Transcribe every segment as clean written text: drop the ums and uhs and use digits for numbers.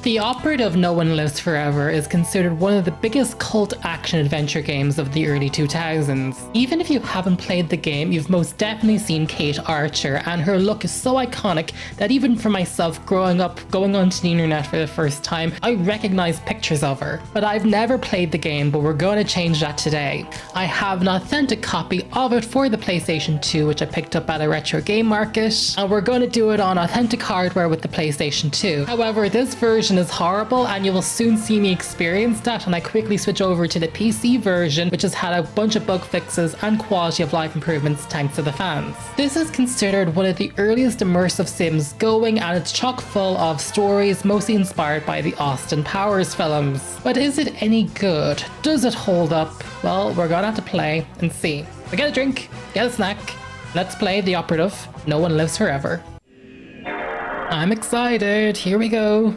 The Operative No One Lives Forever is considered one of the biggest cult action-adventure games of the early 2000s. Even if you haven't played the game, you've most definitely seen Cate Archer, and her look is so iconic that even for myself growing up, going onto the internet for the first time, I recognize pictures of her. But I've never played the game, but we're going to change that today. I have an authentic copy of it for the PlayStation 2, which I picked up at a retro game market, and we're going to do it on authentic hardware with the PlayStation 2. However, this version is horrible and you will soon see me experience that, and I quickly switch over to the PC version, which has had a bunch of bug fixes and quality of life improvements thanks to the fans. This is considered one of the earliest immersive sims going, and it's chock full of stories mostly inspired by the Austin Powers films. But is it any good? Does it hold up? Well, we're gonna have to play and see. So get a drink, get a snack, let's play The Operative No One Lives Forever. I'm excited, here we go.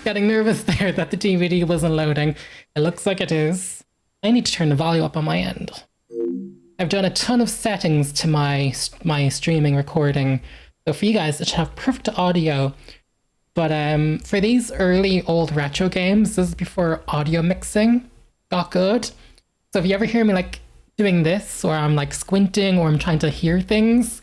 Getting nervous there that the DVD wasn't loading. It looks like it is. I need to turn the volume up on my end. I've done a ton of settings to my streaming recording, so for you guys it should have perfect audio. But for these early old retro games, this is before audio mixing got good. So if you ever hear me like doing this, or I'm like squinting, or I'm trying to hear things,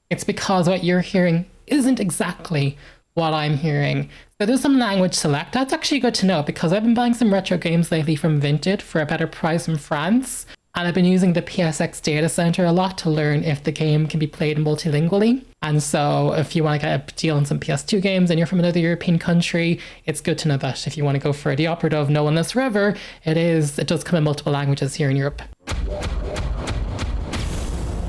it's because what you're hearing isn't exactly what I'm hearing. So there's some language select. That's actually good to know, because I've been buying some retro games lately from Vinted for a better price from France, and I've been using the PSX data center a lot to learn if the game can be played multilingually. And so if you want to get a deal on some PS2 games and you're from another European country, it's good to know that if you want to go for The Operative No One Lives Forever, it does come in multiple languages here in Europe.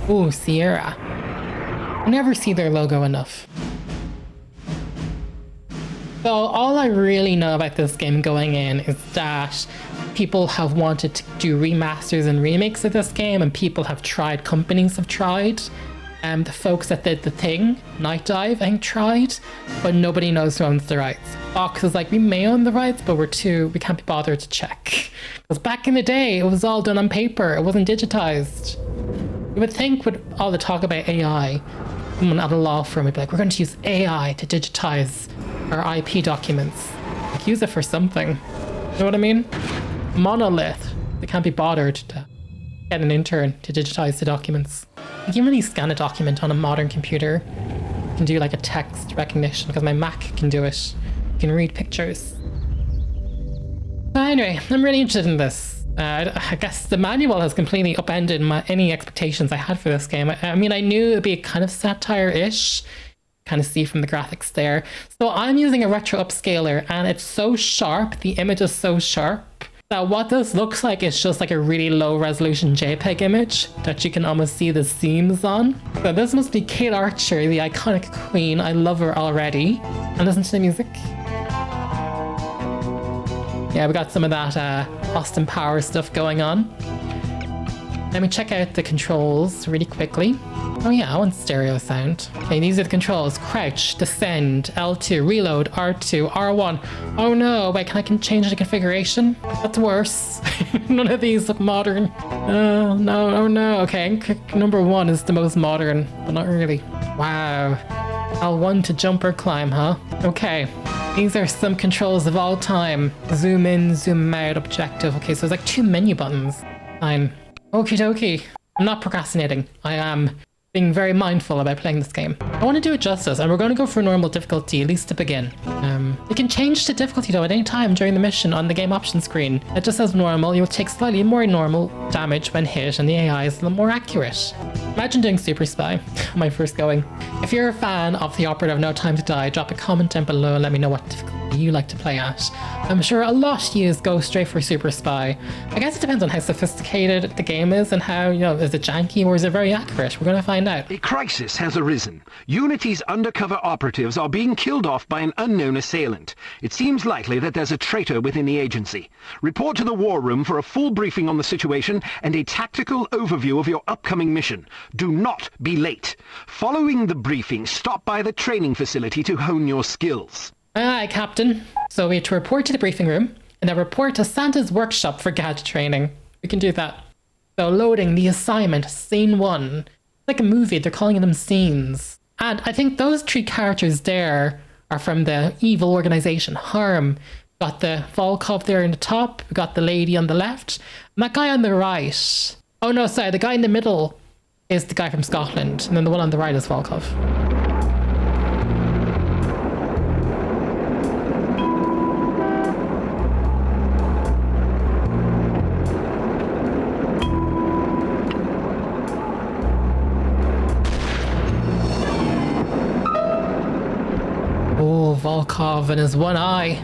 Ooh, Sierra. I never see their logo enough. So all I really know about this game going in is that people have wanted to do remasters and remakes of this game, and companies have tried. The folks that did The Thing, Night Dive, I think tried, but nobody knows who owns the rights. Fox is like, we may own the rights, but we can't be bothered to check. Because back in the day, it was all done on paper, it wasn't digitized. You would think with all the talk about AI, someone at a law firm would be like, we're going to use AI to digitize our IP documents. Like, use it for something. You know what I mean? Monolith. They can't be bothered to get an intern to digitize the documents. You can really scan a document on a modern computer. You can do like a text recognition, because my Mac can do it. You can read pictures. But anyway, I'm really interested in this. I guess the manual has completely upended any expectations I had for this game. I mean, I knew it would be kind of satire-ish. Kind of see from the graphics there. So I'm using a retro upscaler, and it's so sharp, the image is so sharp, that what this looks like is just like a really low resolution JPEG image that you can almost see the seams on. So this must be Cate Archer, the iconic queen. I love her already. And listen to the music. Yeah, we got some of that Austin Powers stuff going on. Let me check out the controls really quickly. Oh yeah, I want stereo sound. Okay, these are the controls. Crouch, descend, L2, reload, R2, R1. Oh no, wait, I can change the configuration? That's worse. None of these look modern. Oh no, oh no. Okay, number 1 is the most modern, but not really. Wow. L1 to jump or climb, huh? Okay. These are some controls of all time. Zoom in, zoom out, objective. Okay, so there's like 2 menu buttons. Fine. Okie dokie. I'm not procrastinating. I am being very mindful about playing this game. I want to do it justice, and we're going to go for normal difficulty, at least to begin. You can change the difficulty though at any time during the mission on the game option screen. It just says normal. You'll take slightly more normal damage when hit, and the AI is a little more accurate. Imagine doing Super Spy on my first going. If you're a fan of The Operative No Time to Die, drop a comment down below and let me know what difficulty you like to play at. I'm sure a lot of you go straight for Super Spy. I guess it depends on how sophisticated the game is and how, is it janky or is it very accurate? We're going to find out. A crisis has arisen. Unity's undercover operatives are being killed off by an unknown assailant. It seems likely that there's a traitor within the agency. Report to the war room for a full briefing on the situation and a tactical overview of your upcoming mission. Do not be late. Following the briefing, stop by the training facility to hone your skills. Aye, Captain. So we have to report to the briefing room and then report to Santa's workshop for gadget training. We can do that. So loading the assignment, scene 1. Like a movie, they're calling them scenes. And I think those 3 characters there are from the evil organization Harm. Got the Volkov there in the top. We got the lady on the left. And that guy on the right. Oh no, sorry. The guy in the middle is the guy from Scotland. And then the one on the right is Volkov. Oh, Volkov and his one eye.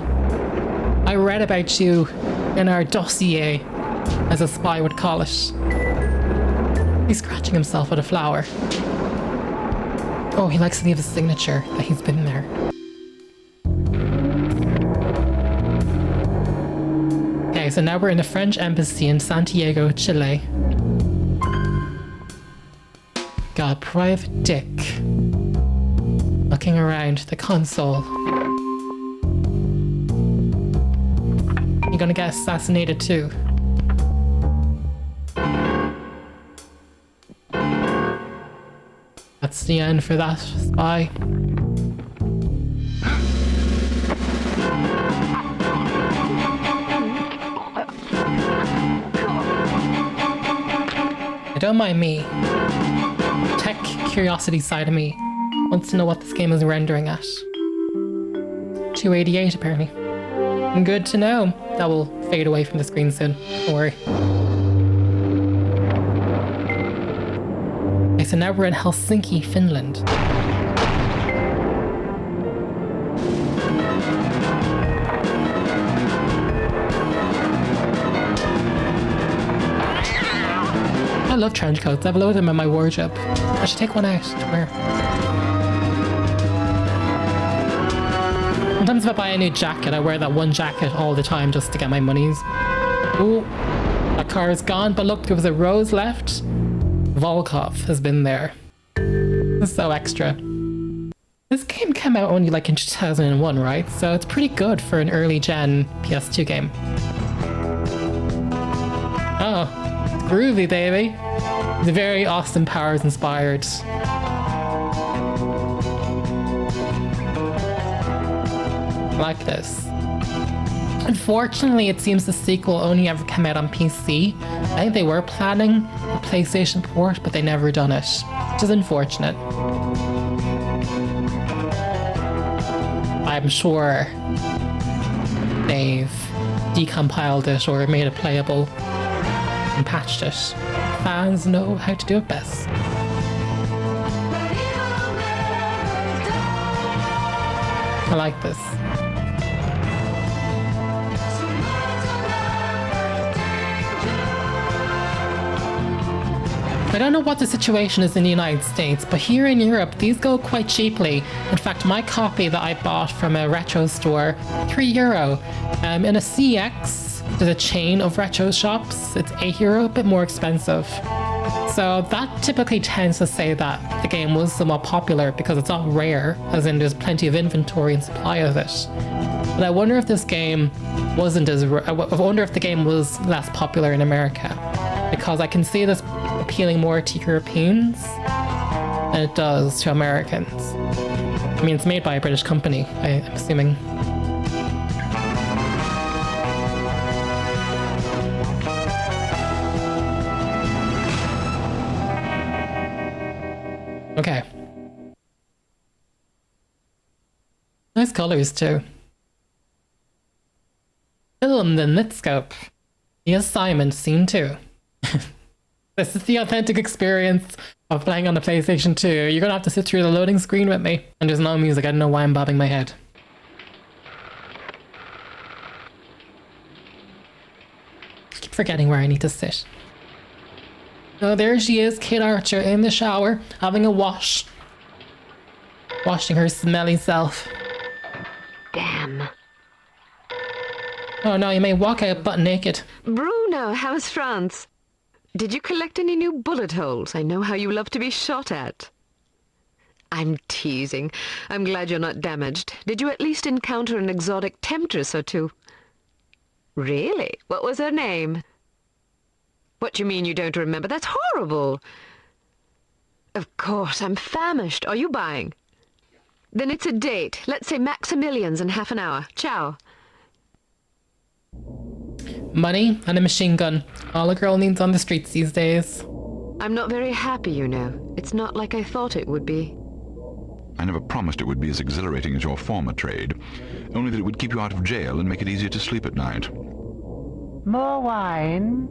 I read about you in our dossier, as a spy would call it. He's scratching himself with a flower. Oh, he likes to leave a signature that he's been there. Okay, so now we're in the French embassy in Santiago, Chile. Got Private Dick looking around the console. You're gonna get assassinated too. That's the end for that spy. Don't mind me. Tech curiosity side of me wants to know what this game is rendering at. 288 apparently. Good to know. That will fade away from the screen soon. Don't worry. Okay, so now we're in Helsinki, Finland. I love trench coats. I've loaded them in my wardrobe. I should take one out to wear. Sometimes if I buy a new jacket, I wear that one jacket all the time just to get my monies. Ooh, that car is gone, but look, there was a rose left. Volkov has been there. This is so extra. This game came out only like in 2001, right? So it's pretty good for an early gen PS2 game. Oh, it's groovy, baby. It's very Austin Powers inspired. Like this. Unfortunately, it seems the sequel only ever came out on PC. I think they were planning a PlayStation port, but they never done it, which is unfortunate. I'm sure they've decompiled it or made it playable and patched it. Fans know how to do it best. I like this. I don't know what the situation is in the United States, but here in Europe, these go quite cheaply. In fact, my copy that I bought from a retro store, €3. In a CX, there's a chain of retro shops, it's €8, a bit more expensive. So that typically tends to say that the game was somewhat popular because it's not rare, as in there's plenty of inventory and supply of it. But I wonder if this game wasn't as... I wonder if the game was less popular in America, because I can see this appealing more to Europeans than it does to Americans. I mean, it's made by a British company, I'm assuming. Okay. Nice colors too. Film the Netscope. The Assignment Scene 2. This is the authentic experience of playing on the PlayStation 2. You're gonna have to sit through the loading screen with me. And there's no music, I don't know why I'm bobbing my head. I keep forgetting where I need to sit. Oh, there she is, Cate Archer in the shower, having a wash. Washing her smelly self. Damn. Oh no, you may walk out butt naked. Bruno, how's France? Did you collect any new bullet holes? I know how you love to be shot at. I'm teasing. I'm glad you're not damaged. Did you at least encounter an exotic temptress or two? Really? What was her name? What do you mean you don't remember? That's horrible. Of course, I'm famished. Are you buying? Then it's a date. Let's say Maximilian's in half an hour. Ciao. Money and a machine gun. All a girl needs on the streets these days. I'm not very happy, you know. It's not like I thought it would be. I never promised it would be as exhilarating as your former trade, only that it would keep you out of jail and make it easier to sleep at night. More wine?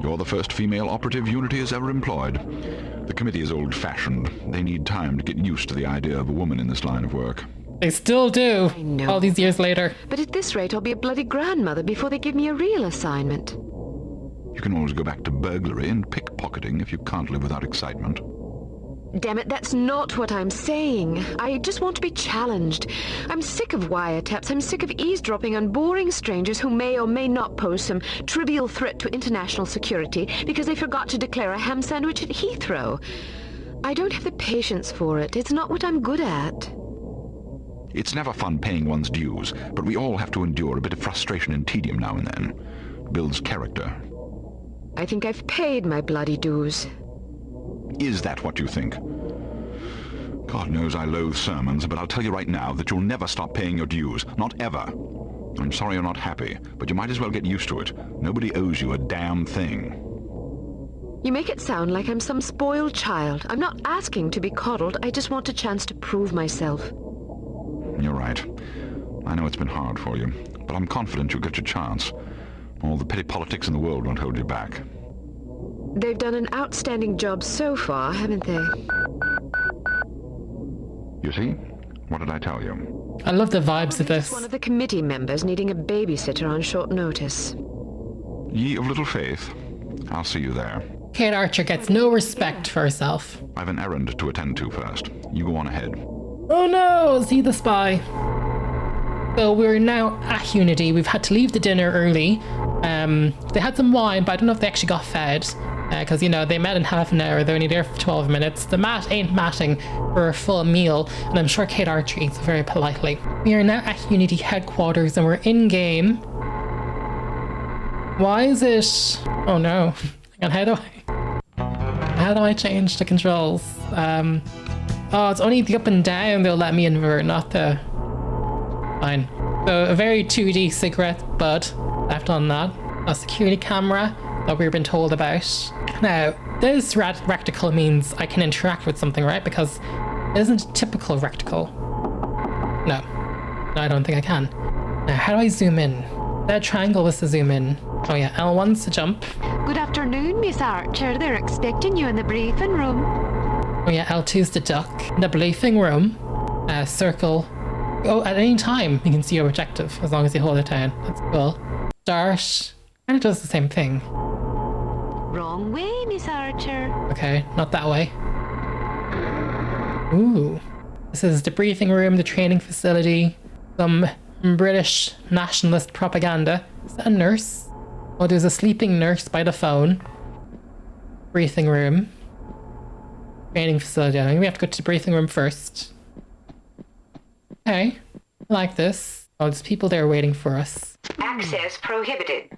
You're the first female operative Unity has ever employed. The committee is old-fashioned. They need time to get used to the idea of a woman in this line of work. They still do, I know. all these years later. But at this rate, I'll be a bloody grandmother before they give me a real assignment. You can always go back to burglary and pickpocketing if you can't live without excitement. Damn it, that's not what I'm saying. I just want to be challenged. I'm sick of wiretaps. I'm sick of eavesdropping on boring strangers who may or may not pose some trivial threat to international security because they forgot to declare a ham sandwich at Heathrow. I don't have the patience for it. It's not what I'm good at. It's never fun paying one's dues, but we all have to endure a bit of frustration and tedium now and then. Builds character. I think I've paid my bloody dues. Is that what you think? God knows I loathe sermons, but I'll tell you right now that you'll never stop paying your dues. Not ever. I'm sorry you're not happy, but you might as well get used to it. Nobody owes you a damn thing. You make it sound like I'm some spoiled child. I'm not asking to be coddled. I just want a chance to prove myself. You're right. I know it's been hard for you, but I'm confident you'll get your chance. All the petty politics in the world won't hold you back. They've done an outstanding job so far, haven't they? You see? What did I tell you? I love the vibes of this. One of the committee members needing a babysitter on short notice. Ye of little faith. I'll see you there. Cate Archer gets no respect for herself. I've an errand to attend to first. You go on ahead. Oh no, is he the spy? So we're now at Unity. We've had to leave the dinner early. They had some wine, but I don't know if they actually got fed. Because, you know, they met in half an hour. They're only there for 12 minutes. The mat ain't matting for a full meal. And I'm sure Cate Archer eats very politely. We are now at Unity headquarters and we're in-game. Why is it... Oh no. Hang on, how do I change the controls? Oh, it's only the up and down they'll let me invert, not the... Fine. So a very 2D cigarette butt left on that. A security camera that we've been told about. Now, this reticle means I can interact with something, right? Because it isn't a typical reticle. No, I don't think I can. Now, how do I zoom in? That triangle was to zoom in. Oh yeah, L1's to jump. Good afternoon, Miss Archer. They're expecting you in the briefing room. Oh yeah, L2's to duck. In the briefing room, circle. Oh, at any time you can see your objective as long as you hold it down. That's cool. Start. And it does the same thing. Wrong way, Miss Archer. Okay, not that way. Ooh. This is the briefing room, the training facility, some British nationalist propaganda. Is that a nurse? Oh, there's a sleeping nurse by the phone. Briefing room. Training facility. I think we have to go to the briefing room first. Okay. I like this. Oh, there's people there waiting for us. Access prohibited.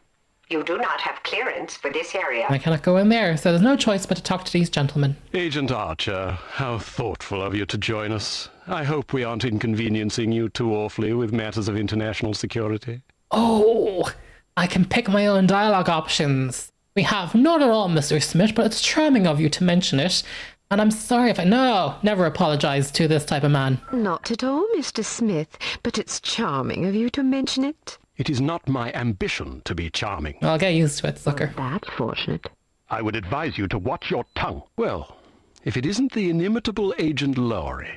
You do not have clearance for this area. I cannot go in there, so there's no choice but to talk to these gentlemen. Agent Archer, how thoughtful of you to join us. I hope we aren't inconveniencing you too awfully with matters of international security. Oh, I can pick my own dialogue options. We have. Not at all, Mr. Smith, but it's charming of you to mention it. And I'm sorry if I... No, never apologize to this type of man. Not at all, Mr. Smith, but it's charming of you to mention it. It is not my ambition to be charming. I'll get used to it, sucker. That's fortunate. I would advise you to watch your tongue. Well, if it isn't the inimitable Agent Lowry.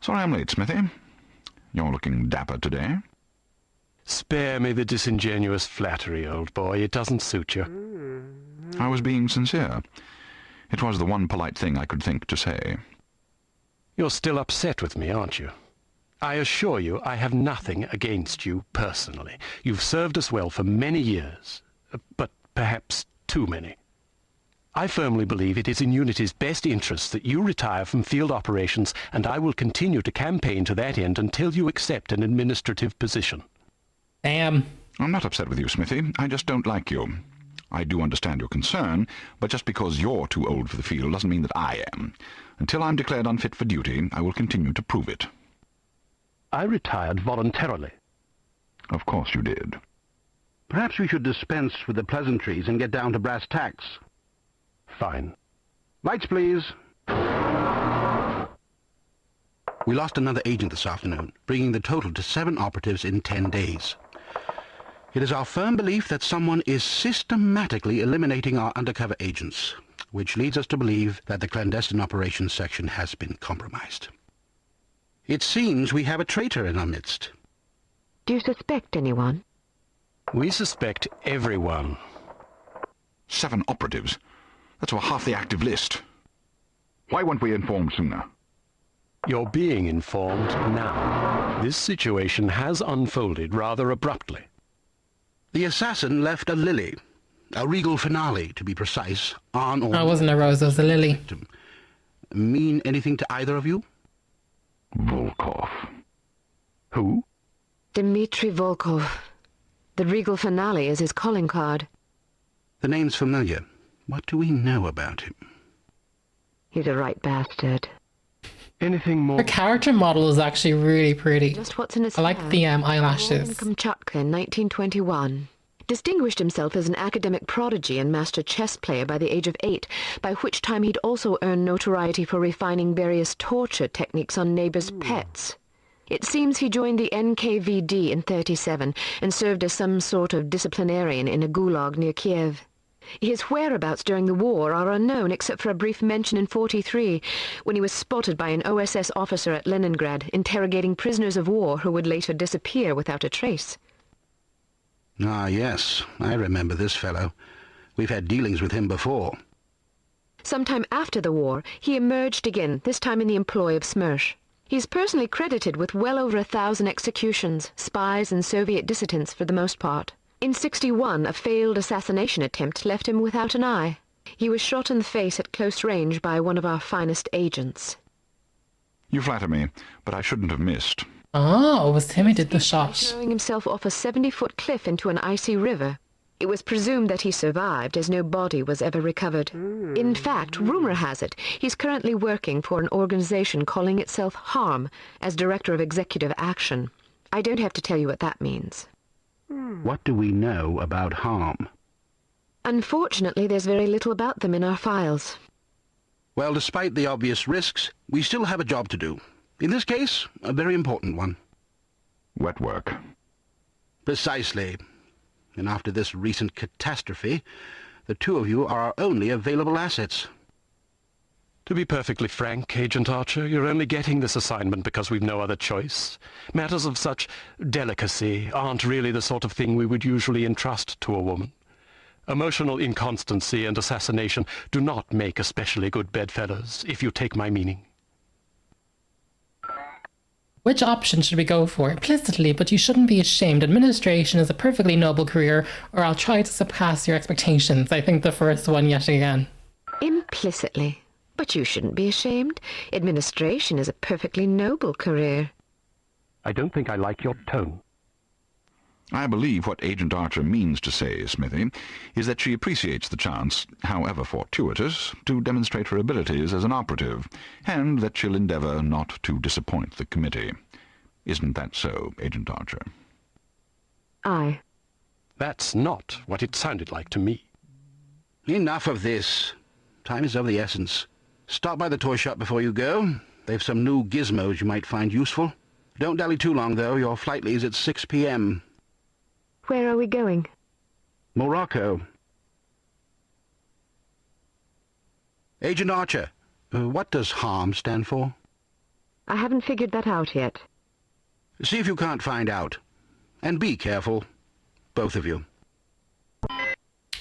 Sorry I'm late, Smithy. You're looking dapper today. Spare me the disingenuous flattery, old boy. It doesn't suit you. I was being sincere. It was the one polite thing I could think to say. You're still upset with me, aren't you? I assure you I have nothing against you personally. You've served us well for many years, but perhaps too many. I firmly believe it is in Unity's best interest that you retire from field operations, and I will continue to campaign to that end until you accept an administrative position. Damn. I'm not upset with you, Smithy. I just don't like you. I do understand your concern, but just because you're too old for the field doesn't mean that I am. Until I'm declared unfit for duty, I will continue to prove it. I retired voluntarily. Of course you did. Perhaps we should dispense with the pleasantries and get down to brass tacks. Fine. Lights, please. We lost another agent this afternoon, bringing the total to 7 operatives in 10 days. It is our firm belief that someone is systematically eliminating our undercover agents, which leads us to believe that the clandestine operations section has been compromised. It seems we have a traitor in our midst. Do you suspect anyone? We suspect everyone. 7 operatives? That's over half the active list. Why weren't we informed sooner? You're being informed now. This situation has unfolded rather abruptly. The assassin left a lily, a regal finale, to be precise, on or... No, it wasn't a rose, it was a lily. Mean anything to either of you? Volkov. Who? Dmitri Volkov. The regal finale is his calling card. The name's familiar. What do we know about him? He's a right bastard. Anything more? Her character model is actually really pretty. Just what's in his I like the eyelashes. Born in Kamchatka in 1921. Distinguished himself as an academic prodigy and master chess player by the age of 8, by which time he'd also earned notoriety for refining various torture techniques on neighbors' pets. It seems he joined the NKVD in 1937 and served as some sort of disciplinarian in a gulag near Kiev. His whereabouts during the war are unknown except for a brief mention in 1943, when he was spotted by an OSS officer at Leningrad interrogating prisoners of war who would later disappear without a trace. Ah, yes, I remember this fellow. We've had dealings with him before. Sometime after the war, he emerged again, this time in the employ of Smersh. He's personally credited with well over 1,000 executions, spies and Soviet dissidents for the most part. In 1961, a failed assassination attempt left him without an eye. He was shot in the face at close range by one of our finest agents. You flatter me, but I shouldn't have missed. Oh, it was him who did the shot. Throwing himself off a 70-foot cliff into an icy river. It was presumed that he survived, as no body was ever recovered. In fact, rumor has it, he's currently working for an organization calling itself HARM as Director of Executive Action. I don't have to tell you what that means. What do we know about harm? Unfortunately, there's very little about them in our files. Well, despite the obvious risks, we still have a job to do. In this case, a very important one. Wet work. Precisely. And after this recent catastrophe, the 2 of you are our only available assets. To be perfectly frank, Agent Archer, you're only getting this assignment because we've no other choice. Matters of such delicacy aren't really the sort of thing we would usually entrust to a woman. Emotional inconstancy and assassination do not make especially good bedfellows, if you take my meaning. Which option should we go for? Implicitly, but you shouldn't be ashamed. Administration is a perfectly noble career, or I'll try to surpass your expectations. I think the first one yet again. Implicitly. But you shouldn't be ashamed. Administration is a perfectly noble career. I don't think I like your tone. I believe what Agent Archer means to say, Smithy, is that she appreciates the chance, however fortuitous, to demonstrate her abilities as an operative, and that she'll endeavour not to disappoint the committee. Isn't that so, Agent Archer? Aye. That's not what it sounded like to me. Enough of this. Time is of the essence. Stop by the toy shop before you go. They've some new gizmos you might find useful. Don't dally too long, though. Your flight leaves at 6 p.m. Where are we going? Morocco. Agent Archer, what does HARM stand for? I haven't figured that out yet. See if you can't find out. And be careful. Both of you.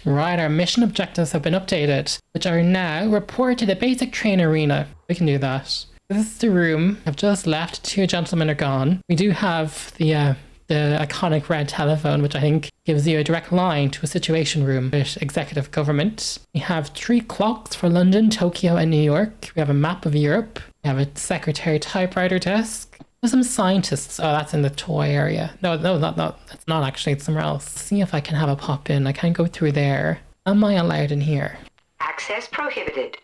Right, our mission objectives have been updated, which are now report to the basic train arena. We can do that. This is the room. I've just left. 2 gentlemen are gone. We do have the iconic red telephone, which I think gives you a direct line to a situation room with executive government. We have 3 clocks for London, Tokyo, and New York. We have a map of Europe. We have a secretary typewriter desk. There's some scientists. Oh, that's in the toy area. No, that's not actually. It's somewhere else. See if I can have a pop in. I can't go through there. Am I allowed in here? Access prohibited.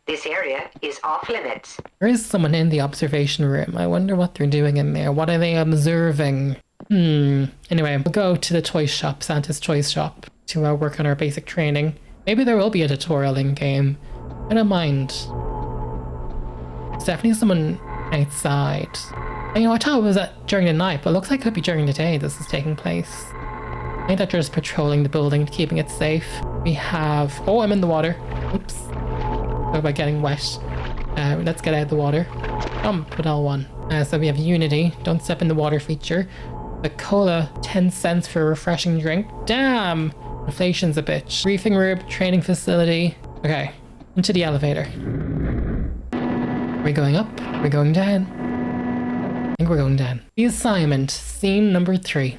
This area is off limits. There is someone in the observation room. I wonder what they're doing in there. What are they observing? Anyway, we'll go to the toy shop, Santa's Toy Shop, to work on our basic training. Maybe there will be a tutorial in-game. I don't mind. There's definitely someone outside. You know, I thought it was during the night, but it looks like it could be during the day this is taking place. I think that they're just patrolling the building, keeping it safe. We have... Oh, I'm in the water. Oops. Talk about getting wet. Let's get out of the water. Put L1. So we have Unity, don't step in the water feature. The cola, 10 cents for a refreshing drink. Damn! Inflation's a bitch. Briefing room, training facility. Okay, into the elevator. Are we going up? Are we going down? I think we're going down. The assignment, scene number 3.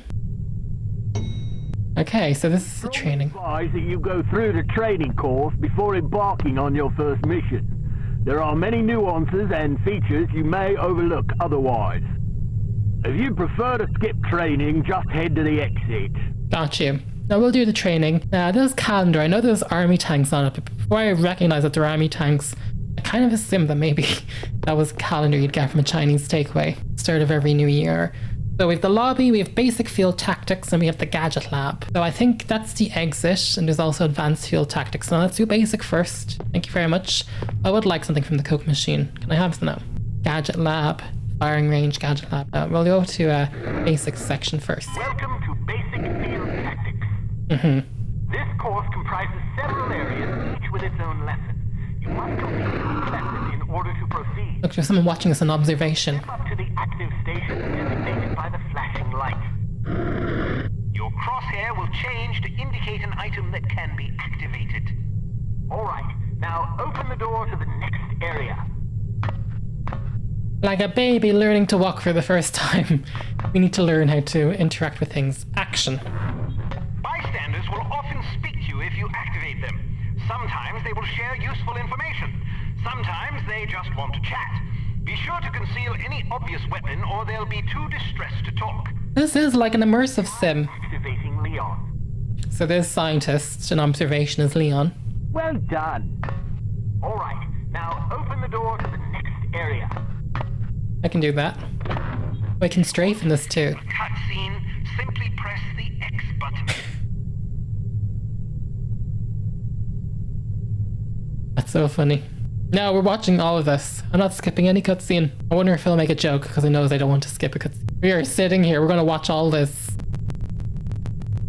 Okay, so this is the training. Advise that you go through the training course before embarking on your first mission. There are many nuances and features you may overlook otherwise. If you prefer to skip training, just head to the exit. Got you. Now we'll do the training. There's calendar. I know there's army tanks on it, but before I recognize that they're army tanks, I kind of assumed that maybe that was calendar you'd get from a Chinese takeaway. Start of every new year. So we have the lobby, we have basic field tactics, and we have the gadget lab. So I think that's the exit, and there's also advanced field tactics. Now let's do basic first. Thank you very much. I would like something from the Coke machine. Can I have some now? Gadget lab, firing range, gadget lab. We'll go to basic section first. Welcome to Basic Field Tactics. This course comprises several areas, each with its own lesson. You must complete each lesson in order to proceed. Look, there's someone watching us on observation. Step up to the active station designated by the flashing light. Your crosshair will change to indicate an item that can be activated. Alright, now open the door to the next area. Like a baby learning to walk for the first time. We need to learn how to interact with things. Action. Bystanders will often speak to you if you activate them. Sometimes they will share useful information. Sometimes they just want to chat. Be sure to conceal any obvious weapon or they'll be too distressed to talk. This is like an immersive sim. Activating Leon. So there's scientist and observation is Leon. Well done. Alright, now open the door to the next area. I can do that. I can strafe in this too. Cutscene, simply press the X button. That's so funny. No, we're watching all of this. I'm not skipping any cutscene. I wonder if he'll make a joke because he knows I don't want to skip a cutscene. We are sitting here. We're going to watch all this.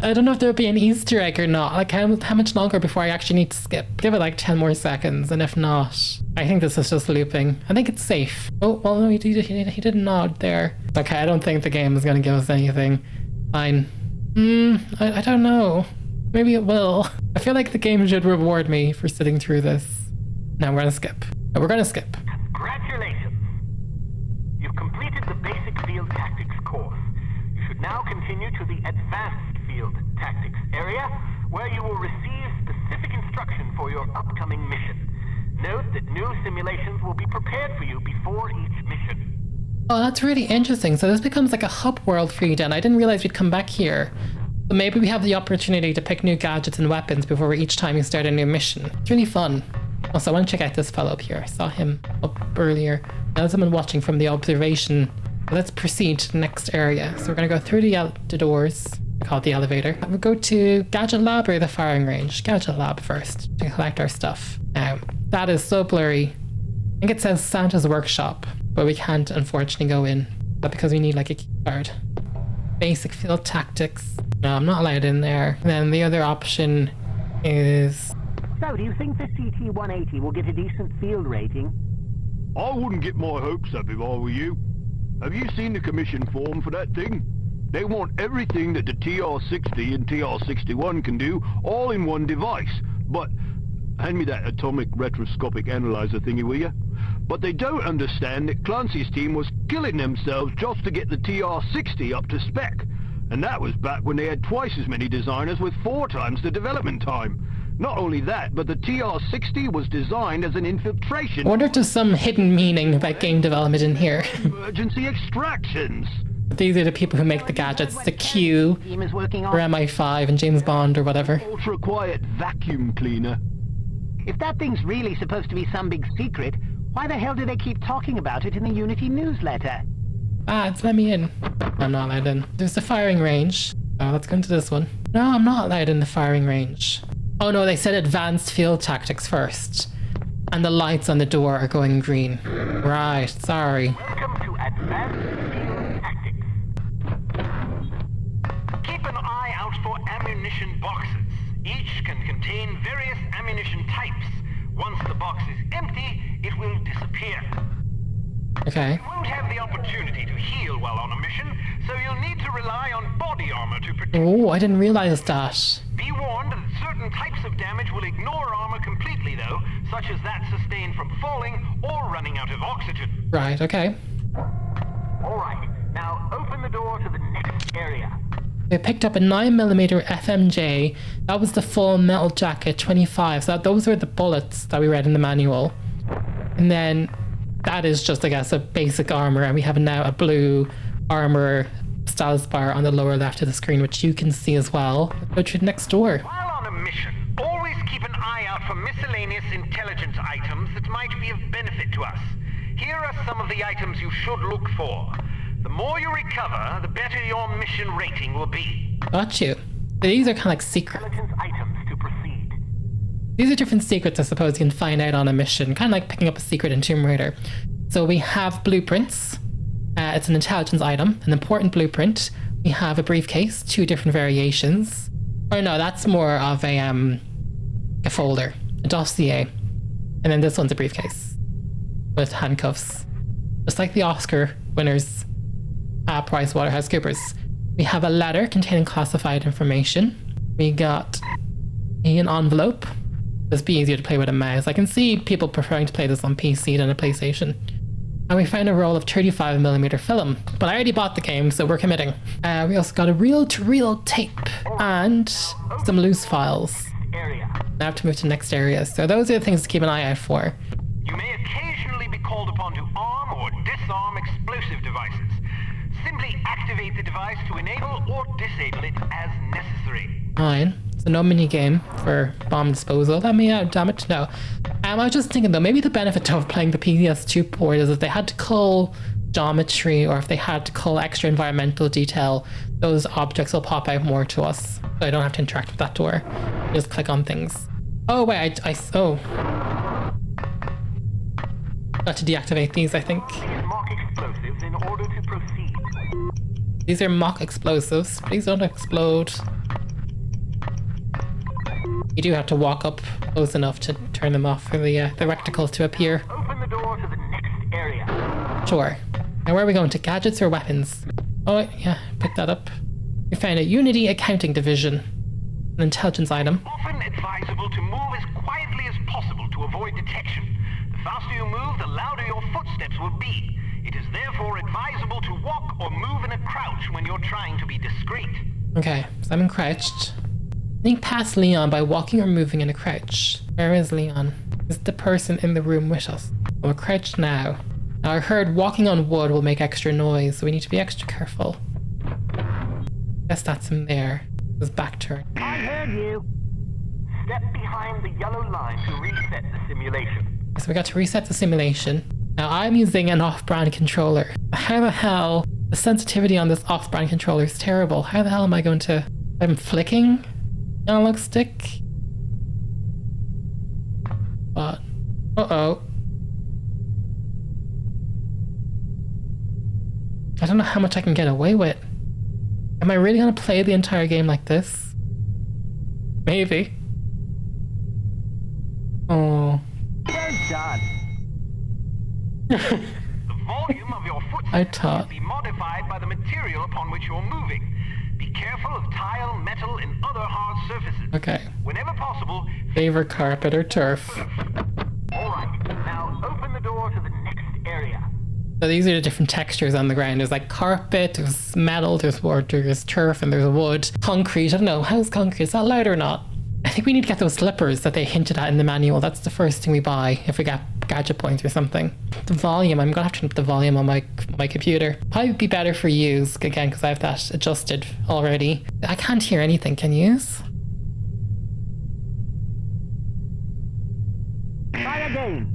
I don't know if there'll be an Easter egg or not. Like, how much longer before I actually need to skip? Give it like 10 more seconds, and if not, I think this is just looping. I think it's safe. Oh, well, no, he did nod there. Okay, I don't think the game is going to give us anything. Fine. I don't know. Maybe it will. I feel like the game should reward me for sitting through this. Now we're going to skip. We're going to skip. Congratulations! You've completed the Basic Field Tactics course. You should now continue to the Advanced Field Tactics area, where you will receive specific instruction for your upcoming mission. Note that new simulations will be prepared for you before each mission. Oh, that's really interesting. So this becomes like a hub world for you then. I didn't realize we'd come back here. So maybe we have the opportunity to pick new gadgets and weapons before each time you start a new mission. It's really fun. Also, I want to check out this fellow up here. I saw him up earlier. Now someone watching from the observation. Let's proceed to the next area. So we're going to go through the doors. We call it the elevator. We'll go to Gadget Lab or the firing range. Gadget Lab first to collect our stuff. Now, that is so blurry. I think it says Santa's Workshop, but we can't unfortunately go in. But because we need like a key card. Basic Field Tactics. No, I'm not allowed in there. And then the other option is... So, do you think the CT-180 will get a decent field rating? I wouldn't get my hopes up if I were you. Have you seen the commission form for that thing? They want everything that the TR-60 and TR-61 can do, all in one device. But, hand me that atomic retroscopic analyzer thingy, will you? But they don't understand that Clancy's team was killing themselves just to get the TR-60 up to spec. And that was back when they had twice as many designers with 4 times the development time. Not only that, but the TR-60 was designed as an infiltration... I wonder if there's some hidden meaning about game development in here. Emergency extractions. These are the people who make the gadgets, the Q, Team is working or on. MI5 and James Bond or whatever. Ultra-quiet vacuum cleaner. If that thing's really supposed to be some big secret, why the hell do they keep talking about it in the Unity newsletter? It's let me in. I'm not allowed in. There's the firing range. Oh, let's go into this one. No, I'm not allowed in the firing range. Oh no, they said advanced field tactics first. And the lights on the door are going green. Right, sorry. Welcome to Advanced Field Tactics. Keep an eye out for ammunition boxes. Each can contain various ammunition types. Once the box is empty, it will disappear. Okay. You won't have the opportunity to heal while on a mission, so you'll need to rely on body armor to protect. Oh, I didn't realize that. Be warned that certain types of damage will ignore armor completely, though, such as that sustained from falling or running out of oxygen. Right, okay. All right, now open the door to the next area. They picked up a 9mm FMJ. That was the full metal jacket 25. So those were the bullets that we read in the manual. And then that is just, I guess, a basic armor. And we have now a blue armor status bar on the lower left of the screen, which you can see as well. Let's go to the next door. While on a mission, always keep an eye out for miscellaneous intelligence items that might be of benefit to us. Here are some of the items you should look for. The more you recover, the better your mission rating will be. Got you. These are kind of like secret. Intelligence items to proceed. These are different secrets, I suppose, you can find out on a mission. Kind of like picking up a secret in Tomb Raider. So we have blueprints. It's an intelligence item, an important blueprint. We have a briefcase, 2 different variations. Or no, that's more of a folder, a dossier. And then this one's a briefcase with handcuffs. Just like the Oscar winners at PricewaterhouseCoopers. We have a letter containing classified information. We got an envelope. This be easier to play with a mouse. I can see people preferring to play this on PC than a PlayStation. And we found a roll of 35mm film. But I already bought the game, so we're committing. We also got a reel-to-reel tape and some loose files. Now I have to move to the next area. So those are the things to keep an eye out for. You may occasionally be called upon to arm or disarm explosive devices. Simply activate the device to enable or disable it as necessary. Fine. So no minigame for bomb disposal. Let me out, damn it. No. I was just thinking though, maybe the benefit of playing the PS2 port is if they had to cull geometry or if they had to cull extra environmental detail, those objects will pop out more to us. So I don't have to interact with that door. Just click on things. Oh wait, oh. Got to deactivate these, I think. Mock explosives in order to proceed. These are mock explosives. Please don't explode. You do have to walk up close enough to turn them off for the reticles to appear. Open the door to the next area. Sure. Now where are we going? To gadgets or weapons? Oh yeah, pick that up. We found a Unity accounting division. An intelligence item. Often advisable to move as quietly as possible to avoid detection. The faster you move, the louder your footsteps will be. It is therefore advisable to walk or move in a crouch when you're trying to be discreet. Okay, so I'm crouched. Sneak past Leon by walking or moving in a crouch. Where is Leon? Is the person in the room with us? Oh, we're crouched now. Now I heard walking on wood will make extra noise, so we need to be extra careful. Guess that's him there. His back turn. I heard you. Step behind the yellow line to reset the simulation. So we got to reset the simulation. Now I'm using an off-brand controller. How the hell? The sensitivity on this off-brand controller is terrible. How the hell am I going to... I'm flicking analog stick? What? Uh-oh. I don't know how much I can get away with. Am I really going to play the entire game like this? Maybe. Oh. Well done. The volume of your footsteps will be modified by the material upon which you're moving. Be careful of tile, metal, and other hard surfaces. Okay. Whenever possible, favor carpet or turf. Alright, now open the door to the next area. So these are the different textures on the ground. There's like carpet, there's metal, there's wood, there's turf, and there's wood. Concrete, I don't know, how's concrete? Is that loud or not? I think we need to get those slippers that they hinted at in the manual. That's the first thing we buy if we get gadget points or something. The volume, I'm gonna have to turn up the volume on my computer. Probably be better for yous, again, because I have that adjusted already. I can't hear anything, can yous? Try again.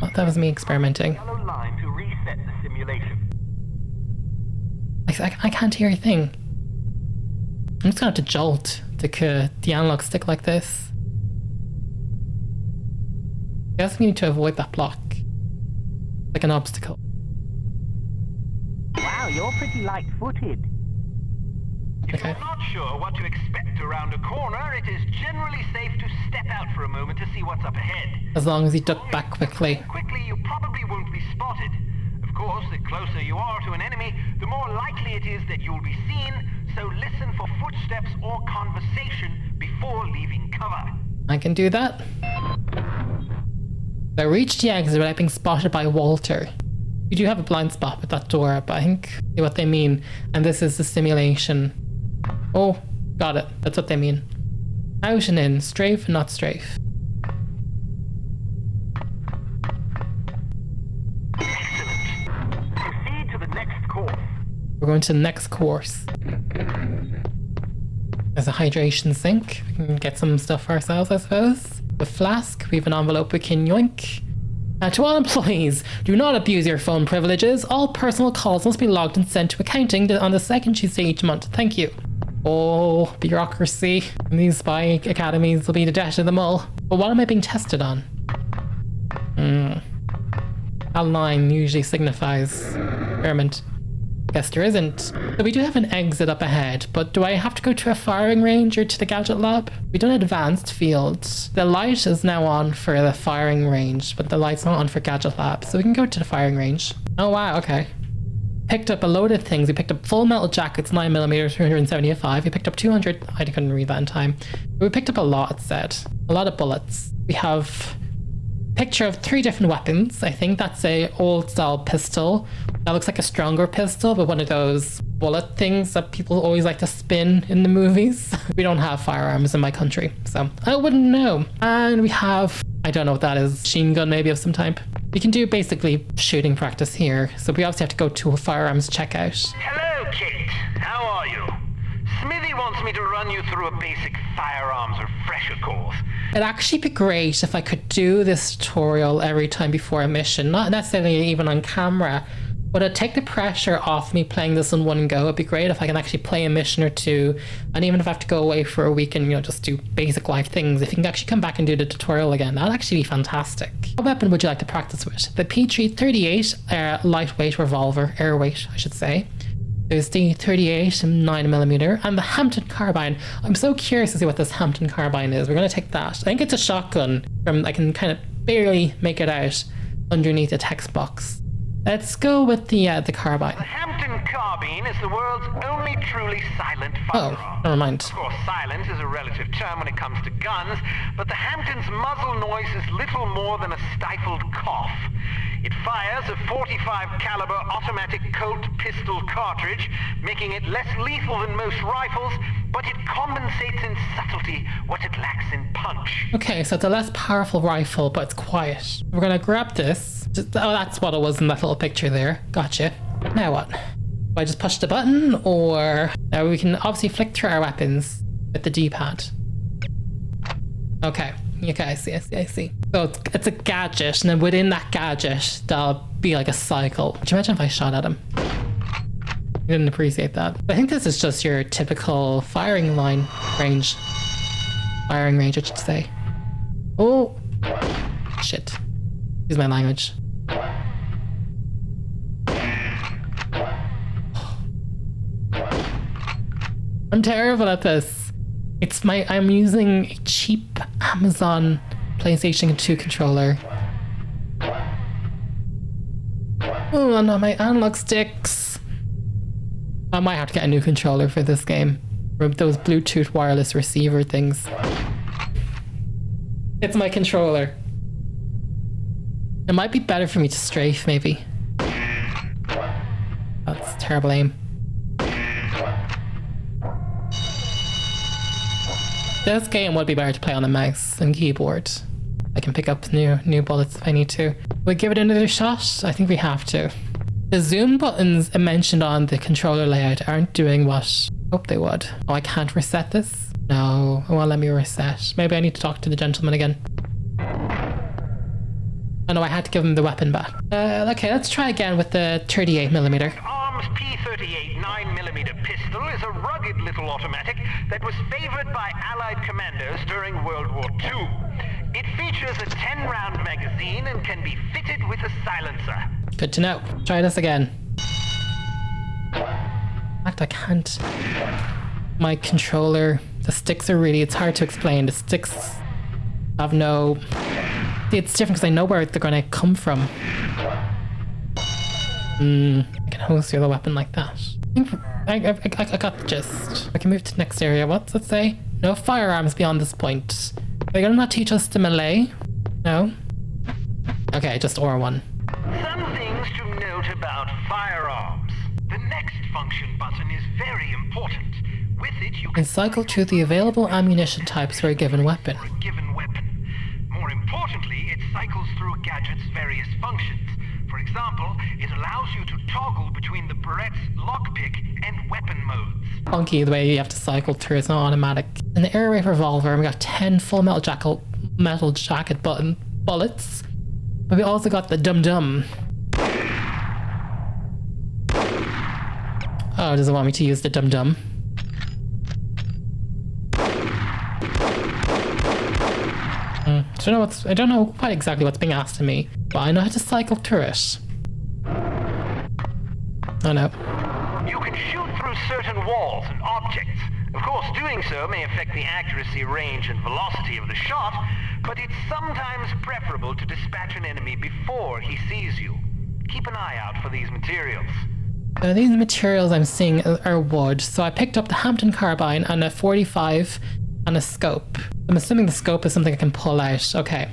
Oh, that was me experimenting. Yellow line to reset the simulation. I can't hear a thing. I'm just gonna have to jolt the analog stick like this. I guess we need to avoid that block. Like an obstacle. Wow, you're pretty light-footed. If you're not sure what to expect around a corner, it is generally safe to step out for a moment to see what's up ahead. As long as you duck back quickly. Quickly, you probably won't be spotted. Of course, the closer you are to an enemy, the more likely it is that you'll be seen, so listen for footsteps or conversation before leaving cover. I can do that. I reached the exit without being spotted by Walter. You do have a blind spot with that door, but I think see what they mean. And this is the simulation. Oh, got it. That's what they mean. Out and in, strafe and not strafe. Excellent. Proceed to the next course. We're going to the next course. There's a hydration sink. We can get some stuff for ourselves, I suppose. The flask, we have an envelope we can yoink. To all employees, do not abuse your phone privileges. All personal calls must be logged and sent to accounting on the second Tuesday each month. Thank you. Oh, bureaucracy. These spy academies will be the death of them all. But what am I being tested on? That line usually signifies experiment. Guess there isn't. So we do have an exit up ahead, but do I have to go to a firing range or to the gadget lab? We done advanced fields. The light is now on for the firing range, but the light's not on for gadget lab, so we can go to the firing range. Oh wow, okay. Picked up a load of things. We picked up full metal jackets, 9mm, 275. We picked up 200. I couldn't read that in time. But we picked up a lot, it said. A lot of bullets. We have picture of 3 different weapons. I think that's a old style pistol. That looks like a stronger pistol, but one of those bullet things that people always like to spin in the movies. We don't have firearms in my country, so I wouldn't know. And we have, I don't know what that is, machine gun maybe of some type. We can do basically shooting practice here, so we obviously have to go to a firearms checkout. Hello, Cate. How are you? Smithy wants me to run you through a basic firearms refresher course. It'd actually be great if I could do this tutorial every time before a mission, not necessarily even on camera, but it'd take the pressure off me playing this in one go. It'd be great if I can actually play a mission or two, and even if I have to go away for a week and, you know, just do basic life things, if you can actually come back and do the tutorial again, that'd actually be fantastic. What weapon would you like to practice with? The P338 lightweight revolver, airweight, I should say. There's the 38 9mm and the Hampton carbine. I'm so curious to see what this Hampton carbine is. We're going to take that. I think it's a shotgun. I can kind of barely make it out underneath the text box. Let's go with the carbine. The Hampton carbine is the world's only truly silent firearm. Oh, never mind. Of course, silent is a relative term when it comes to guns, but the Hampton's muzzle noise is little more than a stifled cough. It fires a .45 caliber automatic Colt pistol cartridge, making it less lethal than most rifles, but it compensates in subtlety what it lacks in punch. Okay, so it's a less powerful rifle, but it's quiet. We're gonna grab this. Oh, that's what it was in that little picture there. Gotcha. Now what? Do I just push the button, or now we can obviously flick through our weapons with the D-pad. Okay, I see. So it's a gadget, and then within that gadget, that'll be like a cycle. Could you imagine if I shot at him? I didn't appreciate that. I think this is just your typical firing range, I should say. Oh, shit. Excuse my language. I'm terrible at this. I'm using a cheap Amazon PlayStation 2 controller. Oh no, my analog sticks. I might have to get a new controller for this game. Those Bluetooth wireless receiver things. It's my controller. It might be better for me to strafe, maybe. That's terrible aim. This game would be better to play on a mouse and keyboard. I can pick up new bullets if I need to. We give it another shot? I think we have to. The zoom buttons mentioned on the controller layout aren't doing what I hope they would. Oh, I can't reset this? No, it won't let me reset. Maybe I need to talk to the gentleman again. Oh no, I had to give him the weapon back. Okay, let's try again with the 38mm. Arms P38 9mm pistol is a rugged little automatic that was favored by Allied commanders during World War II. It features a 10-round magazine and can be fitted with a silencer. Good to know. Try this again. In fact, I can't. My controller, the sticks are really, it's hard to explain. The sticks have no... See, it's different because I know where they're going to come from. I can holster the weapon like that. I got the gist. I can move to the next area. What's it say? No firearms beyond this point. Are they going to not teach us to melee? No? Okay, just R1. Some things to note about firearms. The next function button is very important. With it, you can cycle through the available ammunition types for a given weapon. More importantly, it cycles through a gadget's various functions. For example, it allows you to toggle between the Beret's lockpick and weapon modes. Funky the way you have to cycle through, it's not automatic. In the air raid revolver, we got 10 full metal jacket bullets. But we also got the dum-dum. Oh, does it want me to use the dum-dum? I don't know quite exactly what's being asked of me, but I know how to cycle through it. Oh no. You can shoot through certain walls and objects. Of course, doing so may affect the accuracy, range, and velocity of the shot, but it's sometimes preferable to dispatch an enemy before he sees you. Keep an eye out for these materials. These materials I'm seeing are wood, so I picked up the Hampton carbine and a 45 and a scope. I'm assuming the scope is something I can pull out. Okay.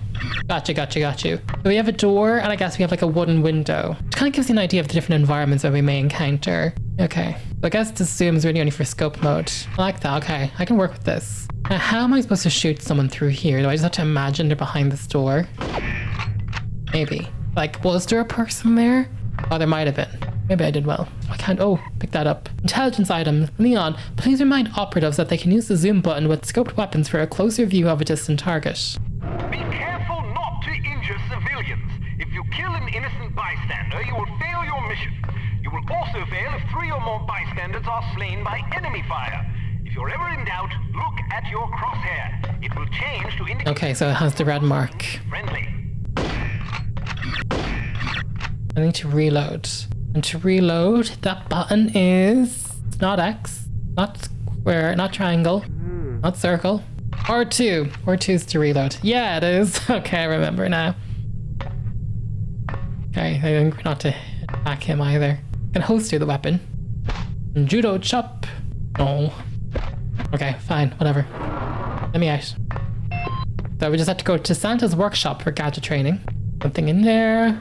Got you. So we have a door, and I guess we have like a wooden window. Which kind of gives you an idea of the different environments that we may encounter. Okay. So I guess the zoom is really only for scope mode. I like that. Okay. I can work with this. Now, how am I supposed to shoot someone through here? Do I just have to imagine they're behind this door? Maybe. Like, was there a person there? Oh, there might have been. Maybe I did well. I can't. Oh, pick that up. Intelligence item. Leon, please remind operatives that they can use the zoom button with scoped weapons for a closer view of a distant target. Be careful not to injure civilians. If you kill an innocent bystander, you will fail your mission. You will also fail if 3 or more bystanders are slain by enemy fire. If you're ever in doubt, look at your crosshair. It will change to indicate... Okay, so it has the red mark. Friendly. I need to reload. And to reload, that button is not X, not square, not triangle, not circle, R2. R2 is to reload. Yeah, it is. Okay, I remember now. Okay, I think not to attack him either. I can holster the weapon. Judo chop. Oh. Okay, fine, whatever. Let me out. So we just have to go to Santa's workshop for gadget training. Something in there.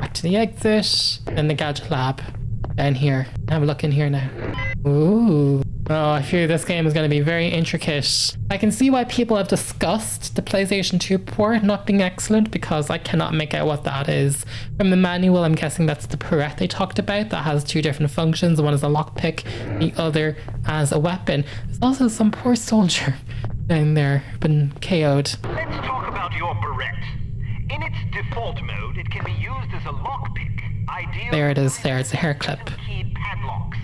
Back to the exit, and the gadget lab. Down here. Have a look in here now. Ooh. Oh, I fear this game is going to be very intricate. I can see why people have discussed the PlayStation 2 port not being excellent, because I cannot make out what that is. From the manual, I'm guessing that's the Perret they talked about that has 2 different functions. One is a lockpick, the other as a weapon. There's also some poor soldier down there been KO'd. Let's talk about your Beret. In its default mode, it can be used as a lockpick. There it is, there, it's a hair clip. Keyed padlocks.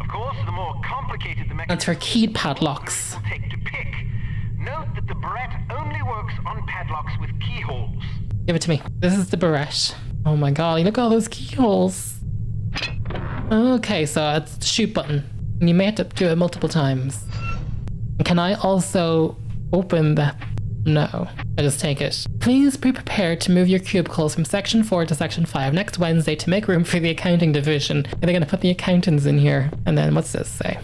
Of course, the more complicated the mechanism... That's for keyed padlocks. ...will take to pick. Note that the Beret only works on padlocks with keyholes. Give it to me. This is the Beret. Oh my god, look at all those keyholes. Okay, so it's the shoot button. And you may have to do it multiple times. And can I also open that? No, I just take it. Please be prepared to move your cubicles from section 4 to section 5 next Wednesday to make room for the accounting division. Are they going to put the accountants in here? And then what's this say?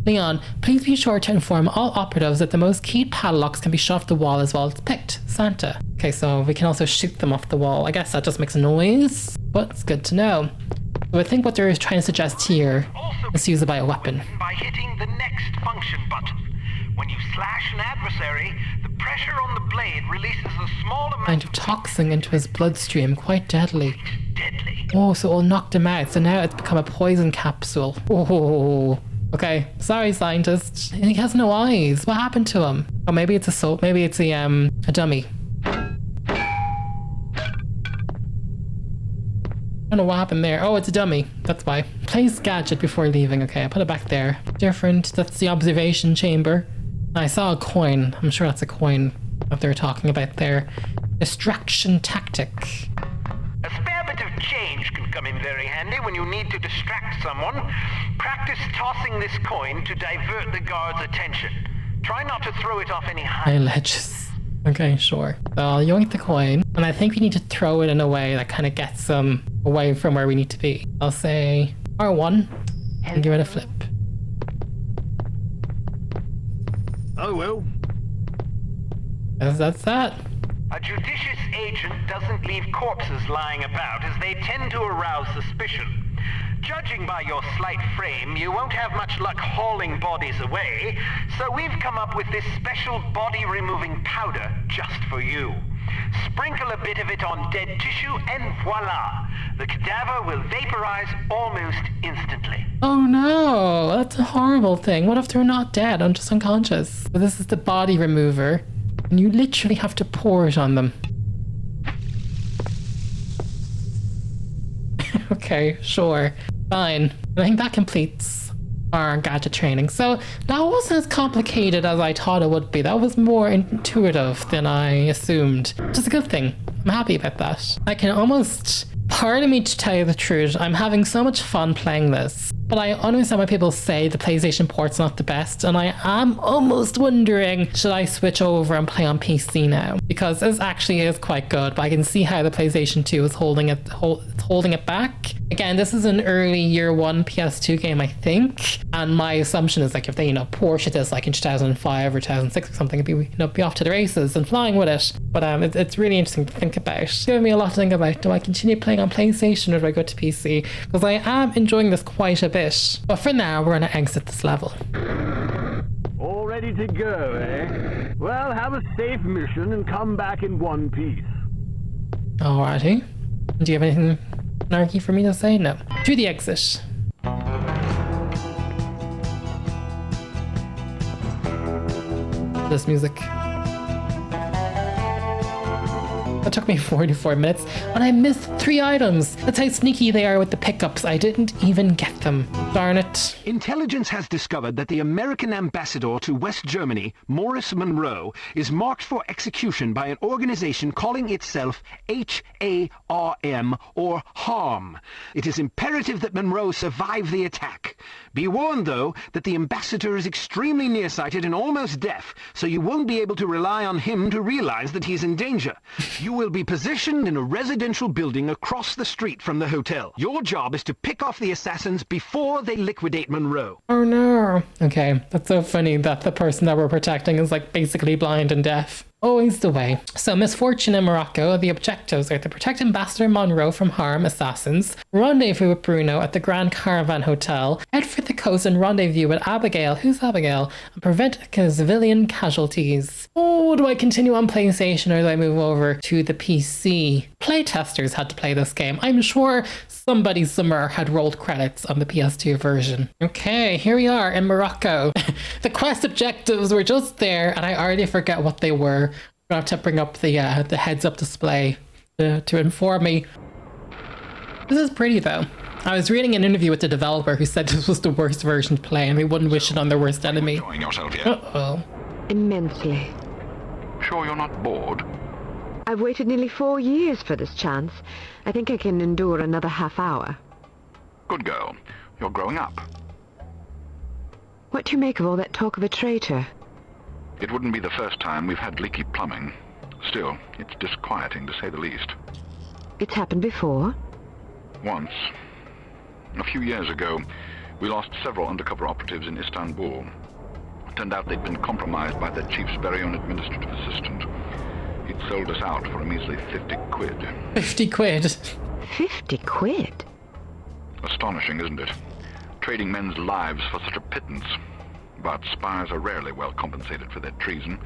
Leon, please be sure to inform all operatives that the most keyed padlocks can be shot off the wall as well as picked. Santa. Okay, so we can also shoot them off the wall. I guess that just makes a noise, but it's good to know. So I think what they're trying to suggest here is to use it by a weapon. By hitting the next function button. When you slash an adversary, the pressure on the blade releases a small amount Kind of toxin into his bloodstream, quite deadly. deadly. Oh, so it'll knock him out. So now it's become a poison capsule. Oh, okay. Sorry, scientist. He has no eyes. What happened to him? Oh, maybe it's a soul. Maybe it's a dummy. I don't know what happened there. Oh, it's a dummy. That's why. Place gadget before leaving. Okay, I put it back there. Different. That's the observation chamber. I saw a coin. I'm sure that's a coin that they're talking about there. Distraction tactic. A spare bit of change can come in very handy when you need to distract someone. Practice tossing this coin to divert the guard's attention. Try not to throw it off any high ledges. Okay, sure. So I'll yoink the coin, and I think we need to throw it in a way that kind of gets them away from where we need to be. I'll say R1 and give it a flip. Oh well. That's that. A judicious agent doesn't leave corpses lying about, as they tend to arouse suspicion. Judging by your slight frame, you won't have much luck hauling bodies away, so we've come up with this special body-removing powder just for you. Sprinkle a bit of it on dead tissue and voila! The cadaver will vaporize almost instantly. Oh no, that's a horrible thing. What if they're not dead? I'm just unconscious. So this is the body remover, and you literally have to pour it on them. Okay, sure. Fine. I think that completes our gadget training. So that wasn't as complicated as I thought it would be. That was more intuitive than I assumed. Which is a good thing. I'm happy about that. I can almost... Part of me, to tell you the truth, I'm having so much fun playing this. But I understand why people say the PlayStation port's not the best, and I am almost wondering, should I switch over and play on PC now? Because this actually is quite good, but I can see how the PlayStation 2 is holding it back. Again, this is an early year one PS2 game, I think, and my assumption is like if they, Porsche this like in 2005 or 2006 or something, it'd be, be off to the races and flying with it. But it's really interesting to think about. It's giving me a lot to think about. Do I continue playing on PlayStation or do I go to PC? Because I am enjoying this quite a bit. But for now, we're going to exit this level. All ready to go, eh? Well, have a safe mission and come back in one piece. Alrighty. Do you have anything snarky for me to say? No. To the exit. This music. That took me 44 minutes, and I missed 3 items. That's how sneaky they are with the pickups. I didn't even get them. Darn it. Intelligence has discovered that the American ambassador to West Germany, Maurice Monroe, is marked for execution by an organization calling itself HARM, or HARM. It is imperative that Monroe survive the attack. Be warned, though, that the ambassador is extremely nearsighted and almost deaf, so you won't be able to rely on him to realize that he's in danger. You will be positioned in a residential building across the street from the hotel. Your job is to pick off the assassins before they liquidate Monroe. Oh no. Okay, that's so funny that the person that we're protecting is like basically blind and deaf. Always the way. So, Misfortune in Morocco, the objectives are to protect Ambassador Monroe from harm assassins, rendezvous with Bruno at the Grand Caravan Hotel, head for the coast and rendezvous with Abigail, who's Abigail, and prevent civilian casualties. Oh, do I continue on PlayStation or do I move over to the PC? Playtesters had to play this game. I'm sure somebody somewhere had rolled credits on the PS2 version. Okay, here we are in Morocco. The quest objectives were just there and I already forget what they were. I'm gonna have to bring up the heads-up display to inform me. This is pretty though. I was reading an interview with the developer who said this was the worst version to play and they wouldn't wish it on their worst enemy. Enjoying yourself yet? Uh-oh. Immensely. Sure you're not bored? I've waited nearly 4 years for this chance. I think I can endure another half hour. Good girl. You're growing up. What do you make of all that talk of a traitor? It wouldn't be the first time we've had leaky plumbing. Still, it's disquieting to say the least. It's happened before? Once. A few years ago, we lost several undercover operatives in Istanbul. Turned out they'd been compromised by their chief's very own administrative assistant. He'd sold us out for a measly 50 quid. 50 quid? 50 quid? Astonishing, isn't it? Trading men's lives for such a pittance. But spies are rarely well compensated for their treason.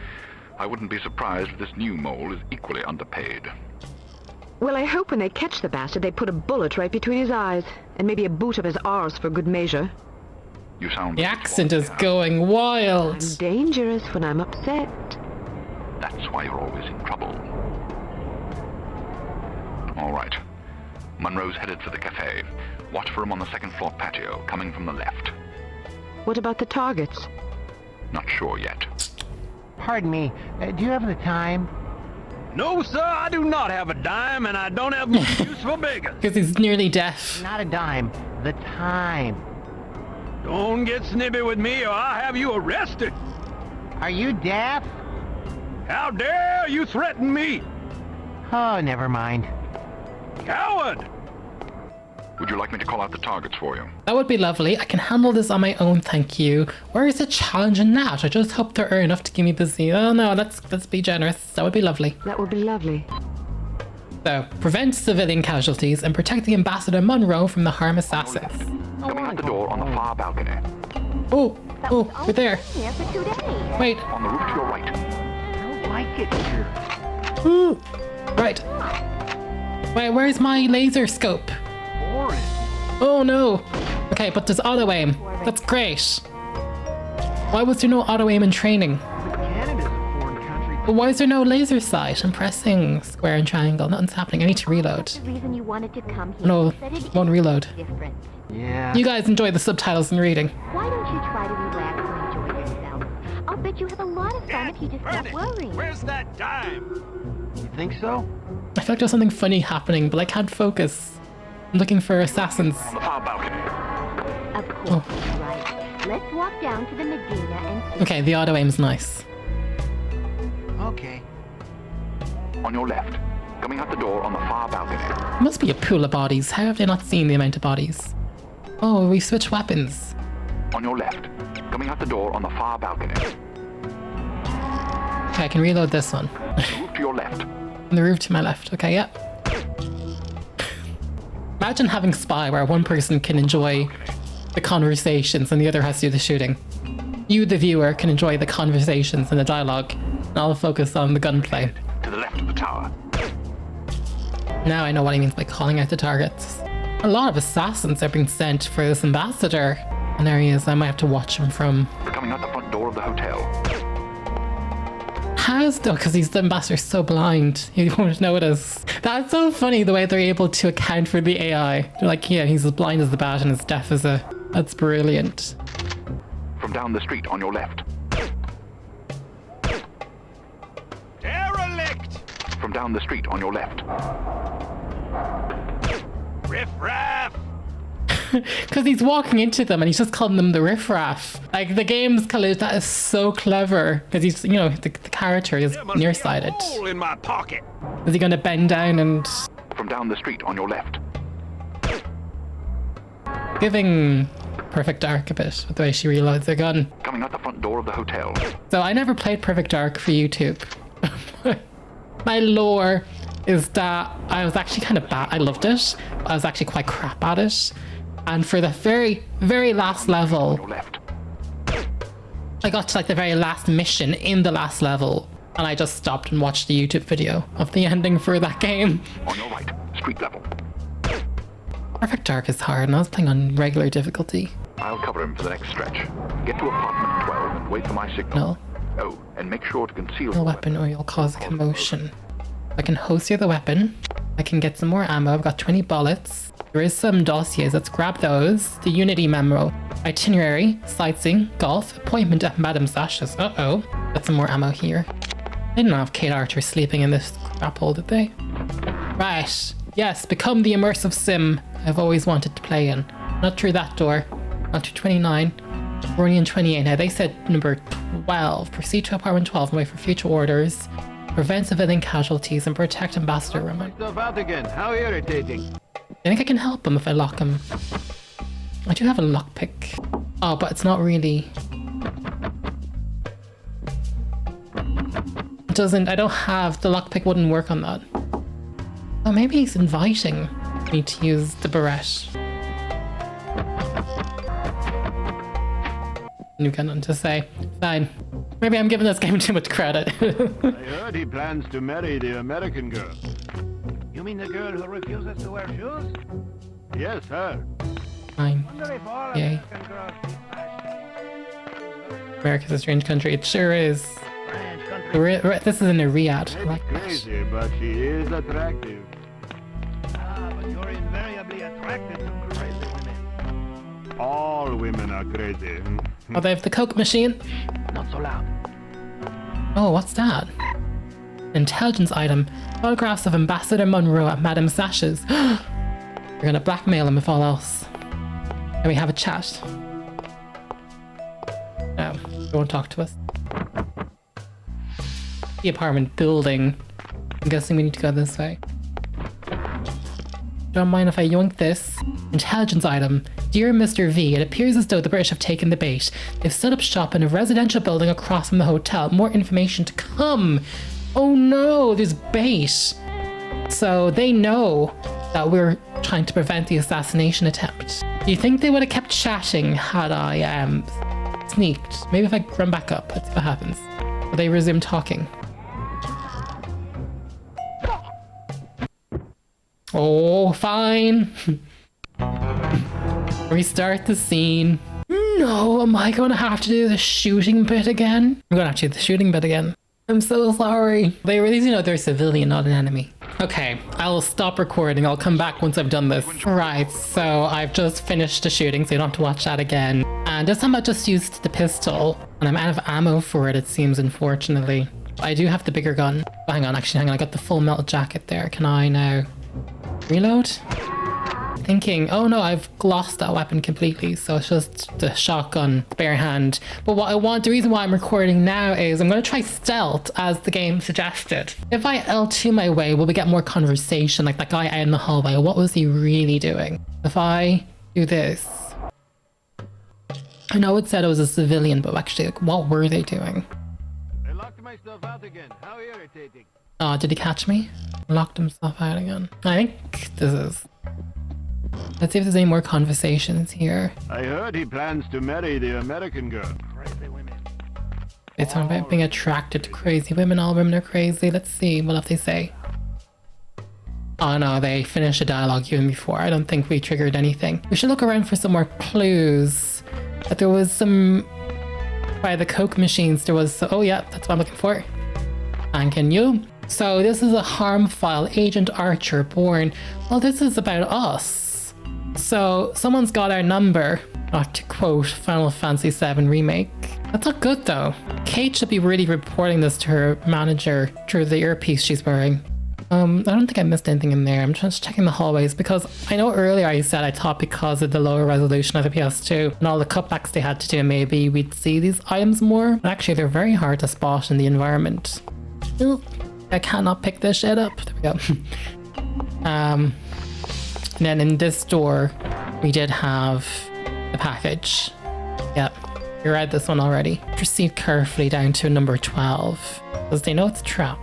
I wouldn't be surprised if this new mole is equally underpaid. Well, I hope when they catch the bastard, they put a bullet right between his eyes, and maybe a boot up his arse for good measure. You sound... The accent is going wild. I'm dangerous when I'm upset. That's why you're always in trouble. All right. Munro's headed for the cafe. Watch for him on the second floor patio, coming from the left. What about the targets? Not sure yet. Pardon me, do you have the time? No, sir, I do not have a dime, and I don't have much use for beggars. Because he's nearly deaf. Not a dime, the time. Don't get snippy with me, or I'll have you arrested. Are you deaf? How dare you threaten me? Oh, never mind. Coward! Would you like me to call out the targets for you? That would be lovely. I can handle this on my own, thank you. Where is the challenge in that? I just hope there are enough to give me busy. Oh no, let's be generous. That would be lovely. That would be lovely. So, prevent civilian casualties and protect the Ambassador Monroe from the harm assassins. Coming out the door on the far balcony. Oh, we're there. Wait. On the roof to your right. I don't like it here. Ooh. Right. Wait, where's my laser scope? Boring. Oh no. Okay, but there's auto aim. That's great. Why was there no auto aim in training? Canada's a foreign country. But why is there no laser sight? I'm pressing square and triangle. Nothing's happening. I need to reload. The reason you wanted to come here. No, won't reload. Different. Yeah. You guys enjoy the subtitles and reading. Why don't you try to relax and enjoy yourself? I'll bet you have a lot of fun if you just stop worrying. Where's that dime? You think so? I feel like there's something funny happening, but I can't focus. I'm looking for assassins. On the far balcony. Of course, right. Let's walk down to the Medina and see. Okay, the auto aim's nice. Okay. On your left. Coming out the door on the far balcony. There must be a pool of bodies. How have they not seen the amount of bodies? Oh, we switched weapons. On your left. Coming out the door on the far balcony. Okay, I can reload this one. Move to your left. On the roof to my left. Okay, yeah. Imagine having Spy where one person can enjoy the conversations and the other has to do the shooting. You, the viewer, can enjoy the conversations and the dialogue, and I'll focus on the gunplay. To the left of the tower. Now I know what he means by calling out the targets. A lot of assassins are being sent for this ambassador in areas I might have to watch him from. We're coming out the front door of the hotel. How's though? Because he's the ambassador so blind, he won't notice. That's so funny the way they're able to account for the AI. They're like, yeah, he's as blind as the bat and as deaf as a. That's brilliant. From down the street on your left. Derelict! From down the street on your left. Riff-raff! Because he's walking into them and he's just calling them the riffraff. Like, the game's color, that is so clever. Because he's, you know, the character is nearsighted. Hole in my pocket. Is he going to bend down and... From down the street on your left. Giving Perfect Dark a bit with the way she reloads her gun. Coming out the front door of the hotel. So I never played Perfect Dark for YouTube. My lore is that I was actually kind of bad. I loved it. I was actually quite crap at it. And for the very, very last level, I got to like the very last mission in the last level, and I just stopped and watched the YouTube video of the ending for that game. On your right, street level. Perfect Dark is hard, and I was playing on regular difficulty. I'll cover him for the next stretch. Get to apartment 12 and wait for my signal. No. Oh, and make sure to conceal No the weapon or you'll cause a commotion. I can holster the weapon. I can get some more ammo. I've got 20 bullets. There is some dossiers. Let's grab those. The Unity memo. Itinerary, sightseeing, golf, appointment at Madame Ashes. Uh-oh. Got some more ammo here. They didn't have Cate Archer sleeping in this crap hole, did they? Right. Yes, become the immersive sim I've always wanted to play in. Not through that door. Not through 29. We're only in 28 now. They said number 12. Proceed to apartment 12 and wait for future orders. Prevent civilian casualties and protect Ambassador Roman. Stuff out again. How irritating. I think I can help him if I lock him. I do have a lockpick. Oh, but it's not really... It doesn't... I don't have... The lockpick wouldn't work on that. Oh, maybe he's inviting me to use the barrette. You've got nothing to say. Fine. Maybe I'm giving this game too much credit. I heard he plans to marry the American girl. You mean the girl who refuses to wear shoes? Yes, her. Fine. Wonder if all Yay. American girls keep fashion. America's a strange country. It sure is. French country. This is in a Riyadh. I Maybe like that. crazy, but she is attractive. Ah, but you're invariably attracted to crazy women. All women are crazy. Oh, they have the Coke machine. Not so loud. Oh, what's that? Intelligence item. Photographs of Ambassador Monroe at Madame Sash's. You're gonna blackmail him if all else. Can we have a chat? No, they won't talk to us. The apartment building. I'm guessing we need to go this way. Don't mind if I yoink this. Intelligence item. Dear Mr. V, it appears as though the British have taken the bait. They've set up shop in a residential building across from the hotel. More information to come. Oh no, there's bait. So they know that we're trying to prevent the assassination attempt. Do you think they would have kept chatting had I sneaked? Maybe if I run back up, let's see what happens. Will they resume talking? Oh, fine. Restart the scene. No, am I gonna have to do the shooting bit again? I'm gonna have to do the shooting bit again. I'm so sorry. They really know they're a civilian, not an enemy. Okay, I'll stop recording. I'll come back once I've done this. Right, so I've just finished the shooting, so you don't have to watch that again. And this time I just used the pistol, and I'm out of ammo for it, it seems, unfortunately. I do have the bigger gun. Oh, hang on, I got the full metal jacket there. Can I now reload? Thinking, oh no, I've lost that weapon completely, so it's just the shotgun bare hand. But what I want, the reason why I'm recording now is I'm going to try stealth as the game suggested. If I L2 my way, will we get more conversation? Like that guy out in the hallway, what was he really doing? If I do this, I know it said it was a civilian, but actually, like, what were they doing? I locked myself out again. How irritating. Oh, did he catch me? Locked himself out again. I think this is... Let's see if there's any more conversations here. I heard he plans to marry the American girl. Crazy women. It's talking about being attracted to crazy women. All women are crazy. Let's see. What have they say? Oh no, they finished a dialogue even before. I don't think we triggered anything. We should look around for some more clues. But there was some... By the Coke machines, there was... Oh yeah, that's what I'm looking for. Thanking you. So this is a harm file. Agent Archer, born... Well, this is about us. So someone's got our number. Not to quote Final Fantasy VII Remake. That's not good though. Cate should be really reporting this to her manager through the earpiece she's wearing. I don't think I missed anything in there. I'm just checking the hallways because I know earlier I said I thought because of the lower resolution of the PS2 and all the cutbacks they had to do, maybe we'd see these items more. But actually, they're very hard to spot in the environment. Ooh, I cannot pick this shit up. There we go. And then in this door, we did have the package. Yep, we read this one already. Proceed carefully down to number 12, because they know it's a trap.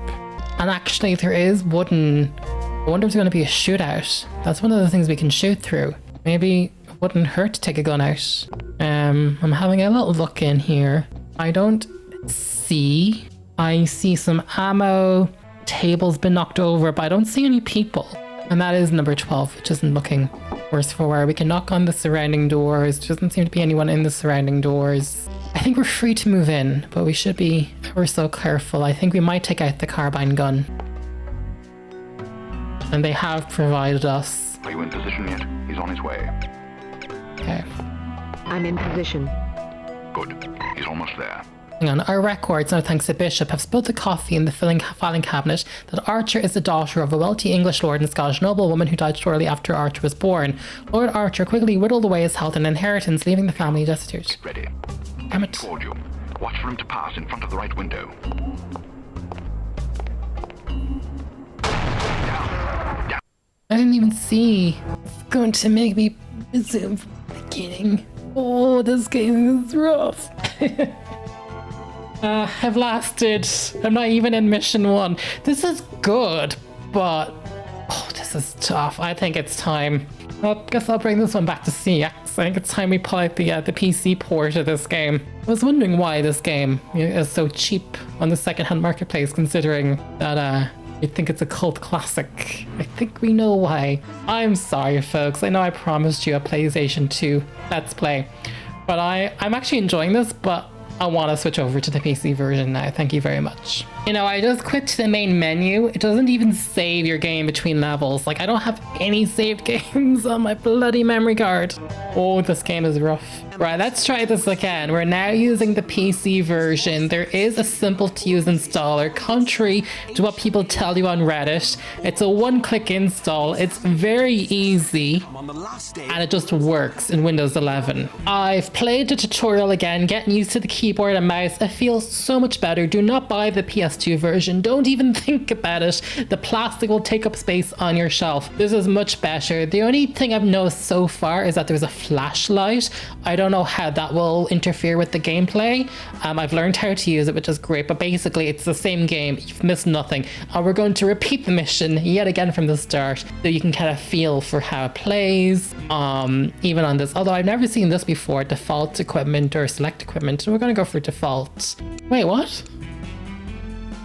And actually, there is wooden... I wonder if there's going to be a shootout. That's one of the things we can shoot through. Maybe it wouldn't hurt to take a gun out. I'm having a little look in here. I don't see... I see some ammo. Table's been knocked over, but I don't see any people. And that is number 12, which isn't looking worse for wear. We can knock on the surrounding doors. There doesn't seem to be anyone in the surrounding doors. I think we're free to move in, but we should be ever so careful. I think we might take out the carbine gun. And they have provided us. Are you in position yet? He's on his way. Okay. I'm in position. Good. He's almost there. Hang on, our records, now thanks to Bishop, have spilled the coffee in the filing cabinet that Archer is the daughter of a wealthy English lord and Scottish noblewoman who died shortly after Archer was born. Lord Archer quickly whittled away his health and inheritance, leaving the family destitute. Ready. Damn it. Toward you. Watch for him to pass in front of the right window. Down. I didn't even see. It's going to make me resume from the beginning. Oh, this game is rough. I've lasted. I'm not even in mission 1. This is good, but oh, this is tough. I think it's time. I guess I'll bring this one back to folks. I think it's time we pull out the PC port of this game. I was wondering why this game is so cheap on the secondhand marketplace, considering that you'd think it's a cult classic. I think we know why. I'm sorry, folks. I know I promised you a PlayStation 2 Let's Play, but I'm actually enjoying this, but I want to switch over to the PC version now. Thank you very much. You know, I just quit to the main menu. It doesn't even save your game between levels. Like, I don't have any saved games on my bloody memory card. Oh, this game is rough. Right, let's try this again. We're now using the PC version. There is a simple to use installer, contrary to what people tell you on Reddit. It's a one-click install. It's very easy, and it just works in Windows 11. I've played the tutorial again, getting used to the keyboard and mouse. It feels so much better. Do not buy the PS2 version. Don't even think about it. The plastic will take up space on your shelf. This is much better. The only thing I've noticed so far is that there's a flashlight. I don't know how that will interfere with the gameplay. I've learned how to use it, which is great, but basically it's the same game. You've missed nothing. And we're going to repeat the mission yet again from the start, so you can kind of feel for how it plays, even on this. Although I've never seen this before, default equipment or select equipment. So we're going to go for default. Wait, what?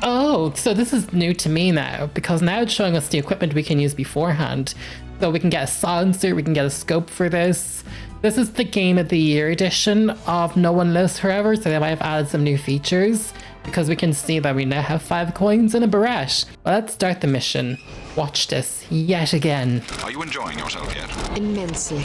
Oh, so this is new to me now, because now it's showing us the equipment we can use beforehand. So we can get a silencer, we can get a scope for this. This is the Game of the Year edition of No One Lives Forever, so they might have added some new features, because we can see that we now have 5 coins and a barrette. Well, let's start the mission. Watch this yet again. Are you enjoying yourself yet? Immensely.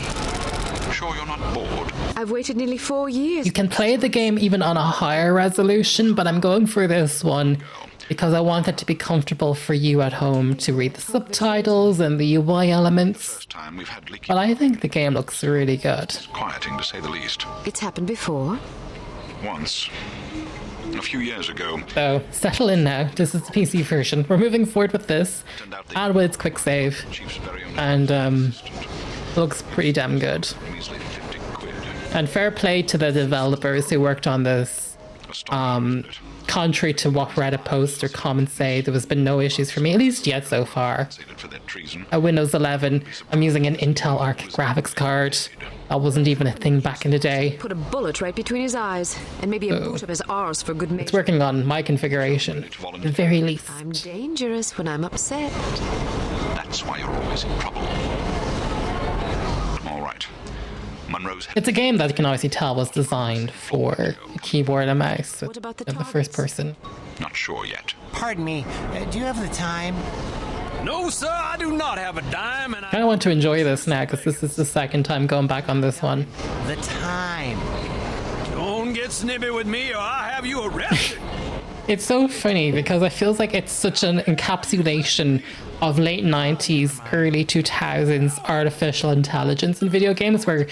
Sure you're not bored? I've waited nearly 4 years. You can play the game even on a higher resolution, but I'm going for this one because I want it to be comfortable for you at home to read the subtitles and the UI elements. But I think the game looks really good. Quieting, to say the least. It's happened before? Once. A few years ago. So, settle in now. This is the PC version. We're moving forward with this, and with its quick save. And, looks pretty damn good. And fair play to the developers who worked on this. Contrary to what Reddit posts or comments say, there has been no issues for me, at least yet so far. At Windows 11, I'm using an Intel Arc graphics card. That wasn't even a thing back in the day. Put a bullet right between his eyes, and maybe a boot up his arse for good measure. It's working on my configuration, at the very least. I'm dangerous when I'm upset. That's why you're always in trouble. All right. Monroe's It's a game that you can obviously tell was designed for a keyboard and mouse. What about the first person? Not sure yet. Pardon me, do you have the time? No, sir, I do not have a dime, and I kind of want to enjoy this now because this is the second time going back on this one. The time. Don't get snippy with me or I'll have you arrested. It's so funny because it feels like it's such an encapsulation of late 90s, early 2000s artificial intelligence in video games where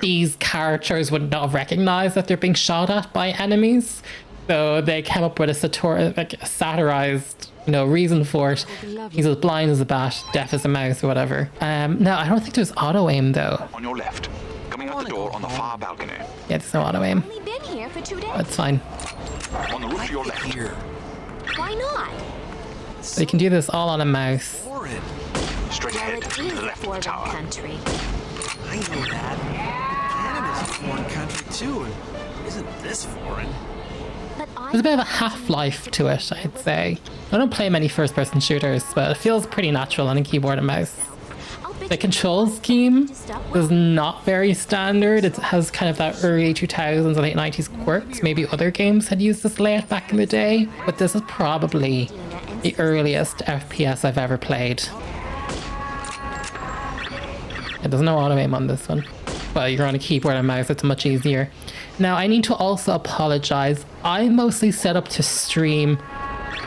these characters would not recognize that they're being shot at by enemies. So they came up with a satirized, reason for it. He's as blind as a bat, deaf as a mouse, or whatever. No, I don't think there's auto aim though. On your left, coming out the door on the far balcony. Yeah, there's no auto aim. Only been here for 2 days. That's fine. On the roof to your left. Why not? So you can do this all on a mouse. Straight Well, ahead it to is the a left of the foreign tower. country. I know that. Canada's a foreign country too, and isn't this foreign? But There's a bit of a half-life to it, I'd say. I don't play many first-person shooters, but it feels pretty natural on a keyboard and mouse. The control scheme is not very standard. It has kind of that early 2000s, late 90s quirks. Maybe other games had used this layout back in the day, but this is probably the earliest FPS I've ever played. There's no auto aim on this one. Well, you're on a keyboard and mouse, it's much easier. Now, I need to also apologize. I'm mostly set up to stream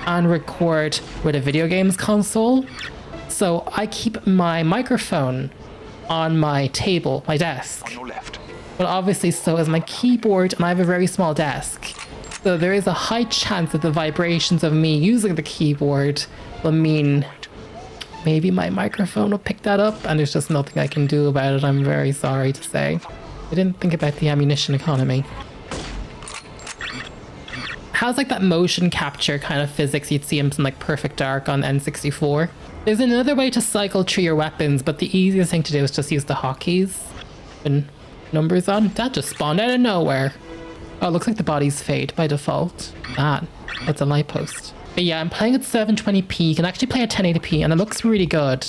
and record with a video games console. So I keep my microphone on my table, my desk. On your left. But obviously so is my keyboard, and I have a very small desk. So there is a high chance that the vibrations of me using the keyboard will mean maybe my microphone will pick that up, and there's just nothing I can do about it. I'm very sorry to say. I didn't think about the ammunition economy. How's like that motion capture kind of physics you'd see in some like Perfect Dark on N64? There's another way to cycle through your weapons, but the easiest thing to do is just use the hotkeys. And numbers on. That just spawned out of nowhere. Oh, it looks like the bodies fade by default. That's a light post. But yeah, I'm playing at 720p. You can actually play at 1080p and it looks really good.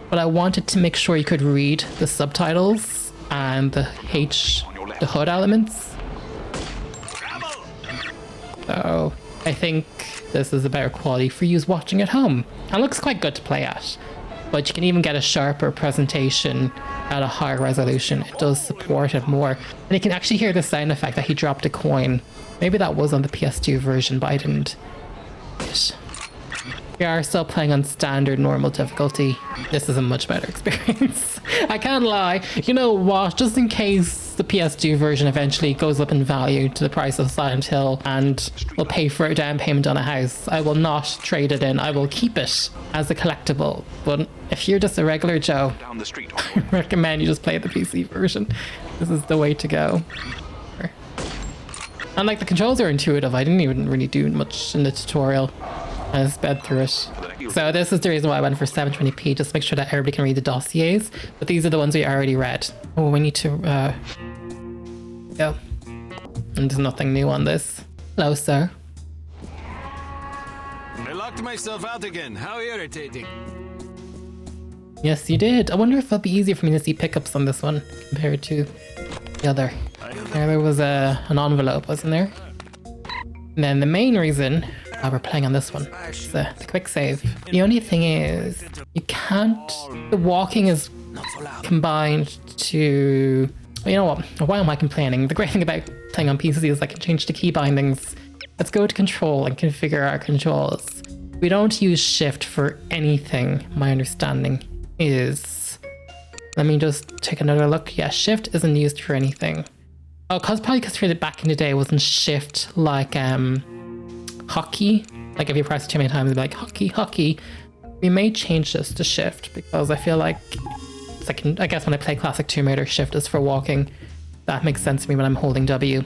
But I wanted to make sure you could read the subtitles and the HUD elements. So I think this is a better quality for you watching at home. And it looks quite good to play at. But you can even get a sharper presentation at a higher resolution. It does support it more. And you can actually hear the sound effect that he dropped a coin. Maybe that was on the PS2 version, but I didn't. We are still playing on standard normal difficulty. This is a much better experience. I can't lie. You know what? Just in case the PS2 version eventually goes up in value to the price of Silent Hill and will pay for a down payment on a house, I will not trade it in. I will keep it as a collectible. But if you're just a regular Joe, I recommend you just play the PC version. This is the way to go. And like, the controls are intuitive. I didn't even really do much in the tutorial. I sped through it. So this is the reason why I went for 720p, just to make sure that everybody can read the dossiers. But these are the ones we already read. Oh, we need to go. And there's nothing new on this. Hello, sir. I locked myself out again. How irritating. Yes, you did. I wonder if it'll be easier for me to see pickups on this one compared to the other. There was an envelope, wasn't there? And then the main reason why we're playing on this one is the quick save. The only thing is, you can't... The walking is combined to... You know what? Why am I complaining? The great thing about playing on PC is I can change the key bindings. Let's go to control and configure our controls. We don't use shift for anything, my understanding is. Let me just take another look. Yeah, shift isn't used for anything. Oh, probably because back in the day it wasn't shift like hockey. Like if you press it too many times it'd be like hockey. We may change this to shift because I feel like it's like, I guess when I play classic Tomb Raider, shift is for walking. That makes sense to me when I'm holding W.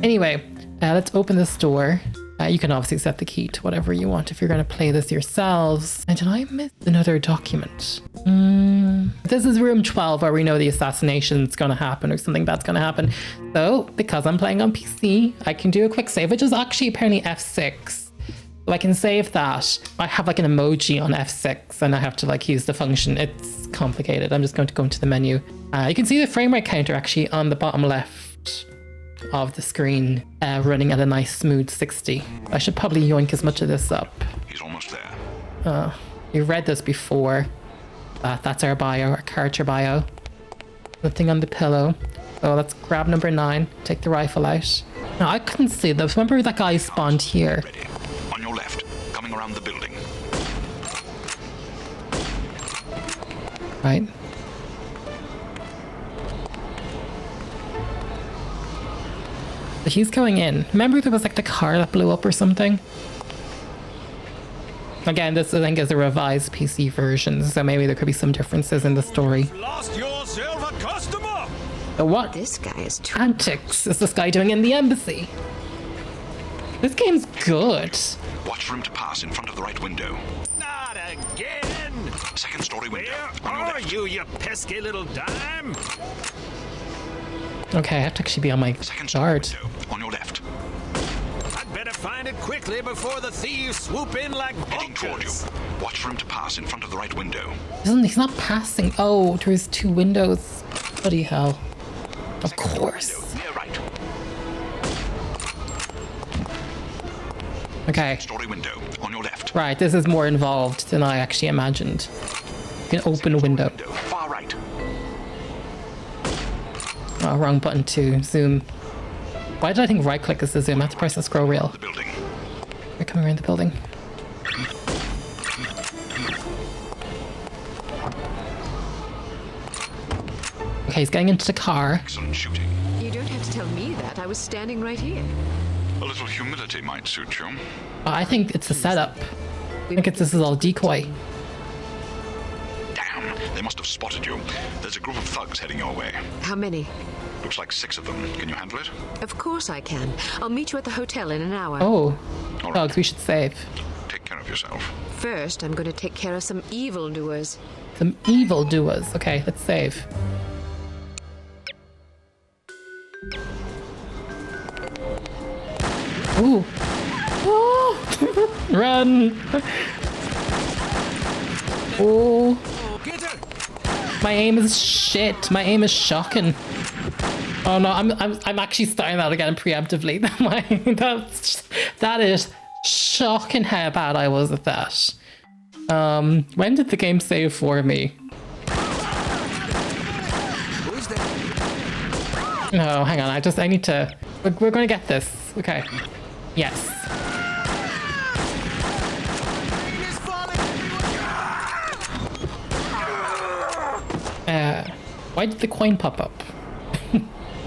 Anyway, let's open this door. You can obviously set the key to whatever you want if you're going to play this yourselves. And did I miss another document? This is room 12 where we know the assassination's going to happen or something bad's going to happen. So, because I'm playing on PC, I can do a quick save, which is actually apparently F6. So I can save that. I have like an emoji on F6 and I have to like use the function. It's complicated. I'm just going to go into the menu. You can see the frame rate counter actually on the bottom left of the screen, running at a nice smooth 60. I should probably yoink as much of this up. He's almost there. You've read this before. That's our bio, our character bio. Nothing on the pillow. So let's grab number 9, take the rifle out. Now I couldn't see this. Remember that guy spawned here. Ready. On your left, coming around the building. Right. But he's going in. Remember there was like the car that blew up or something? Again, this I think is a revised PC version, so maybe there could be some differences in the story. Lost yourself a customer. So what This guy is antics is this guy doing in the embassy? This game's good. Watch for him to pass in front of the right window. Not again. Second story window. Where are you, you pesky little dime? Okay, I have to actually be on my guard. On your left. I'd better find it quickly before the thieves swoop in like Heading toward you. vultures. Watch for him to pass in front of the right window. He's not passing. Oh, there's 2 windows. Bloody hell. Of course. Near right. Okay. Story window. On your left. Right, this is more involved than I actually imagined. You can open a window. Far right. Oh, wrong button to zoom. Why did I think right click is to zoom? I have to press the scroll wheel. The building. We're coming around the building. Okay, he's getting into the car. Excellent shooting. You don't have to tell me that. I was standing right here. A little humility might suit you. I think it's a setup. I think this is all decoy. Damn, they must have spotted you. There's a group of thugs heading your way. How many? Looks like 6 of them. Can you handle it? Of course I can. I'll meet you at the hotel in an hour. Oh, All right. dogs, we should save. Take care of yourself. First, I'm going to take care of some evildoers. Some evildoers. Okay, let's save. Ooh. Oh. Run. Oh. My aim is shit. My aim is shocking. Oh no, I'm actually starting that again preemptively. That is shocking how bad I was at that. When did the game save for me? No, hang on. I need to. We're gonna get this. Okay. Yes. Why did the coin pop up?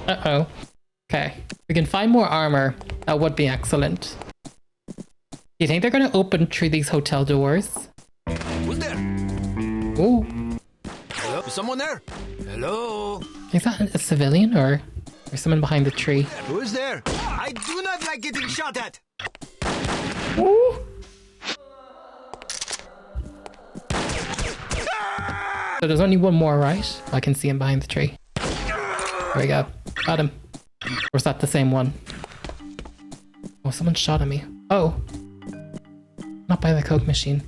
Uh-oh. Okay. We can find more armor. That would be excellent. Do you think they're gonna open through these hotel doors? Who's there? Ooh. Hello? Is someone there? Hello? Is that a civilian or someone behind the tree? Who is there? I do not like getting shot at! Ooh. So there's only one more, right? I can see him behind the tree. There we go. Got him. Or is that the same one? Oh, someone shot at me. Oh. Not by the Coke machine.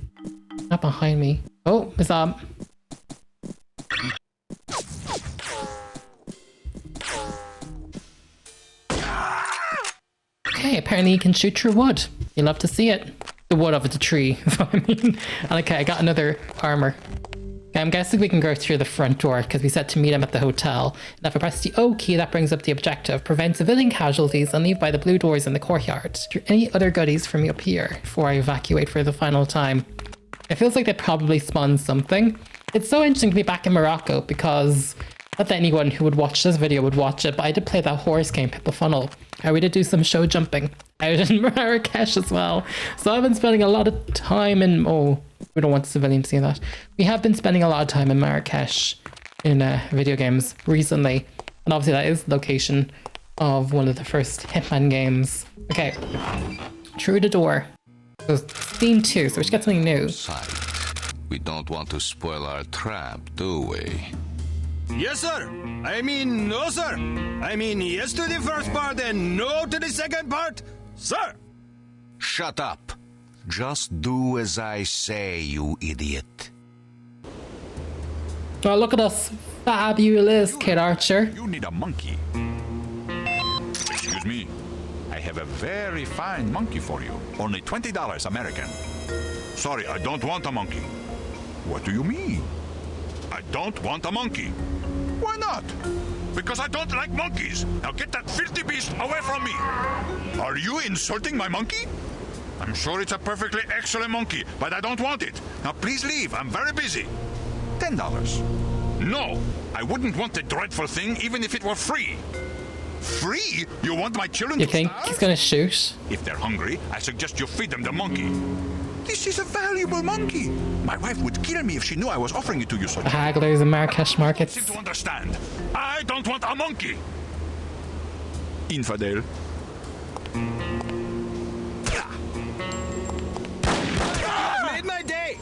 Not behind me. Oh, it's Okay, apparently you can shoot through wood. You love to see it. The wood of the tree, is what I mean. And okay, I got another armor. Okay, I'm guessing we can go through the front door because we said to meet him at the hotel. And if I press the O key, that brings up the objective. Prevent civilian casualties and leave by the blue doors in the courtyard. Are there any other goodies for me up here before I evacuate for the final time? It feels like they probably spawned something. It's so interesting to be back in Morocco because not that anyone who would watch this video would watch it, but I did play that horse game, Hit the Funnel. We did do some show jumping out in Marrakesh as well. So I've been spending a lot of time in... Oh, we don't want civilians seeing that. We have been spending a lot of time in Marrakesh in video games recently. And obviously that is the location of one of the first Hitman games. Okay, through the door. So Steam 2, so we should get something new. We don't want to spoil our trap, do we? Yes, sir. I mean, no, sir. I mean, yes to the first part and no to the second part, sir. Shut up. Just do as I say, you idiot. Oh, look at us. Fabulous, Cate Archer. You need a monkey. Excuse me. I have a very fine monkey for you. Only $20 American. Sorry, I don't want a monkey. What do you mean? I don't want a monkey. Why not? Because I don't like monkeys. Now get that filthy beast away from me. Are you insulting my monkey? I'm sure it's a perfectly excellent monkey, but I don't want it. Now please leave. I'm very busy. $10. No, I wouldn't want the dreadful thing even if it were free. Free? You want my children to starve? You think he's gonna shoot? If they're hungry, I suggest you feed them the monkey. This is a valuable monkey. My wife would kill me if she knew I was offering it to you so. The hagglers in Marrakesh markets. Seem to understand. I don't want a monkey. Infidel. Made my day.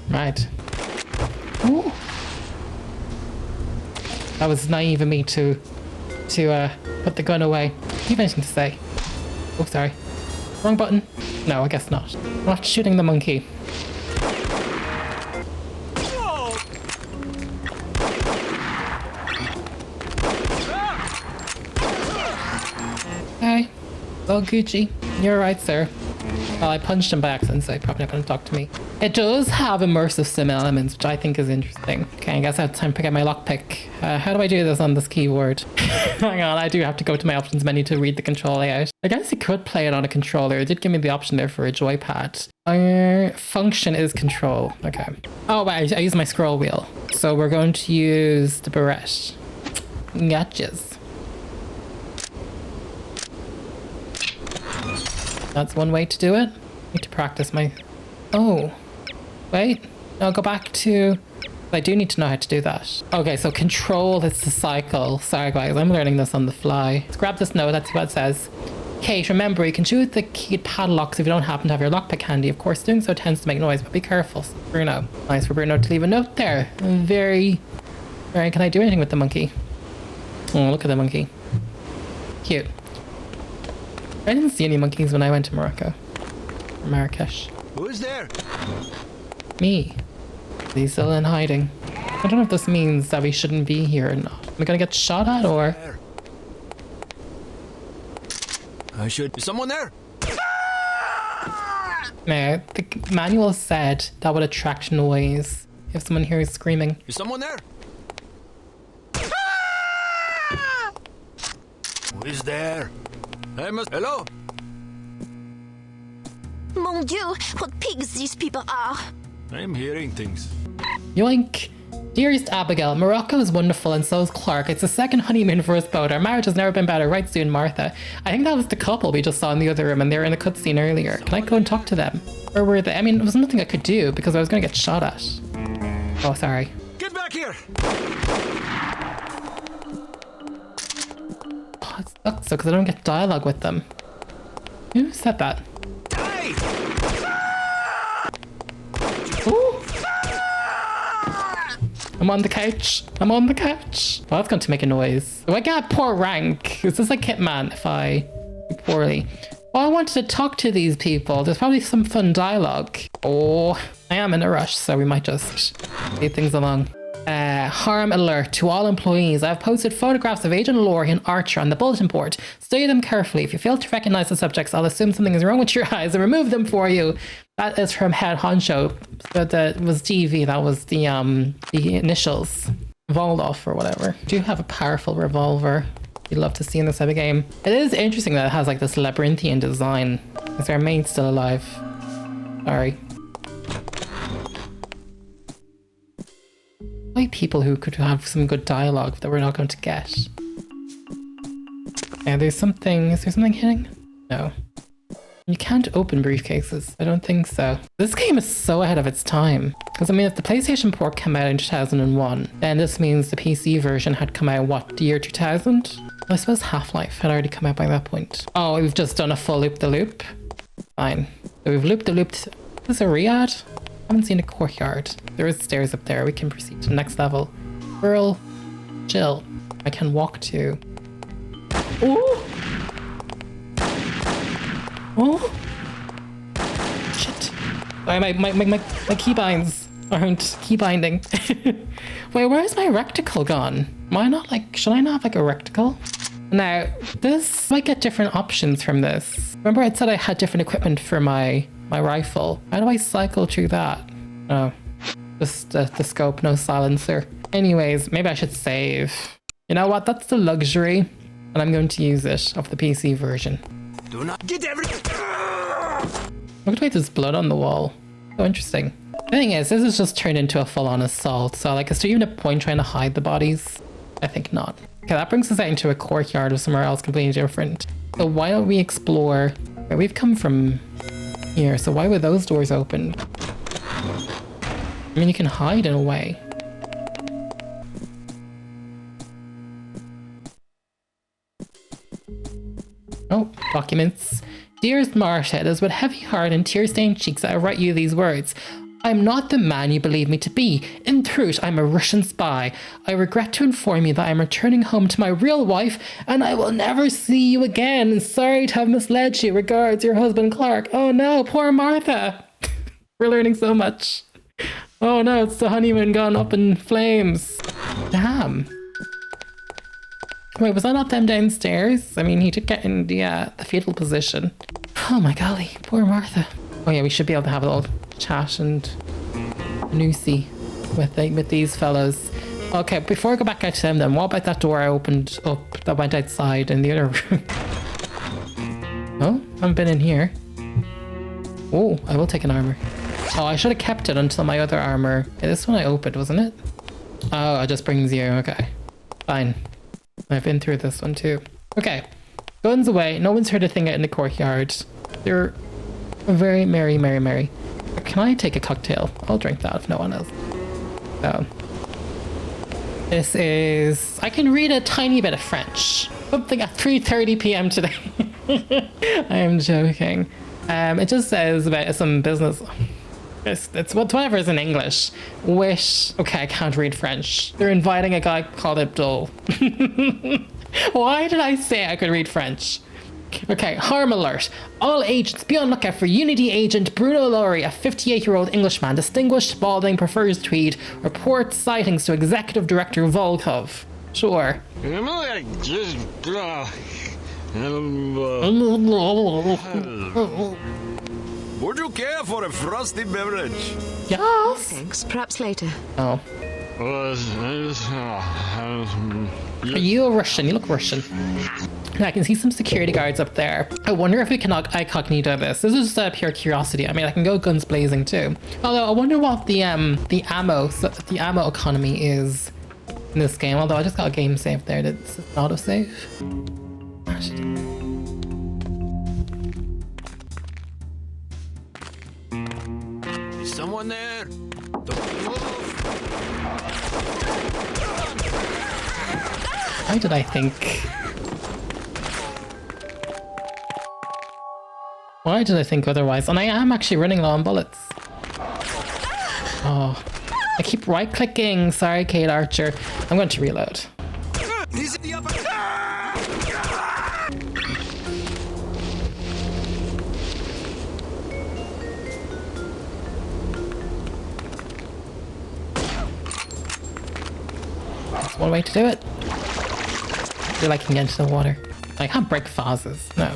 Right. Ooh. That was naive of me to put the gun away. Do you have anything to say? Oh, sorry. Wrong button? No, I guess not. I'm not shooting the monkey. Hey. Well, Gucci. You're right, sir. Well, I punched him by accident, so he's probably not going to talk to me. It does have immersive sim elements, which I think is interesting. Okay, I guess I have time to pick up my lockpick. How do I do this on this keyboard? Hang on, I do have to go to my options menu to read the control layout. I guess you could play it on a controller. It did give me the option there for a joypad. Function is control. Okay. Oh, wait, I use my scroll wheel. So we're going to use the barrette. Gotchas. That's one way to do it. Need to practice my... Oh. Wait. No, go back to... I do need to know how to do that. Okay, so control is the cycle. Sorry guys, I'm learning this on the fly. Let's grab this note, that's what it says. Kate, remember, you can choose the keyed padlocks if you don't happen to have your lockpick handy. Of course, doing so tends to make noise, but be careful. Bruno. Nice for Bruno to leave a note there. Very, Alright, can I do anything with the monkey? Oh, look at the monkey. Cute. I didn't see any monkeys when I went to Morocco. Or Marrakesh. Who is there? Me. He's still in hiding. I don't know if this means that we shouldn't be here or not. Am I gonna get shot at or? I should. Is someone there? No, the manual said that would attract noise if someone here is screaming. Is someone there? Who is there? I must. Hello? Mon Dieu, what pigs these people are! I'm hearing things. Yoink! Dearest Abigail, Morocco is wonderful and so is Clark. It's the second honeymoon for us both. Our marriage has never been better. Right soon, Martha. I think that was the couple we just saw in the other room and they were in the cutscene earlier. Can I go and talk to them? Or were they? I mean, there was nothing I could do because I was going to get shot at. Oh, sorry. Get back here! Oh, it sucks though because I don't get dialogue with them. Who said that? Ooh. I'm on the couch. I'm on the couch. Well, that's going to make a noise. Do I get a poor rank? Is this like Hitman if I do poorly? Well, I wanted to talk to these people. There's probably some fun dialogue. Oh, I am in a rush, so we might just leave things along. Harm alert to all employees. I've posted photographs of Agent Laurie and Archer on the bulletin board. Study them carefully. If you fail to recognize the subjects, I'll assume something is wrong with your eyes and remove them for you. That is from Head Honcho. So that was DV. That was the initials. Voldoff or whatever. I do have a powerful revolver. You'd love to see in this type of game. It is interesting that it has like this labyrinthian design. Is our mate still alive? Sorry. Like people who could have some good dialogue that we're not going to get. Yeah, there's something. Is there something hitting? No. You can't open briefcases. I don't think so. This game is so ahead of its time. Because I mean, if the PlayStation port came out in 2001, then this means the PC version had come out, what, the year 2000? I suppose Half-Life had already come out by that point. Oh, we've just done a full loop-the-loop. Fine. So we've looped-the-looped. Is this a riad? I haven't seen a courtyard. There is stairs up there. We can proceed to the next level. Girl, chill. I can walk to. Ooh! Oh! Shit. Sorry, my keybinds aren't keybinding. Wait, where's my reticle gone? Am I not like, should I not have like a reticle? Now, this might get different options from this. Remember I said I had different equipment for my rifle. How do I cycle through that? Oh, just the scope, no silencer. Anyways, maybe I should save. You know what? That's the luxury, and I'm going to use it of the PC version. Do not get everything. Look at the way there's blood on the wall. So interesting. The thing is, this has just turned into a full-on assault. So, like, is there even a point trying to hide the bodies? I think not. Okay, that brings us out into a courtyard or somewhere else completely different. So why don't we explore where we've come from here? So why were those doors open? I mean, you can hide in a way. Oh, documents. Dearest Martha, it is with heavy heart and tear-stained cheeks that I write you these words. I'm not the man you believe me to be. In truth, I'm a Russian spy. I regret to inform you that I'm returning home to my real wife, and I will never see you again. Sorry to have misled you. Regards, your husband Clark. Oh no, poor Martha. We're learning so much. Oh no, it's the honeymoon gone up in flames. Damn. Wait, was that not them downstairs? I mean, he did get in the fetal position. Oh my golly, poor Martha. Oh yeah, we should be able to have a little chat and noosey with these fellows. Okay, before I go back out to them then, what about that door I opened up that went outside in the other room? Oh, I haven't been in here. Oh, I will take an armor. Oh, I should have kept it until my other armor. Yeah, this one I opened, wasn't it? Oh, it just brings you. Okay, fine. I've been through this one too. Okay, guns away. No one's heard a thing out in the courtyard. They're very merry, merry, merry. Can I take a cocktail? I'll drink that if no one else. So, this is... I can read a tiny bit of French. Something at 3:30 p.m. today. I am joking. It just says about some business. It's whatever is in English. Wish. Okay, I can't read French. They're inviting a guy called Abdul. Why did I say I could read French? Okay, harm alert. All agents be on lookout for Unity agent Bruno Laurie, a 58-year-old Englishman, distinguished, balding, prefers tweed, reports sightings to Executive Director Volkov. Sure. Would you care for a frosty beverage? Yes. Thanks. Perhaps later. Oh. Are you a Russian? You look Russian. I can see some security guards up there. I wonder if we can incognito this. This is just pure curiosity. I mean, I can go guns blazing too. Although I wonder what the ammo economy is in this game. Although I just got a game save there. It's auto save. Is someone there? Why did I think? Why did I think otherwise? And I am actually running low on bullets. Oh, I keep right-clicking. Sorry, Cate Archer. I'm going to reload. He's in the upper. That's one way to do it. I feel like I can get into the water. I can't break vases. No.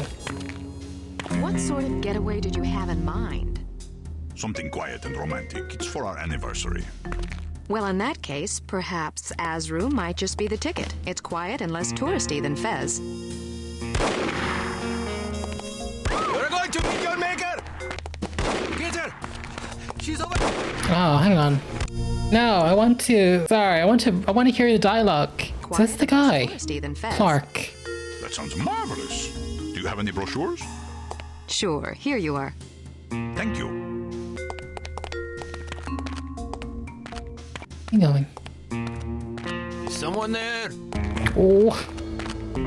What sort of getaway did you have in mind? Something quiet and romantic. It's for our anniversary. Well, in that case, perhaps Azru might just be the ticket. It's quiet and less touristy than Fez. You're going to meet your maker! Peter! She's over. Oh, hang on. No, I want to. Sorry, I want to hear the dialogue. Is this the guy? Clark. That sounds marvelous. Do you have any brochures? Sure, here you are. Thank you. Keep going. Someone there? Oh.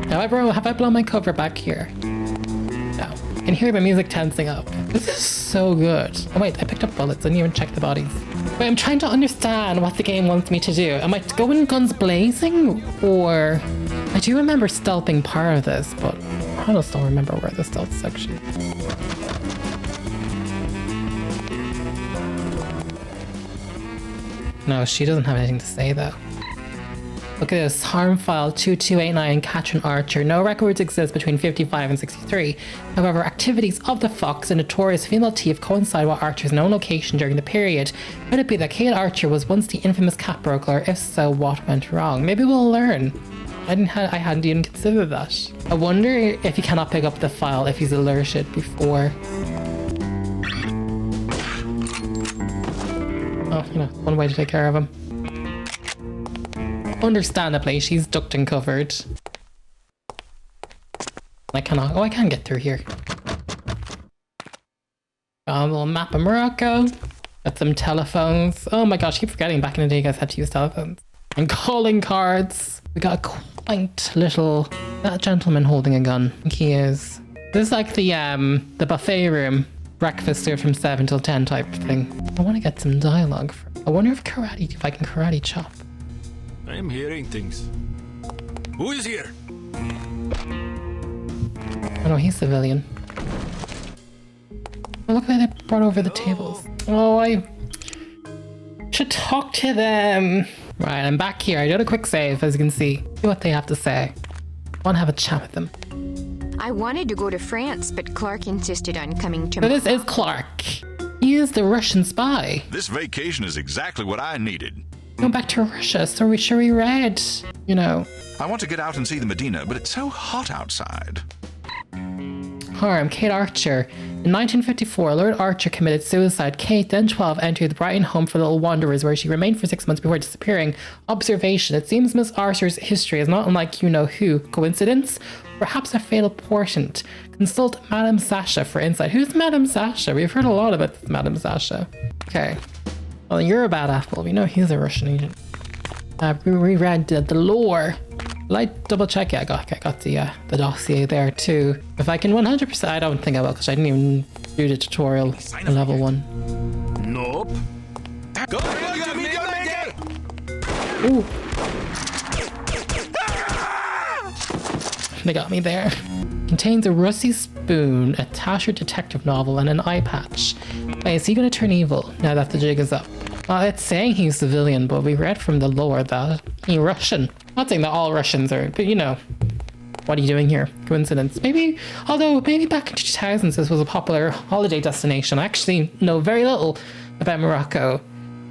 Have I blown my cover back here? No. I can hear the music tensing up. This is so good. Oh wait, I picked up bullets. I didn't even check the bodies. Wait, I'm trying to understand what the game wants me to do. Am I going guns blazing? Or... I do remember stealth being part of this, but I just don't remember where the stealth section is. No, she doesn't have anything to say though. Look at this, harm file 2289 Cate Archer. No records exist between 55 and 63. However, activities of the Fox, a notorious female thief, coincide with Archer's known location during the period. Could it be that Cate Archer was once the infamous cat burglar? If so, what went wrong? Maybe we'll learn. I hadn't even considered that. I wonder if he cannot pick up the file if he's alerted before. Oh, you know, one way to take care of him. Understandably, she's ducked and covered. I cannot. Oh, I can get through here. Got a little map of Morocco. Got some telephones. Oh my gosh, I keep forgetting back in the day you guys had to use telephones. And calling cards. We got a quaint little... That gentleman holding a gun. I think he is. This is like the buffet room. Breakfast served from 7 till 10 type thing. I want to get some dialogue. I wonder if I can karate chop. I'm hearing things. Who is here? Oh no, he's civilian. Oh, look how they brought over the tables. Oh, I should talk to them. Right, I'm back here. I did a quick save, as you can see. See what they have to say. I want to have a chat with them. I wanted to go to France, but Clark insisted on coming to So this is Clark. He is the Russian spy. This vacation is exactly what I needed. Go back to Russia, so we sure we read, you know. I want to get out and see the Medina, but it's so hot outside. Hi, I'm Cate Archer. In 1954, Lord Archer committed suicide. Cate, then 12, entered the Brighton Home for Little Wanderers, where she remained for 6 months before disappearing. Observation. It seems Miss Archer's history is not unlike you-know-who. Coincidence? Perhaps a fatal portent. Consult Madame Sasha for insight. Who's Madame Sasha? We've heard a lot about this Madame Sasha. Okay. Well, you're a bad apple. We know he's a Russian agent. We reread the lore. Will I double check? Yeah, I got the dossier there too. If I can 100%, I don't think I will because I didn't even do the tutorial in level 1. No? Ooh. They got me there. Contains a rusty spoon, a tattered detective novel, and an eye patch. Wait, is he gonna turn evil now that the jig is up? Well, it's saying he's civilian, but we read from the lore that he's Russian. Not saying that all Russians are, but you know. What are you doing here? Coincidence. Maybe, although maybe back in the 2000s this was a popular holiday destination. I actually know very little about Morocco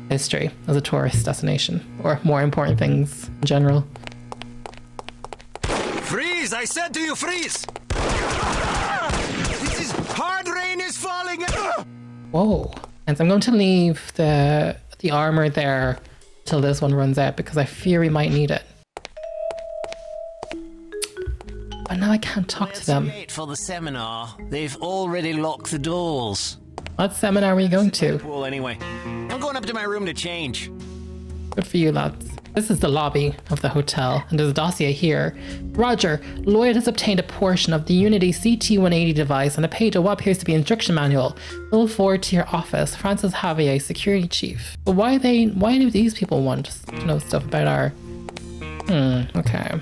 history as a tourist destination, or more important things in general. Freeze! I said to you, freeze! This is hard rain is falling! Whoa. And so I'm going to leave the armor there till this one runs out because I fear we might need it. But now I can't talk to them. Wait for the seminar. They've already locked the doors. What seminar are you going to? Well, anyway, I'm going up to my room to change. Good for you, lads. This is the lobby of the hotel, and there's a dossier here. Roger, Lloyd has obtained a portion of the Unity CT-180 device and a page of what appears to be an instruction manual. We'll forward to your office, Francis Javier, security chief. But why do these people want to know stuff about our... okay.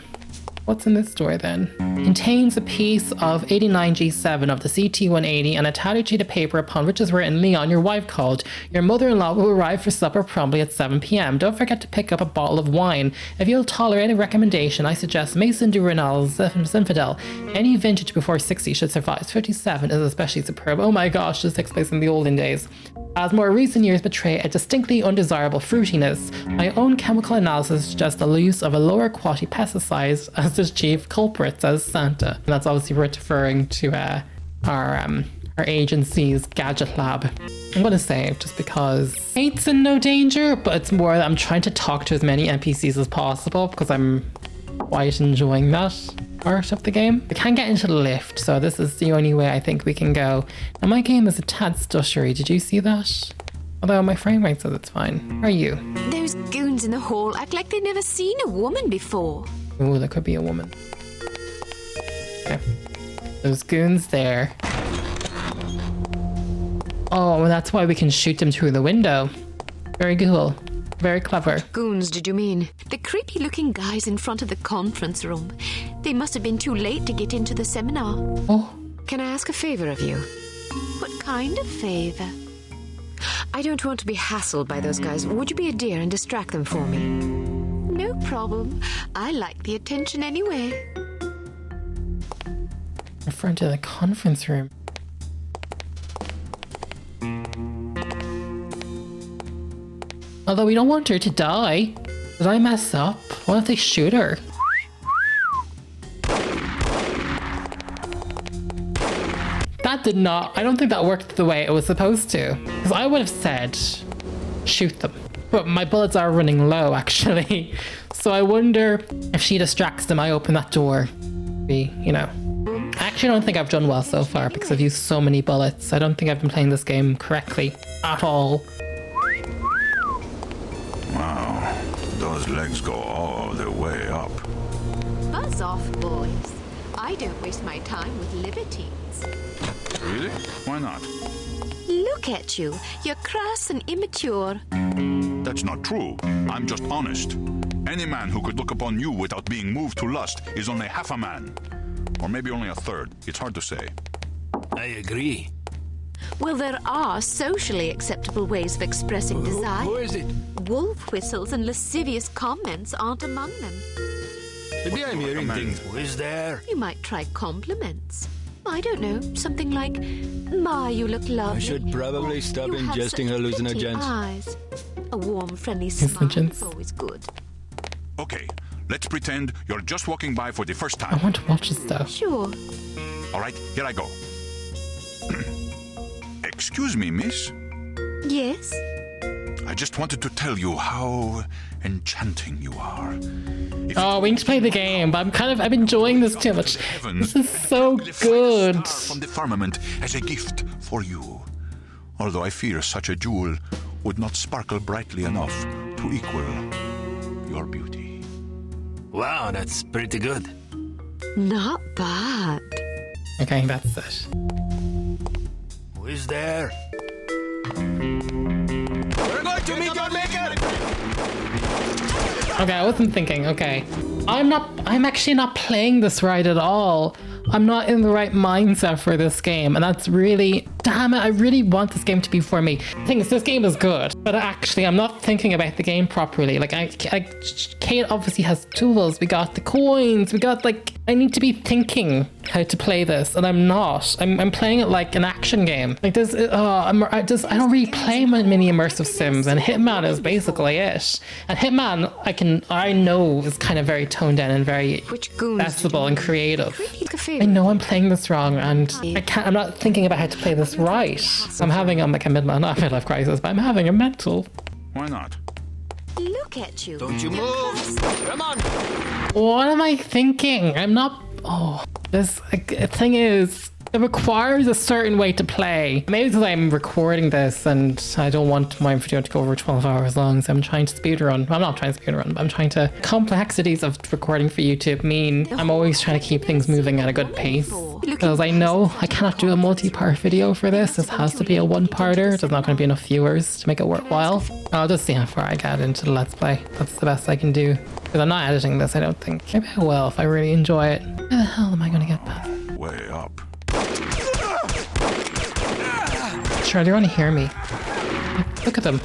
What's in this door then? Contains a piece of 89G7 of the CT-180 and a tattered sheet of paper upon which is written, Leon, your wife called. Your mother-in-law will arrive for supper promptly at 7 p.m. Don't forget to pick up a bottle of wine. If you'll tolerate a recommendation, I suggest Mason du Renal's Zinfandel. Any vintage before 60 should survive. 57 is especially superb. Oh my gosh, this takes place in the olden days. As more recent years betray a distinctly undesirable fruitiness, my own chemical analysis suggests the use of a lower quality pesticide as the chief culprit, says Santa. And that's obviously referring to our agency's gadget lab. I'm gonna save just because Kate's in no danger, but it's more that I'm trying to talk to as many NPCs as possible because I'm quite enjoying that part of the game. We can't get into the lift, so this is the only way I think we can go. Now my game is a tad stuttery, did you see that? Although my frame rate says it's fine. Where are you? Those goons in the hall act like they've never seen a woman before. Ooh, there could be a woman. Okay. Those goons there. Oh, that's why we can shoot them through the window. Very cool. Very clever. Goons, did you mean? The creepy-looking guys in front of the conference room. They must have been too late to get into the seminar. Oh. Can I ask a favor of you? What kind of favor? I don't want to be hassled by those guys. Would you be a dear and distract them for me? No problem. I like the attention anyway. In front of the conference room. Although we don't want her to die. Did I mess up? What if they shoot her? That did not... I don't think that worked the way it was supposed to. Because I would have said, shoot them. But my bullets are running low, actually. So I wonder if she distracts them, I open that door. You know. I actually don't think I've done well so far because I've used so many bullets. I don't think I've been playing this game correctly at all. Wow, those legs go all the way up. Buzz off, boys. I don't waste my time with libertines. Really? Why not? Look at you. You're crass and immature. That's not true. I'm just honest. Any man who could look upon you without being moved to lust is only half a man. Or maybe only a third. It's hard to say. I agree. Well, there are socially acceptable ways of expressing desire. Who is it? Wolf whistles and lascivious comments aren't among them. Maybe I'm hearing things. Who is there? You might try compliments. I don't know, something like, "My, you look lovely." I should probably stop You have ingesting such pretty hallucinogens. eyes. A warm, friendly smile is always good. Okay, let's pretend you're just walking by for the first time. I want to watch this stuff. Sure. All right, here I go. Excuse me, miss. Yes? I just wanted to tell you how enchanting you are. Oh, we need to play the game, but I'm enjoying this too much. This is so good. From the firmament as a gift for you. Although I fear such a jewel would not sparkle brightly enough to equal your beauty. Wow, that's pretty good. Not bad. Okay, that's it. Who is there? We're going to meet your maker! Okay, I wasn't thinking. Okay. I'm actually not playing this right at all. I'm not in the right mindset for this game, and that's really, damn it, I really want this game to be for me. The thing is, this game is good, but actually I'm not thinking about the game properly. Like, Cate obviously has tools, we got the coins, we got, like, I need to be thinking how to play this, and I'm not. I'm playing it like an action game. Like this, I don't really play many immersive sims, and Hitman is basically it. And Hitman, I know is kind of very toned down and very accessible and creative. I know I'm playing this wrong, and I'm not thinking about how to play this right. I'm having not a midlife crisis, but I'm having a mental. Why not? Look at you. Don't you move! Come on! What am I thinking? I'm not. Oh, this thing is. It requires a certain way to play. Maybe because I'm recording this and I don't want my video to go over 12 hours long, so I'm trying to speedrun. I'm not trying to speedrun, but I'm trying to. Complexities of recording for YouTube mean I'm always trying to keep things moving at a good pace. Because I know I cannot do a multi-part video for this. This has to be a one-parter. There's not going to be enough viewers to make it worthwhile. I'll just see how far I get into the Let's Play. That's the best I can do. Because I'm not editing this, I don't think. Maybe I will if I really enjoy it. How the hell am I going to get past? Way up. Sure, they want to hear me. Look at them.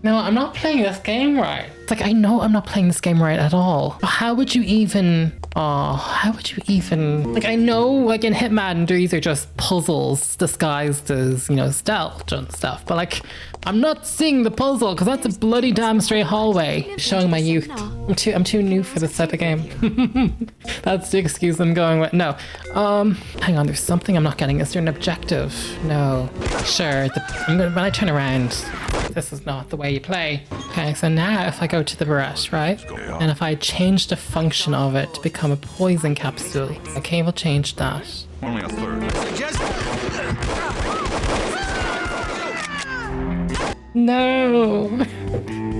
No, I'm not playing this game right. It's like, I know I'm not playing this game right at all. How would you even... Like, I know, like, in Hitman, these are just puzzles disguised as, you know, stealth and stuff. But, like, I'm not seeing the puzzle, because that's a bloody damn straight hallway. Showing my youth. I'm too new for this type of game. That's the excuse I'm going with. No. Hang on, there's something I'm not getting. Is there an objective? No. Sure, when I turn around, this is not the way you play. Okay, so now if I go to the barrage, right? And if I change the function of it to become a poison capsule, okay, we'll change that. Only a third. No.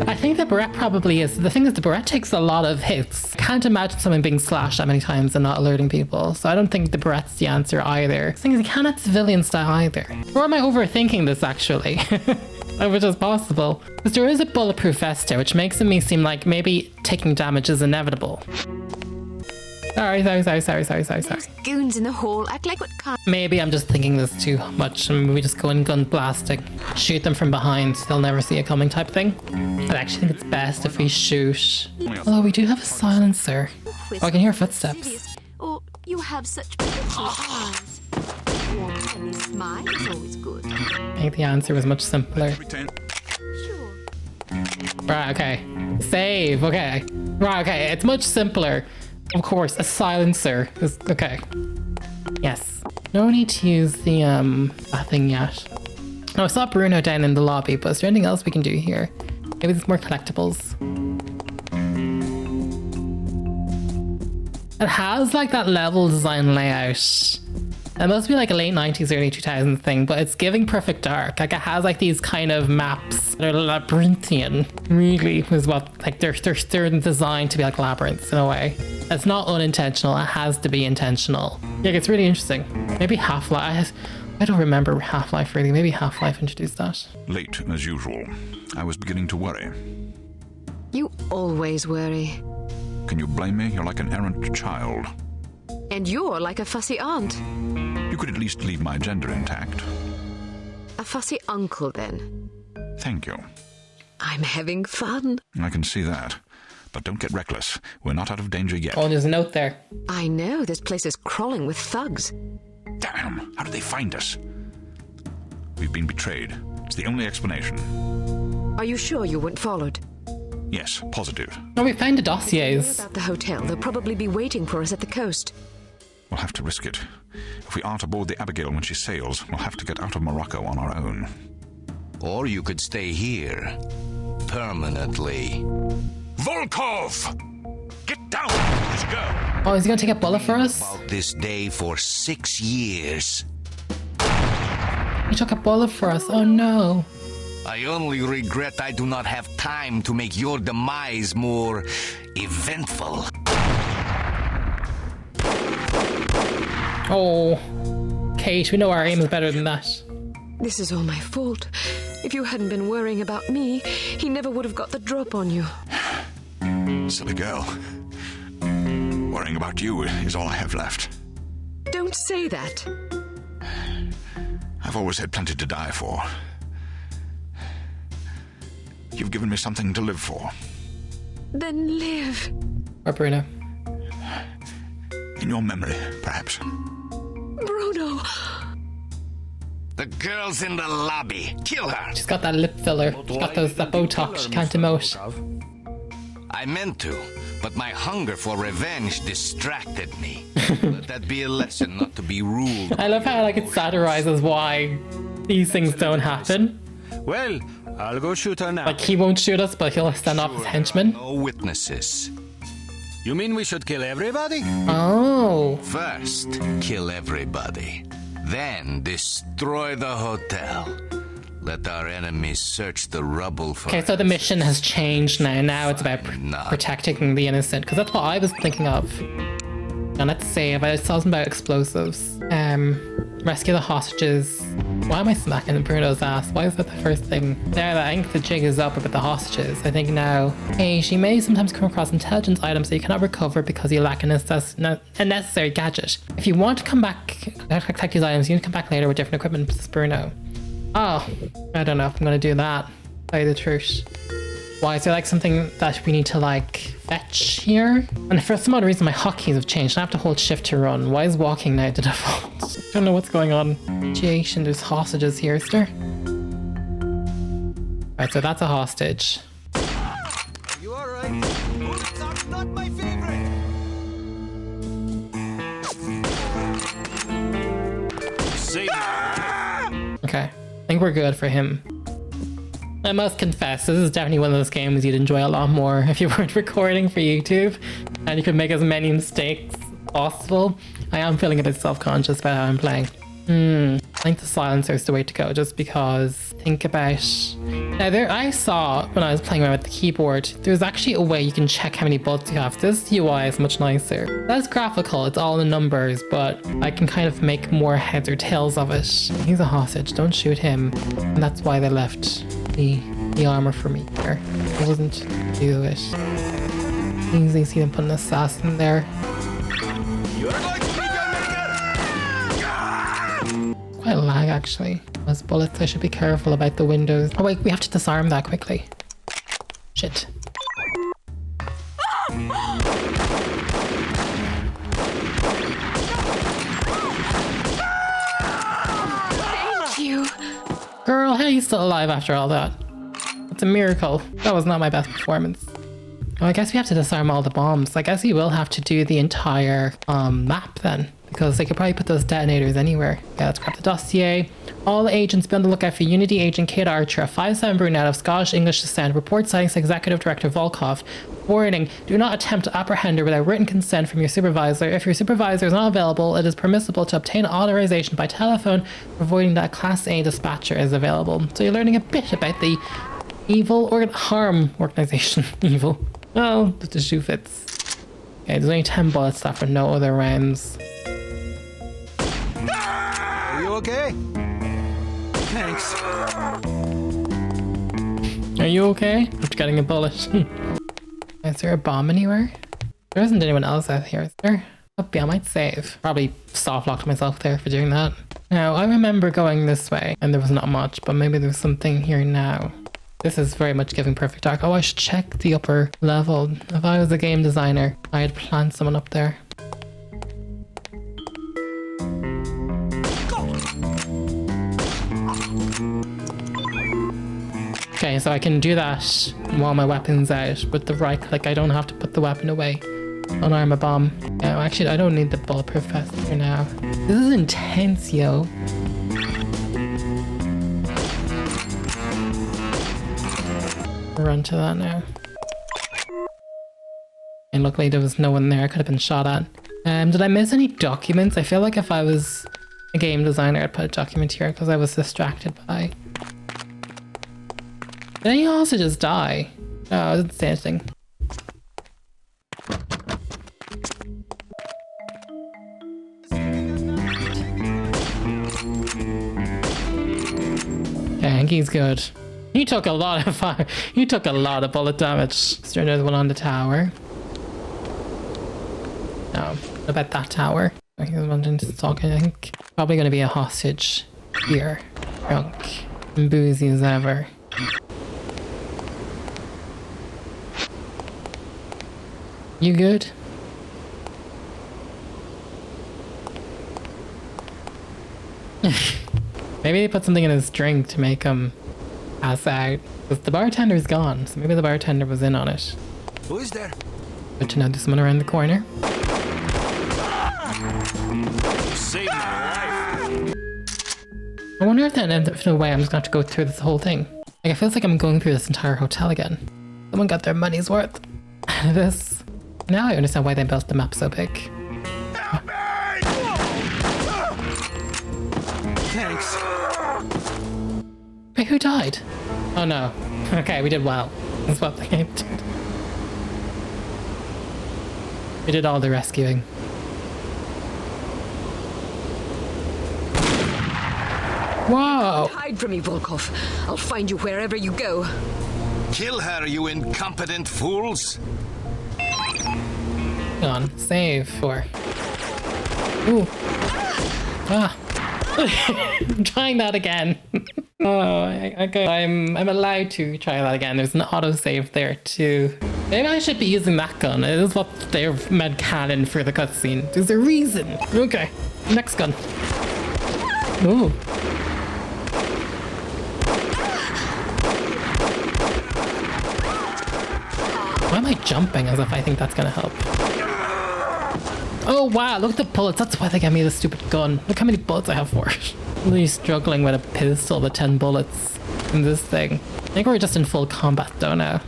I think the barrette probably is. The thing is, the barrette takes a lot of hits. Can't imagine someone being slashed that many times and not alerting people. So I don't think the barrette's the answer either. The thing is, you cannot civilian style either. Or am I overthinking this actually? Which is possible. Because there is a bulletproof vest here, which makes me seem like maybe taking damage is inevitable. Sorry. Goons in the hall act like what kind? Maybe I'm just thinking this too much and we just go in gun blasting. Shoot them from behind, they'll never see it coming type thing. I actually think it's best if we shoot. Although we do have a silencer. Oh, I can hear footsteps. Or you have such beautiful eyes. Warm smile is always good. I think the answer was much simpler. Sure. Right, okay. Save, okay. Right, okay, it's much simpler. Of course, a silencer is okay. Yes. No need to use the that thing yet. Oh, I saw Bruno down in the lobby, but is there anything else we can do here? Maybe there's more collectibles. It has like that level design layout. It must be like a late 90s, early 2000s thing, but it's giving Perfect Dark. Like it has like these kind of maps that are labyrinthian. Really is what, like they're designed to be like labyrinths in a way. It's not unintentional, it has to be intentional. Yeah, it's really interesting. Maybe Half-Life, I don't remember Half-Life really. Maybe Half-Life introduced that. Late as usual. I was beginning to worry. You always worry. Can you blame me? You're like an errant child. And you're like a fussy aunt. You could at least leave my gender intact. A fussy uncle, then. Thank you. I'm having fun. I can see that. But don't get reckless. We're not out of danger yet. Oh, there's a note there. I know. This place is crawling with thugs. Damn! How did they find us? We've been betrayed. It's the only explanation. Are you sure you weren't followed? Yes, positive. Oh, we found the dossiers. About the hotel. They'll probably be waiting for us at the coast. We'll have to risk it. If we aren't aboard the Abigail when she sails, we'll have to get out of Morocco on our own. Or you could stay here. Permanently. Volkov! Get down! Let's go! Oh, is he gonna take a bullet for us? About this day for 6 years. He took a bullet for us. Oh no. I only regret I do not have time to make your demise more eventful. Oh, Cate, we know our aim is better than that. This is all my fault. If you hadn't been worrying about me, he never would have got the drop on you. Silly girl. Worrying about you is all I have left. Don't say that. I've always had plenty to die for. You've given me something to live for. Then live. Or Bruno. In your memory, perhaps. Bruno! The girl's in the lobby. Kill her. She's got that lip filler. She's got that Botox. She can't emote. I meant to, but my hunger for revenge distracted me. Let that be a lesson not to be ruled. I love how like it satirizes why these things don't happen. Well, I'll go shoot her now. Like he won't shoot us, but he'll send off his henchmen. No witnesses. You mean we should kill everybody? Oh. First, kill everybody. Then destroy the hotel. Let our enemies search the rubble for... Okay, so the mission has changed now. Now it's about protecting the innocent, because that's what I was thinking of. Now let's save. I saw something about explosives. Rescue the hostages. Why am I smacking Bruno's ass? Why is that the first thing? There, I think the jig is up about the hostages. I think now, hey, she may sometimes come across intelligence items that you cannot recover because you lack a necessary gadget. If you want to come back, collect these items, you need to come back later with different equipment, Mrs. Bruno. Oh, I don't know if I'm going to do that. Tell you the truth. Why is there like something that we need to like fetch here? And for some odd reason my hotkeys have changed. I have to hold shift to run. Why is walking now the default? Don't know what's going on. Situation, there's hostages here, is there? Right, so that's a hostage. Are you alright? That's not my favorite. Okay, I think we're good for him. I must confess, this is definitely one of those games you'd enjoy a lot more if you weren't recording for YouTube and you could make as many mistakes as possible. I am feeling a bit self-conscious about how I'm playing. I think the silencer is the way to go, just because think about... Now I saw when I was playing around with the keyboard, there's actually a way you can check how many bullets you have. This UI is much nicer. That's graphical, it's all in numbers, but I can kind of make more heads or tails of it. He's a hostage, don't shoot him. And that's why they left the armor for me here. I wasn't to do it. Easily see them put an assassin there. Quite a lag actually. Those bullets, I should be careful about the windows. Oh wait, we have to disarm that quickly. Shit. Thank you. Girl, how are you still alive after all that? It's a miracle. That was not my best performance. Oh, I guess we have to disarm all the bombs. I guess you will have to do the entire map then, because they could probably put those detonators anywhere. Yeah, let's grab the dossier. All agents be on the lookout for Unity agent Cate Archer, a 5'7" brunette of Scottish-English descent. Report sightings to Executive Director Volkov. Warning, do not attempt to apprehend her without written consent from your supervisor. If your supervisor is not available, it is permissible to obtain authorization by telephone, avoiding that Class A dispatcher is available. So you're learning a bit about the evil or harm organization. Evil. Well, the shoe fits. Okay, there's only 10 bullets left for no other rounds. Are you okay? Thanks. Are you okay? After getting a bullet. Is there a bomb anywhere? There isn't anyone else out here, is there? Oh, yeah, I might save. Probably soft-locked myself there for doing that. Now, I remember going this way, and there was not much, but maybe there's something here now. This is very much giving Perfect Dark. Oh, I should check the upper level. If I was a game designer, I'd plant someone up there. Okay, so I can do that while my weapon's out with the right click. I don't have to put the weapon away. Unarm a bomb. No, actually, I don't need the bulletproof vest for now. This is intense, yo. Run to that now. And luckily there was no one there I could have been shot at. Did I miss any documents? I feel like if I was a game designer I'd put a document here because I was distracted by... Did any hostages die? No, I didn't say anything. Okay, I monkey's good. You took a lot of fire. You took a lot of bullet damage. Is there another one on the tower? No. What about that tower? I think there's one to talk, I think. Probably going to be a hostage here. Drunk and boozy as ever. You good? Maybe they put something in his drink to make him pass out. Because the bartender's gone, so maybe the bartender was in on it. Who is there? Good to know there's someone around the corner. You saved my life. I wonder if that ends up in a way I'm just gonna have to go through this whole thing. Like, it feels like I'm going through this entire hotel again. Someone got their money's worth out of this. Now I understand why they built the map so big. Thanks. Wait, who died? Oh no. Okay, we did well. That's what the game did. We did all the rescuing. Whoa! Hide from me, Volkov. I'll find you wherever you go. Kill her, you incompetent fools! Hang on, save for. Ooh. Ah. I'm trying that again. Oh, okay. I'm allowed to try that again. There's an autosave there too. Maybe I should be using that gun. It is what they've made canon for the cutscene. There's a reason. Okay. Next gun. Ooh. Why am I jumping as if I think that's gonna help? Oh wow, look at the bullets. That's why they gave me this stupid gun. Look how many bullets I have for it. I'm really struggling with a pistol with 10 bullets in this thing. I think we're just in full combat though now.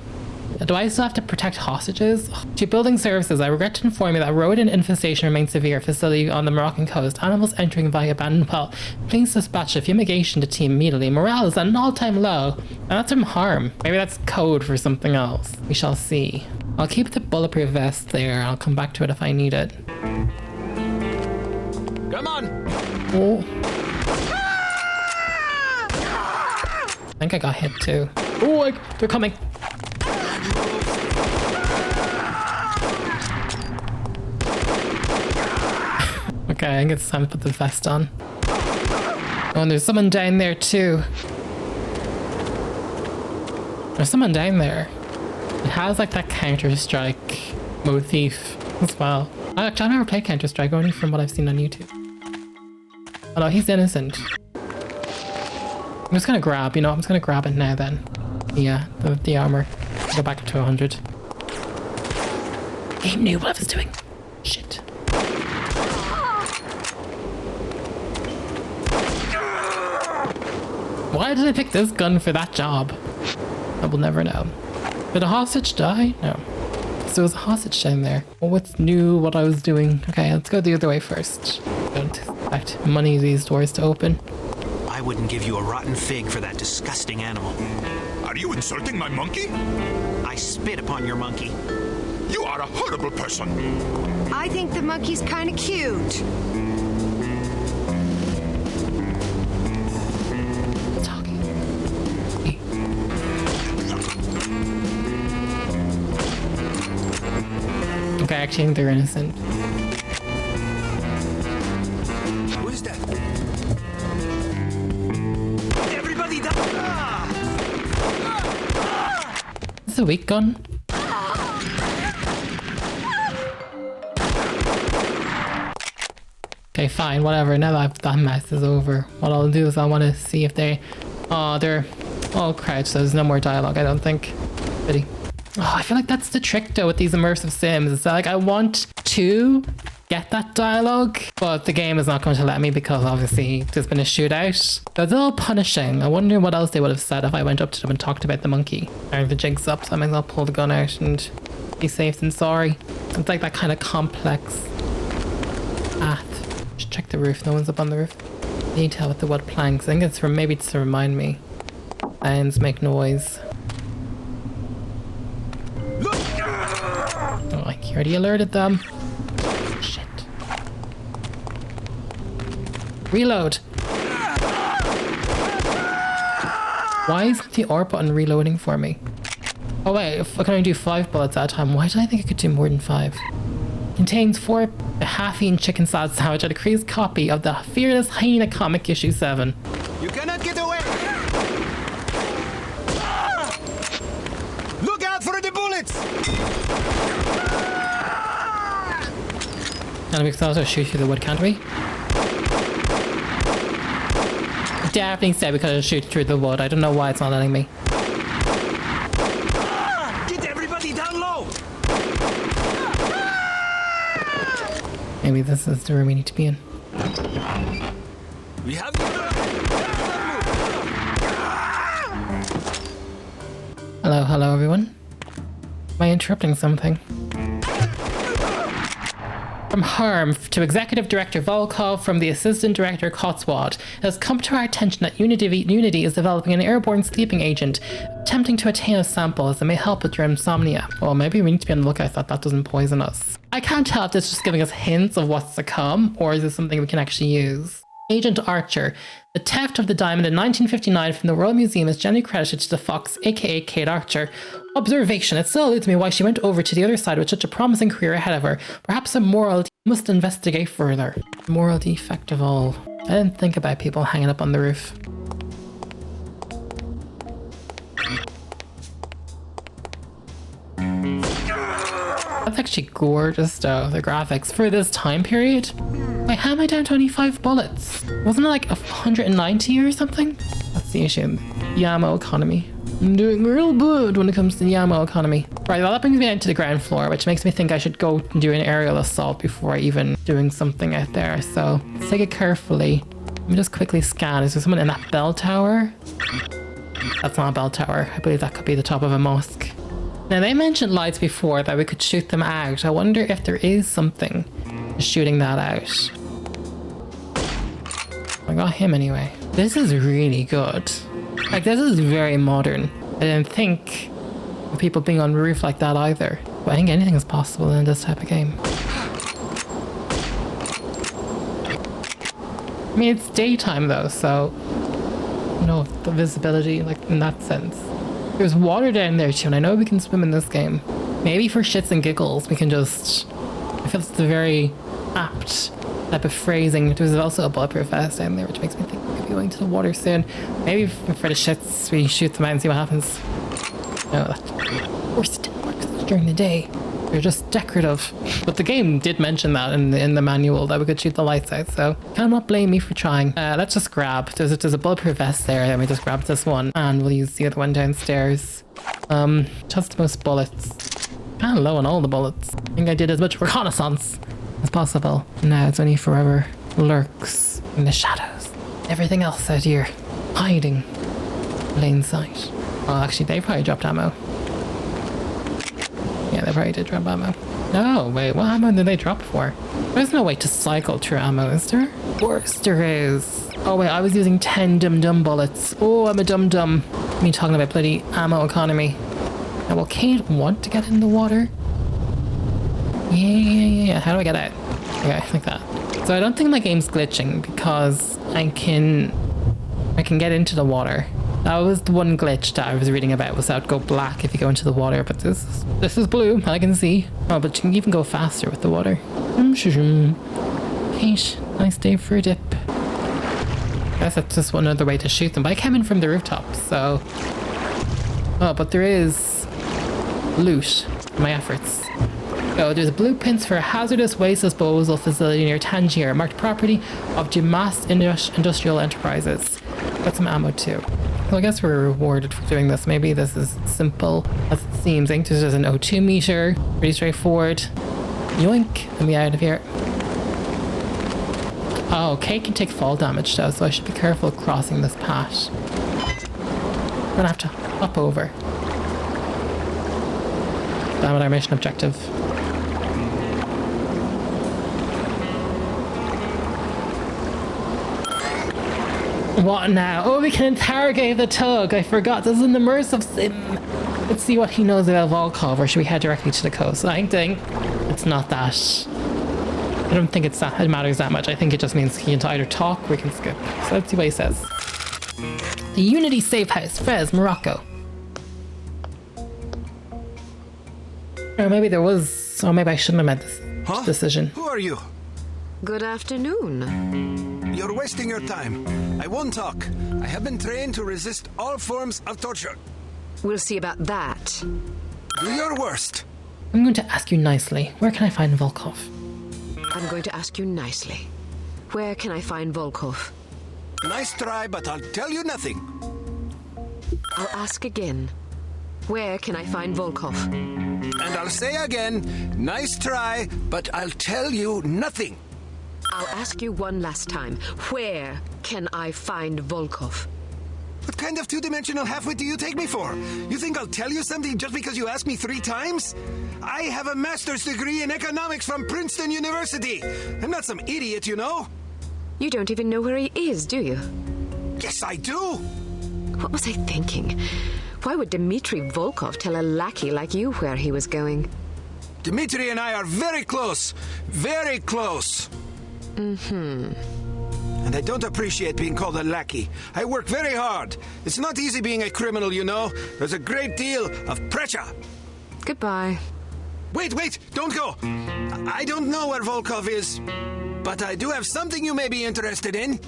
Do I still have to protect hostages? To building services, I regret to inform you that rodent infestation remains severe at facility on the Moroccan coast. Animals entering via abandoned well. Please dispatch a fumigation to team immediately. Morale is at an all-time low. And that's from harm. Maybe that's code for something else. We shall see. I'll keep the bulletproof vest there. I'll come back to it if I need it. Come on. Oh. I think I got hit too. Oh, they're coming. Okay, I think it's time to put the vest on. Oh, and there's someone down there too. There's someone down there. It has like that Counter-Strike motif as well. Actually, I've never played Counter-Strike, only from what I've seen on YouTube. Oh no, he's innocent. I'm just gonna grab, you know, I'm just gonna grab it now then. Yeah, the armor. Go back up to 100. He knew what I was doing. Shit. Why did I pick this gun for that job? I will never know. Did a hostage die? No. So there was a hostage down there. Well, what's new? What I was doing? Okay, let's go the other way first. Don't expect money these doors to open. I wouldn't give you a rotten fig for that disgusting animal. Are you insulting my monkey? I spit upon your monkey. You are a horrible person. I think the monkey's kind of cute. Okay, actually, I think they're innocent. Who is that? Everybody down! Is this a weak gun? Okay, fine, whatever. Now that mess is over, what I'll do is I want to see if they... Oh, they're all crouched, so there's no more dialogue, I don't think. Pity. Oh, I feel like that's the trick though with these immersive sims. It's like I want to get that dialogue, but the game is not going to let me because obviously there's been a shootout. So it's a little punishing. I wonder what else they would have said if I went up to them and talked about the monkey. Or the jig's up, so I might as well pull the gun out and be safe than sorry. It's like that kind of complex path. Just check the roof. No one's up on the roof. Detail with the wood planks. I think it's from maybe to remind me. Sounds make noise. Oh, I already alerted them. Shit. Reload. Why isn't the R button reloading for me? Oh wait, if I can only do 5 bullets at a time, why did I think I could do more than 5? Contains 4 half-eaten chicken salad sandwich, a decreased copy of the Fearless Hyena comic issue 7. You cannot get away! Look out for the bullets! And we can also shoot through the wood, can't we? Definitely said we could shoot through the wood. I don't know why it's not letting me. Get everybody down low! Maybe this is the room we need to be in. We have Hello everyone. Am I interrupting something? From Harm to Executive Director Volkov, from the Assistant Director Cotswold, it has come to our attention that Unity is developing an airborne sleeping agent, attempting to attain a sample as it may help with your insomnia. Well, maybe we need to be on the lookout that that doesn't poison us. I can't tell if this is just giving us hints of what's to come, or is this something we can actually use. Agent Archer. The theft of the diamond in 1959 from the Royal Museum is generally credited to the fox, aka Cate Archer. Observation. It still eludes me why she went over to the other side with such a promising career ahead of her. Perhaps a moral must investigate further. Moral defect of all. I didn't think about people hanging up on the roof. That's actually gorgeous though, the graphics for this time period. Wait, how am I down to only 5 bullets? Wasn't it like 190 or something? That's the issue. The ammo economy. I'm doing real good when it comes to the ammo economy. Right, well that brings me down to the ground floor, which makes me think I should go and do an aerial assault before even doing something out there. So let's take it carefully. Let me just quickly scan. Is there someone in that bell tower? That's not a bell tower. I believe that could be the top of a mosque. Now they mentioned lights before that we could shoot them out. I wonder if there is something to shooting that out. I got him anyway. This is really good. Like this is very modern. I didn't think of people being on roof like that either. But I think anything is possible in this type of game. I mean it's daytime though, so no the visibility like in that sense. There's water down there too, and I know we can swim in this game. Maybe for shits and giggles, we can just... I feel it's a very apt type of phrasing. There's also a bulletproof vest down there, which makes me think we could be going to the water soon. Maybe for the shits, we shoot them out and see what happens. No, that... Of course it didn't work during the day. They're just decorative. But the game did mention that in the manual, that we could shoot the lights out, so cannot blame me for trying. Let's just grab, there's a bulletproof vest there, then we just grab this one, and we'll use the other one downstairs. Just most bullets. Kinda low on all the bullets. I think I did as much reconnaissance as possible. Now it's only forever lurks in the shadows. Everything else out here, hiding, plain sight. Well, actually, they probably dropped ammo. Yeah, they probably did drop ammo. No, wait, what ammo did they drop for? There's no way to cycle through ammo, is there? Of course there is. Oh wait, I was using 10 dum-dum bullets. Oh, I'm a dum-dum. Me talking about bloody ammo economy. Now, will Cate want to get in the water? Yeah. How do I get out? Okay, like that. So I don't think my game's glitching because I can get into the water. That was the one glitch that I was reading about, was that it would go black if you go into the water, but this is blue, I can see. Oh, but you can even go faster with the water. Cate, nice day for a dip. I guess that's just one other way to shoot them, but I came in from the rooftop, so... Oh, but there is loot in my efforts. So there's blueprints for a hazardous waste disposal facility near Tangier, marked property of Dumas Industrial Enterprises. Got some ammo too. Well, I guess we're rewarded for doing this. Maybe this is simple as it seems. I think there's just an O2 meter. Pretty straightforward. Yoink. Let me out of here. Oh, Cate can take fall damage though, so I should be careful crossing this path. I'm gonna have to hop over. Damn it, our mission objective. What now? Oh, we can interrogate the tug. I forgot. This is an immersive sim. Let's see what he knows about Volkov, or should we head directly to the coast? I think it's not that. I don't think it matters that much. I think it just means he can either talk or we can skip. So let's see what he says. The Unity Safe House, Fez, Morocco. Or maybe there was... Oh, maybe I shouldn't have made this decision. Who are you? Good afternoon. You're wasting your time. I won't talk. I have been trained to resist all forms of torture. We'll see about that. Do your worst. I'm going to ask you nicely. Where can I find Volkov? I'm going to ask you nicely. Where can I find Volkov? Nice try, but I'll tell you nothing. I'll ask again. Where can I find Volkov? And I'll say again, nice try, but I'll tell you nothing. I'll ask you one last time. Where can I find Volkov? What kind of two-dimensional halfwit do you take me for? You think I'll tell you something just because you asked me 3 times? I have a master's degree in economics from Princeton University. I'm not some idiot, you know. You don't even know where he is, do you? Yes, I do. What was I thinking? Why would Dmitri Volkov tell a lackey like you where he was going? Dmitri and I are very close. Very close. Mm-hmm. And I don't appreciate being called a lackey. I work very hard. It's not easy being a criminal, you know. There's a great deal of pressure. Goodbye. Wait, don't go. I don't know where Volkov is, but I do have something you may be interested in.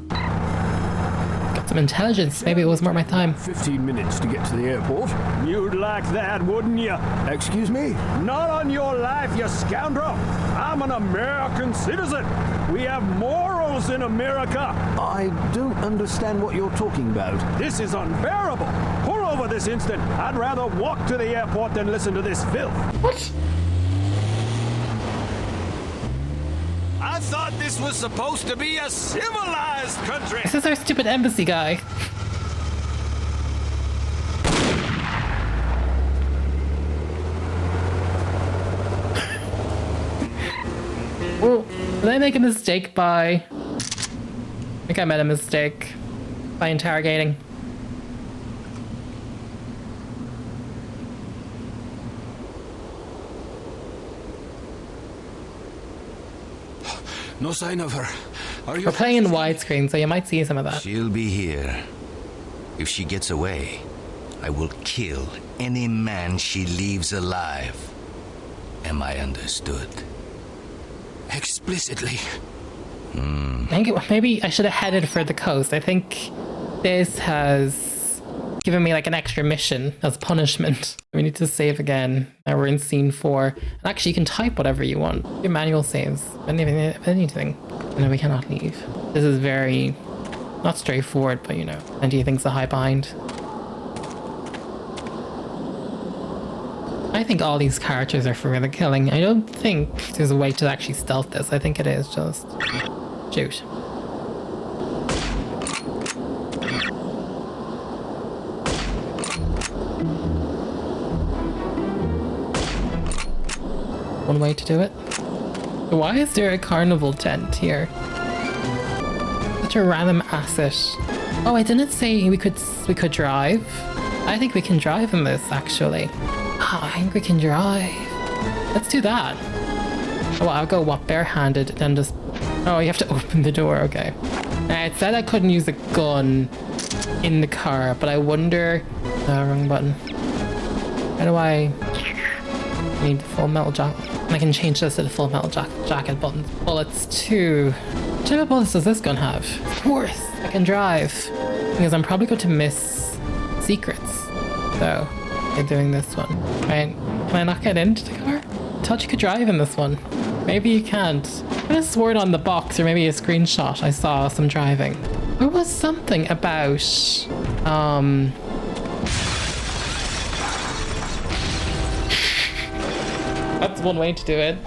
Got some intelligence. Maybe it was more my time. 15 minutes to get to the airport. You'd like that, wouldn't you? Excuse me? Not on your life, you scoundrel. I'm an American citizen. We have morals in America. I don't understand what you're talking about. This is unbearable. Pull over this instant. I'd rather walk to the airport than listen to this filth. What? I thought this was supposed to be a civilized country. This is our stupid embassy guy. Oh, did I make a mistake by... I think I made a mistake by interrogating. No sign of her. Are you? We're playing in widescreen, so you might see some of that. She'll be here. If she gets away, I will kill any man she leaves alive. Am I understood? Explicitly. I think maybe I should have headed for the coast. I think this has given me like an extra mission as punishment. We need to save again. Now we're in scene 4. And actually you can type whatever you want. Your manual saves. Anything. No, we cannot leave. This is very, not straightforward, but you know, plenty of things to hide behind. I think all these characters are for the killing. I don't think there's a way to actually stealth this. I think it is just shoot. One way to do it. Why is there a carnival tent here? Such a random asset. Oh, I didn't say we could drive. I think we can drive in this actually. I think we can drive. Let's do that. Oh, I'll go barehanded, then just... Oh, you have to open the door, okay. It said I couldn't use a gun in the car, but I wonder... wrong button. How do I... need the full metal jacket? I can change this to the full metal jacket button. Bullets too. What type of bullets does this gun have? Of course, I can drive. Because I'm probably going to miss secrets. So... doing this one. Right, can I not get into the car? I thought you could drive in this one. Maybe you can't. I could have sworn on the box or maybe a screenshot I saw some driving. There was something about that's one way to do it.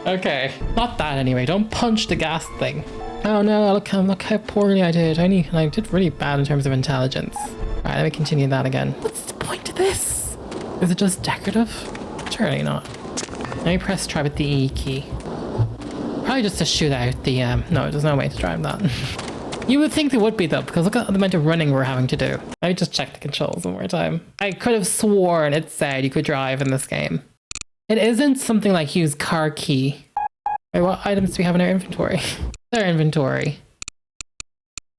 Okay. Not that anyway. Don't punch the gas thing. Oh no, look how poorly I did. I did really bad in terms of intelligence. Alright, let me continue that again. What's the point of this? Is it just decorative? Surely not. Let me press try with the E key. Probably just to shoot out the, no, there's no way to drive that. You would think there would be though, because look at the amount of running we're having to do. Let me just check the controls one more time. I could have sworn it said you could drive in this game. It isn't something like use car key. Wait, what items do we have in our inventory? Our inventory.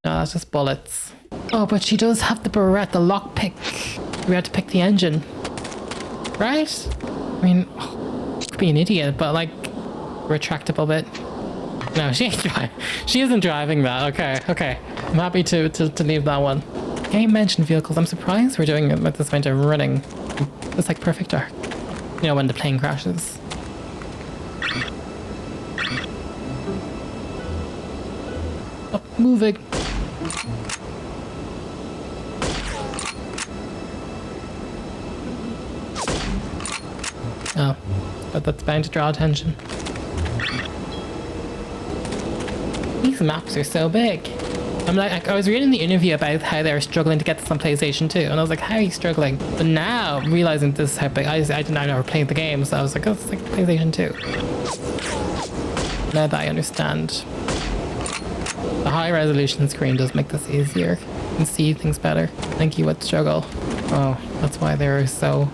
No, that's just bullets. Oh, but she does have the barrette, the lockpick. We had to pick the engine. Right? I mean, could be an idiot, but like, retractable bit. No, she ain't driving. She isn't driving that. Okay. I'm happy to leave that one. Game mentioned vehicles. I'm surprised we're doing it with this amount of running. It's like perfect dark. You know, when the plane crashes. Oh, moving. Oh, but that's bound to draw attention. These maps are so big. I'm like, I was reading the interview about how they were struggling to get this on PlayStation 2, and I was like, how are you struggling? But now, realizing this is how big, I didn't know I never played the game, so I was like, oh, it's like PlayStation 2. Now that I understand. The high resolution screen does make this easier. You can see things better. I think you would struggle. Oh, that's why they're so,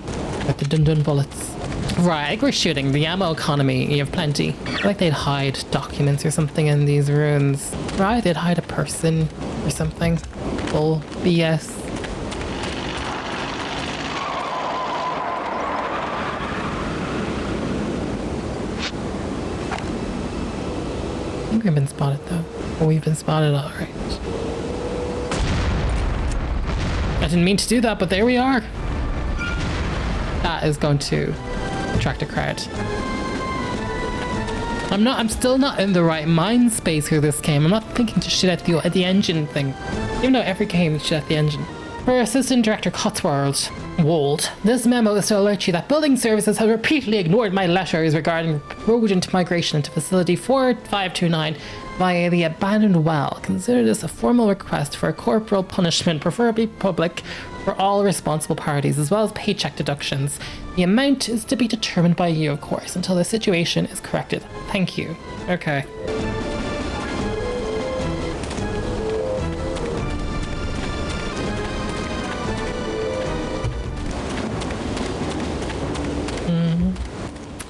like the dun-dun bullets. Right, I think we're shooting. The ammo economy, you have plenty. I feel like they'd hide documents or something in these ruins. Right, they'd hide a person or something. Bull BS. I think we've been spotted though. Oh, we've been spotted, alright. I didn't mean to do that, but there we are. That is going to attract a crowd. I'm still not in the right mind space for this game. I'm not thinking to shit at the engine thing. Even though every game is shit at the engine. For Assistant Director Cotswold, this memo is to alert you that building services have repeatedly ignored my letters regarding rodent migration into facility 4529 via the abandoned well. Consider this a formal request for a corporal punishment, preferably public, for all responsible parties, as well as paycheck deductions. The amount is to be determined by you, of course, until the situation is corrected. Thank you. Okay.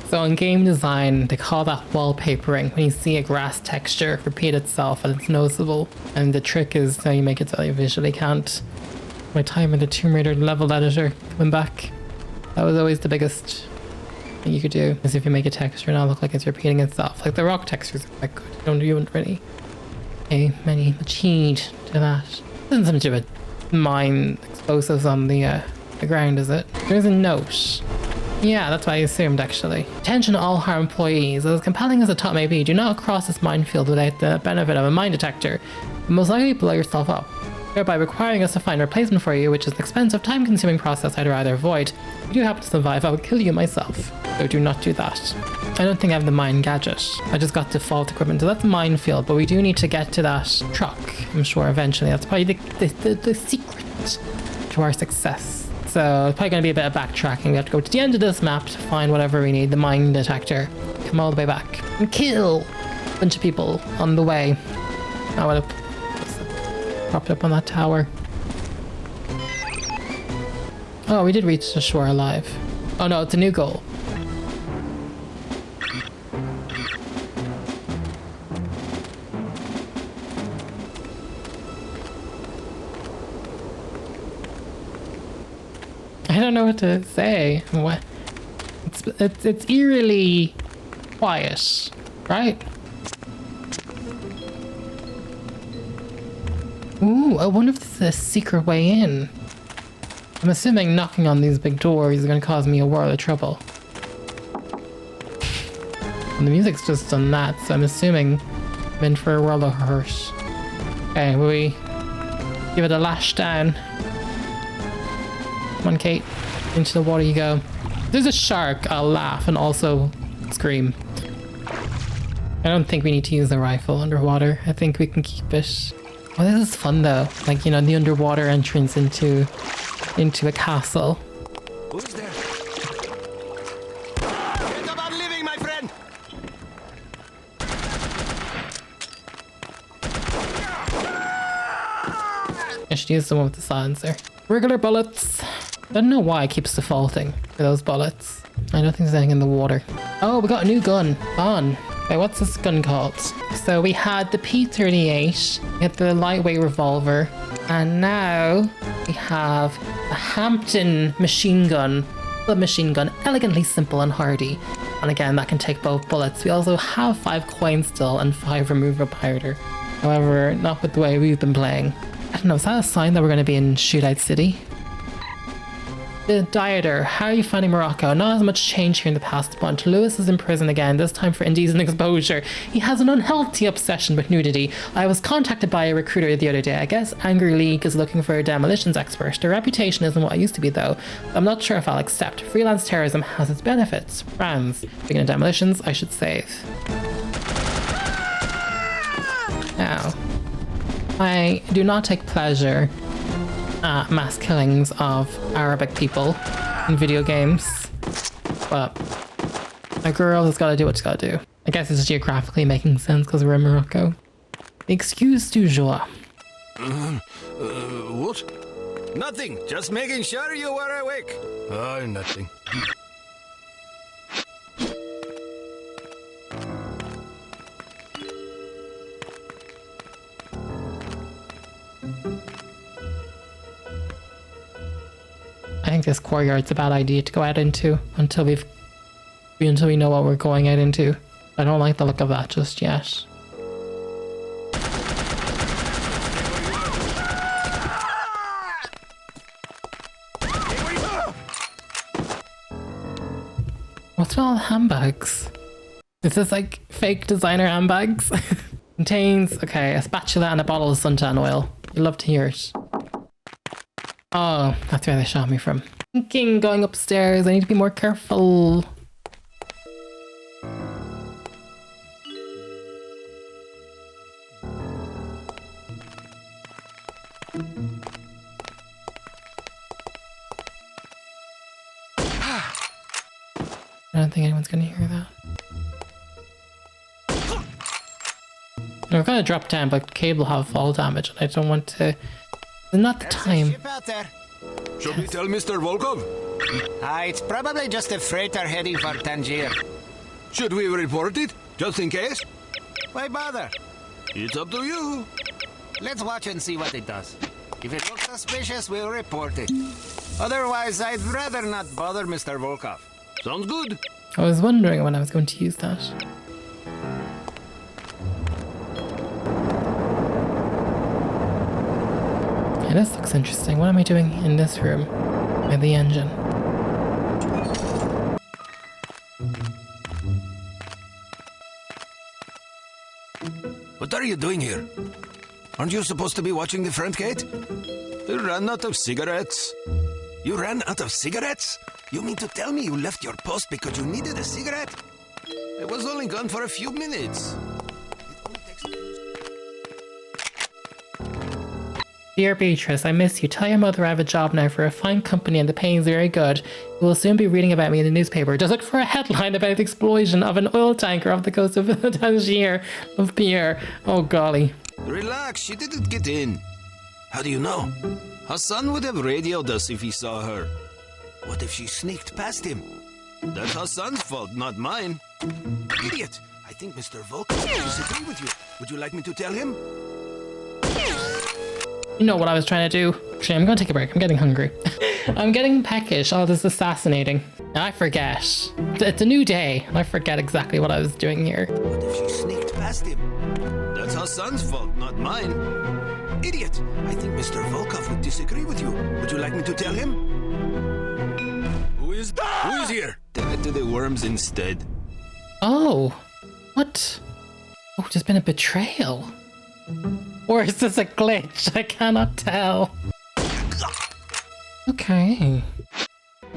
So in game design, they call that wallpapering, when you see a grass texture repeat itself and it's noticeable. And the trick is how you make it so you visually can't. My time in the Tomb Raider level editor coming back, that was always the biggest thing you could do, is if you make a texture not look like it's repeating itself. Like the rock textures are quite good. You wouldn't really pay much heed to that. Isn't something to do with mine explosives on the ground, is it? There's a note. Yeah, that's what I assumed, actually. Attention all HAR employees. As compelling as the top may be, do not cross this minefield without the benefit of a mine detector. You most likely blow yourself up, thereby requiring us to find a replacement for you, which is an expensive, time-consuming process I'd rather avoid. If you happen to survive, I will kill you myself. So do not do that. I don't think I have the mine gadget. I just got default equipment, so that's minefield, but we do need to get to that truck, I'm sure, eventually. That's probably the secret to our success. So it's probably going to be a bit of backtracking. We have to go to the end of this map to find whatever we need, the mine detector. Come all the way back and kill a bunch of people on the way. I would have popped up on that tower. Oh, we did reach the shore alive. Oh no, it's a new goal. I don't know what to say. What? It's eerily quiet, right? Ooh, I wonder if this is a secret way in. I'm assuming knocking on these big doors is going to cause me a world of trouble. And the music's just done that, so I'm assuming I'm in for a world of hurt. Okay, will we give it a lash down? Come on, Cate. Into the water you go. If there's a shark, I'll laugh and also scream. I don't think we need to use the rifle underwater. I think we can keep it. Oh, this is fun though. Like, you know, the underwater entrance into a castle. Who's there? Get about living, my friend! I should use the one with the silencer. Regular bullets. I don't know why it keeps defaulting for those bullets. I don't think there's anything in the water. Oh, we got a new gun. Fun. Okay, what's this gun called? So we had the P38, we had the lightweight revolver, And now we have the Hampton machine gun. The machine gun, elegantly simple and hardy. And again, that can take both bullets. We also have 5 coins still and 5 removable powder. However, not with the way we've been playing. I don't know, is that a sign that we're going to be in Shootout City? The Dieter, how are you finding Morocco? Not as much change here in the past month. Lewis is in prison again, this time for indecent exposure. He has an unhealthy obsession with nudity. I was contacted by a recruiter the other day. I guess Angry League is looking for a demolitions expert. Their reputation isn't what it used to be though. I'm not sure if I'll accept. Freelance terrorism has its benefits. Friends. Speaking of demolitions, I should save. Now, I do not take pleasure mass killings of Arabic people in video games, but a girl has got to do what she's got to do. I guess it's geographically making sense because we're in Morocco. Excuse du jour. What? Nothing. Just making sure you were awake. Oh, nothing. I think this courtyard's a bad idea to go out into until we know what we're going out into. I don't like the look of that just yet. What's with all the handbags? Is this like fake designer handbags? Contains, okay, a spatula and a bottle of suntan oil. You'd love to hear it. Oh, that's where they shot me from. Thinking going upstairs, I need to be more careful. I don't think anyone's gonna hear that. We're gonna drop down, but Cade will have fall damage, and I don't want to. Not the time. Should we tell Mr. Volkov? It's probably just a freighter heading for Tangier. Should we report it, just in case? Why bother? It's up to you. Let's watch and see what it does. If it looks suspicious, we'll report it. Otherwise, I'd rather not bother Mr. Volkov. Sounds good. I was wondering when I was going to use that. Yeah, this looks interesting. What am I doing in this room? By the engine. What are you doing here? Aren't you supposed to be watching the front gate? You ran out of cigarettes. You ran out of cigarettes? You mean to tell me you left your post because you needed a cigarette? I was only gone for a few minutes. Dear Beatrice, I miss you. Tell your mother I have a job now for a fine company and the pay is very good. You will soon be reading about me in the newspaper. Just look for a headline about the explosion of an oil tanker off the coast of Tangier of Pierre. Oh golly. Relax, she didn't get in. How do you know? Hassan would have radioed us if he saw her. What if she sneaked past him? That's Hassan's fault, not mine. Idiot! I think Mr. Volkov would disagree with you. Would you like me to tell him? You know what I was trying to do? Actually, I'm going to take a break. I'm getting hungry. I'm getting peckish. All this assassinating. And I forget. It's a new day, and I forget exactly what I was doing here. What if she sneaked past him? That's Hassan's fault, not mine. Idiot! I think Mr. Volkov would disagree with you. Would you like me to tell him? Who is here? Tell it to the worms instead. Oh. What? Oh, there's been a betrayal. Or is this a glitch? I cannot tell. Okay.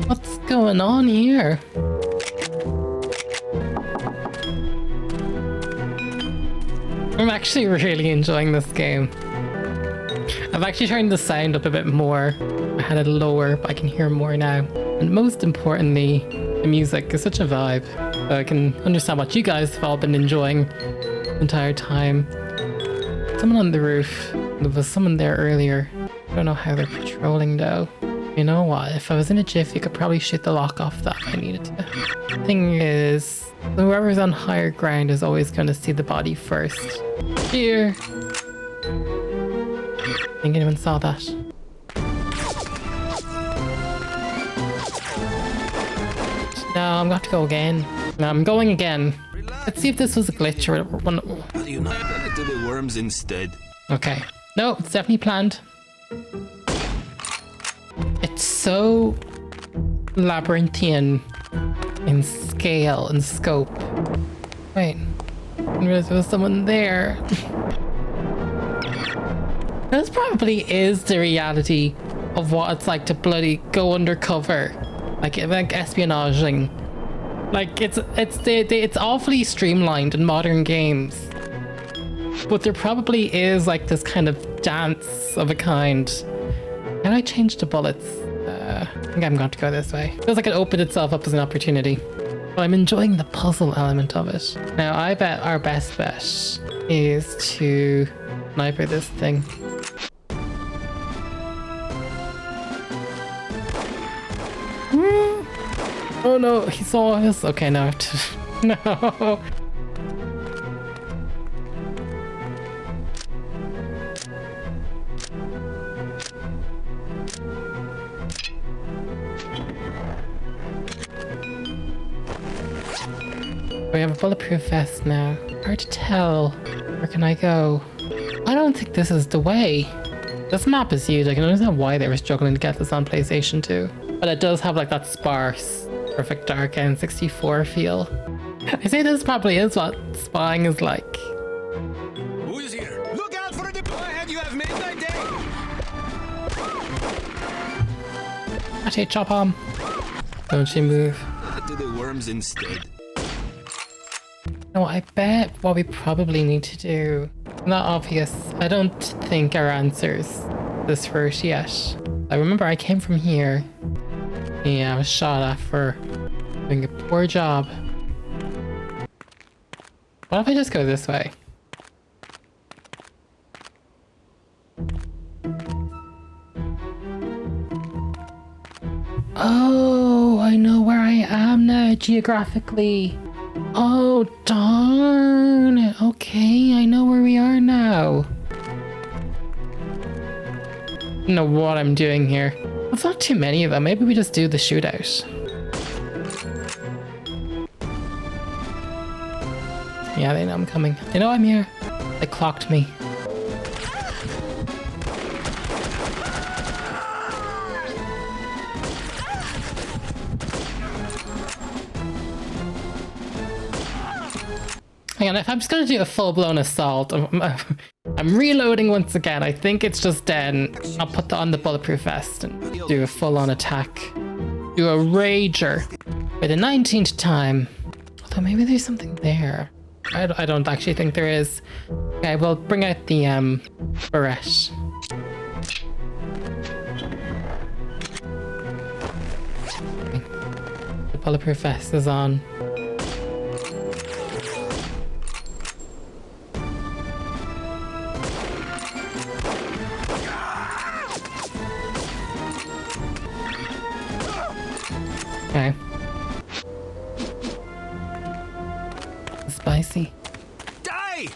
What's going on here? I'm actually really enjoying this game. I've actually turned the sound up a bit more. I had it lower, but I can hear more now. And most importantly, the music is such a vibe. So I can understand what you guys have all been enjoying the entire time. Someone on the roof. There was someone there earlier. I don't know how they're patrolling though. You know what? If I was in a jiff, you could probably shoot the lock off that if I needed to. Thing is, whoever's on higher ground is always going to see the body first. Here. think anyone saw that. No, I'm going to have to go again. No, I'm going again. Let's see if this was a glitch or one. How do you not run into the worms instead? Okay. No, it's definitely planned. It's so labyrinthian in scale and scope. Wait. I didn't realize there was someone there. This probably is the reality of what it's like to bloody go undercover. Like espionaging. Like it's awfully streamlined in modern games. But there probably is like this kind of dance of a kind. How do I change the bullets? I think I'm going to go this way. Feels like it opened itself up as an opportunity. But I'm enjoying the puzzle element of it. Now I bet our best bet is to sniper this thing. Oh no, he saw us. Okay, no. No. We have a bulletproof vest now. Hard to tell. Where can I go? I don't think this is the way. This map is huge. I can understand why they were struggling to get this on PlayStation 2. But it does have like that sparse, perfect dark N64 feel. I say this probably is what spying is like. Who is here? Look out for the... Go ahead, you have made my day! I take chop on. Don't you move. To the worms instead. No, I bet what we probably need to do... Not obvious. I don't think our answer's this first yet. I remember I came from here. Yeah, I was shot at for doing a poor job. What if I just go this way? Oh, I know where I am now geographically. Oh, darn it. Okay, I know where we are now. I don't know what I'm doing here. It's not too many of them. Maybe we just do the shootout. Yeah, they know I'm coming. They know I'm here. They clocked me. Hang on, if I'm just gonna do a full-blown assault, I'm reloading once again. I think it's just then I'll put on the bulletproof vest and do a full-on attack. Do a rager for the 19th time. Although maybe there's something there. I don't actually think there is. Okay, we'll bring out the barrette. The bulletproof vest is on. Okay. Spicy. Die!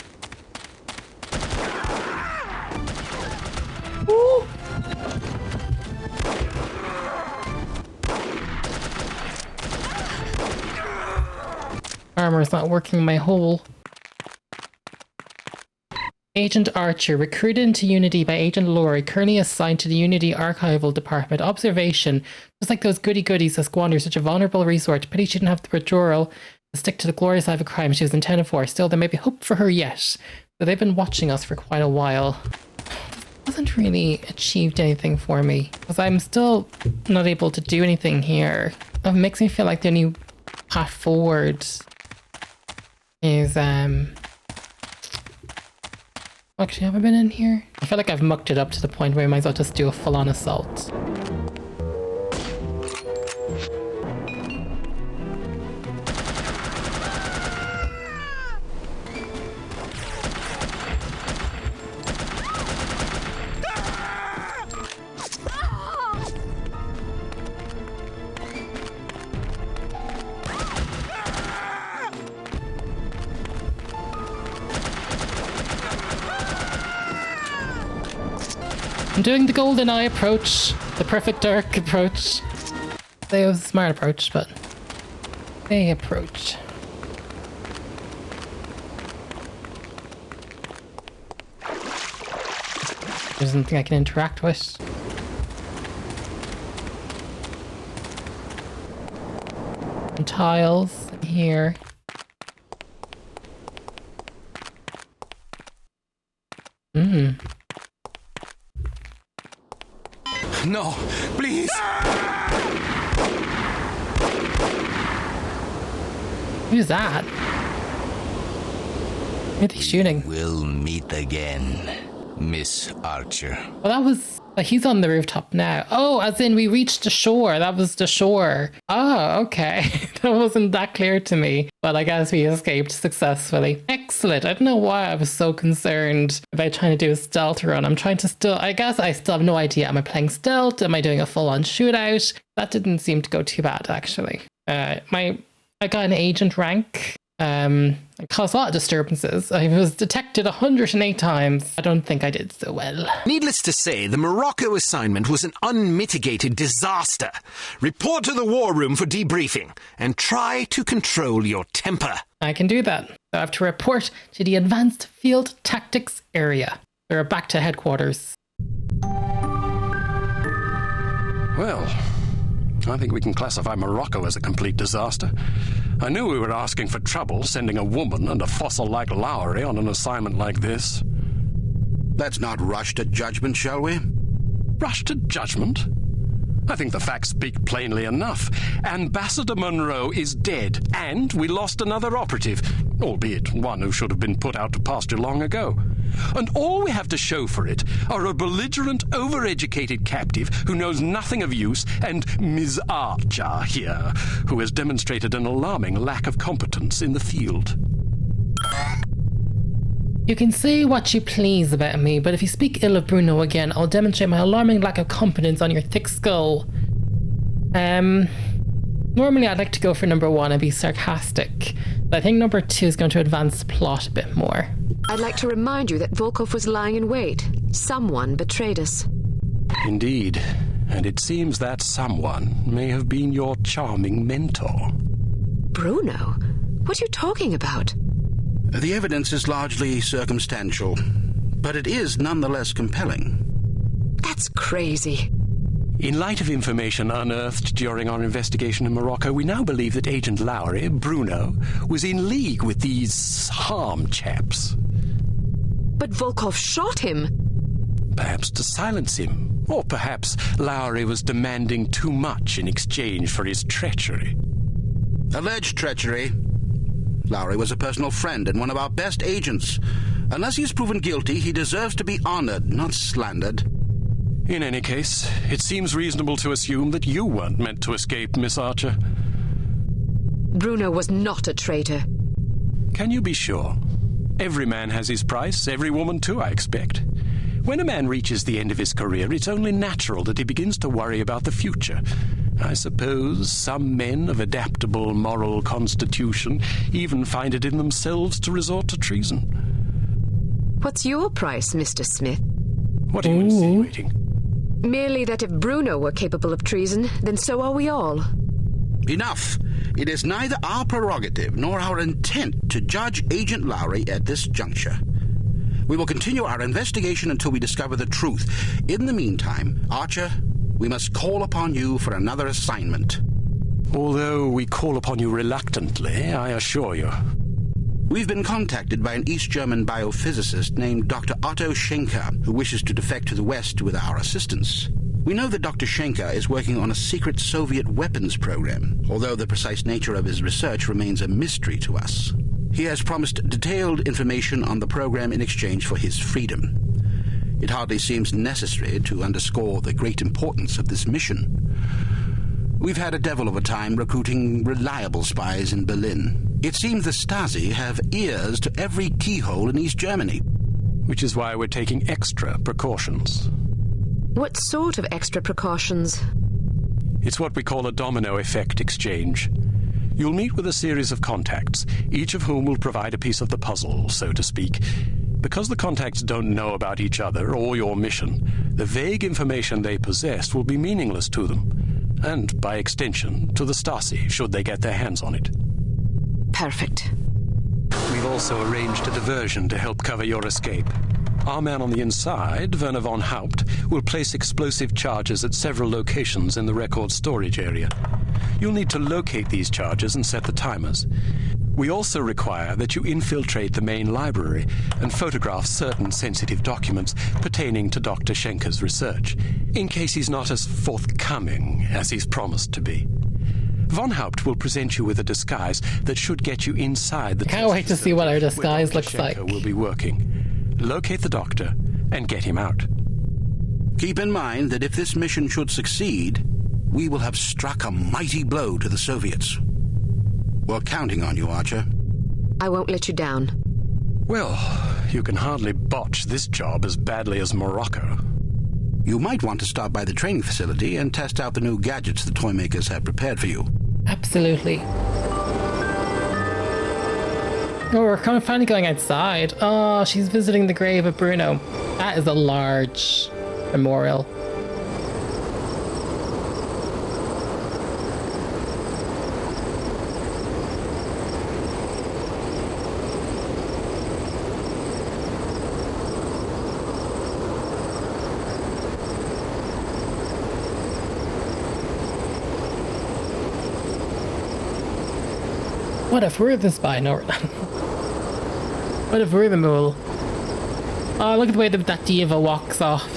Woo! Armor's not working in my hole. Agent Archer, recruited into Unity by Agent Laurie, currently assigned to the Unity Archival Department. Observation, just like those goody-goodies that squander such a vulnerable resource. Pity she didn't have the withdrawal to stick to the glorious life of crime she was intended for. Still, there may be hope for her yet. So they've been watching us for quite a while. Hasn't really achieved anything for me, because I'm still not able to do anything here. It makes me feel like the only path forward is, Actually, have I been in here? I feel like I've mucked it up to the point where I might as well just do a full-on assault. I'm doing the golden eye approach, the perfect dark approach. They was a smart approach, but they approach. There's nothing I can interact with. And tiles in here. No, please! Who's that? Who are they shooting? We'll meet again, Miss Archer. Well, that was... he's on the rooftop now. Oh, as in we reached the shore. That was the shore. Oh, okay. That wasn't that clear to me. But I guess we escaped successfully. Excellent. I don't know why I was so concerned about trying to do a stealth run. I'm trying to still... I guess I still have no idea. Am I playing stealth? Am I doing a full-on shootout? That didn't seem to go too bad, actually. I got an agent rank. It caused a lot of disturbances. I was detected 108 times. I don't think I did so well. Needless to say, the Morocco assignment was an unmitigated disaster. Report to the war room for debriefing, and try to control your temper. I can do that. I have to report to the Advanced Field Tactics area. We're back to headquarters. Well, I think we can classify Morocco as a complete disaster. I knew we were asking for trouble sending a woman and a fossil like Lowry on an assignment like this. Let's not rush to judgment, shall we? Rush to judgment? I think the facts speak plainly enough. Ambassador Monroe is dead, and we lost another operative, albeit one who should have been put out to pasture long ago. And all we have to show for it are a belligerent, overeducated captive who knows nothing of use, and Ms. Archer here, who has demonstrated an alarming lack of competence in the field. You can say what you please about me, but if you speak ill of Bruno again, I'll demonstrate my alarming lack of competence on your thick skull. Normally I'd like to go for number 1 and be sarcastic, but I think number 2 is going to advance the plot a bit more. I'd like to remind you that Volkov was lying in wait. Someone betrayed us. Indeed, and it seems that someone may have been your charming mentor. Bruno? What are you talking about? The evidence is largely circumstantial, but it is nonetheless compelling. That's crazy. In light of information unearthed during our investigation in Morocco, we now believe that Agent Lowry, Bruno, was in league with these harm chaps. But Volkov shot him. Perhaps to silence him, or perhaps Lowry was demanding too much in exchange for his treachery. Alleged treachery. Lowry was a personal friend and one of our best agents. Unless he's proven guilty, he deserves to be honored, not slandered. In any case, it seems reasonable to assume that you weren't meant to escape, Miss Archer. Bruno was not a traitor. Can you be sure? Every man has his price, every woman too, I expect. When a man reaches the end of his career, it's only natural that he begins to worry about the future. I suppose some men of adaptable moral constitution even find it in themselves to resort to treason. What's your price, Mr. Smith? What are you insinuating? Merely that if Bruno were capable of treason, then so are we all. Enough. It is neither our prerogative nor our intent to judge Agent Lowry at this juncture. We will continue our investigation until we discover the truth. In the meantime, Archer, we must call upon you for another assignment. Although we call upon you reluctantly, I assure you. We've been contacted by an East German biophysicist named Dr. Otto Schenker, who wishes to defect to the West with our assistance. We know that Dr. Schenker is working on a secret Soviet weapons program, although the precise nature of his research remains a mystery to us. He has promised detailed information on the program in exchange for his freedom. It hardly seems necessary to underscore the great importance of this mission. We've had a devil of a time recruiting reliable spies in Berlin. It seems the Stasi have ears to every keyhole in East Germany. Which is why we're taking extra precautions. What sort of extra precautions? It's what we call a domino effect exchange. You'll meet with a series of contacts, each of whom will provide a piece of the puzzle, so to speak. Because the contacts don't know about each other or your mission, the vague information they possess will be meaningless to them, and by extension, to the Stasi, should they get their hands on it. Perfect. We've also arranged a diversion to help cover your escape. Our man on the inside, Werner von Haupt, will place explosive charges at several locations in the record storage area. You'll need to locate these charges and set the timers. We also require that you infiltrate the main library and photograph certain sensitive documents pertaining to Dr. Schenker's research, in case he's not as forthcoming as he's promised to be. Von Haupt will present you with a disguise that should get you inside the... Can't wait to see what our disguise looks like. Will be working. Locate the doctor and get him out. Keep in mind that if this mission should succeed, we will have struck a mighty blow to the Soviets. We're counting on you, Archer. I won't let you down. Well, you can hardly botch this job as badly as Morocco. You might want to stop by the training facility and test out the new gadgets the toy makers have prepared for you. Absolutely. Oh, we're kind of finally going outside. Oh, she's visiting the grave of Bruno. That is a large memorial. What if we're this by? No, we're not. What if we're the mole? Oh, look at the way that diva walks off.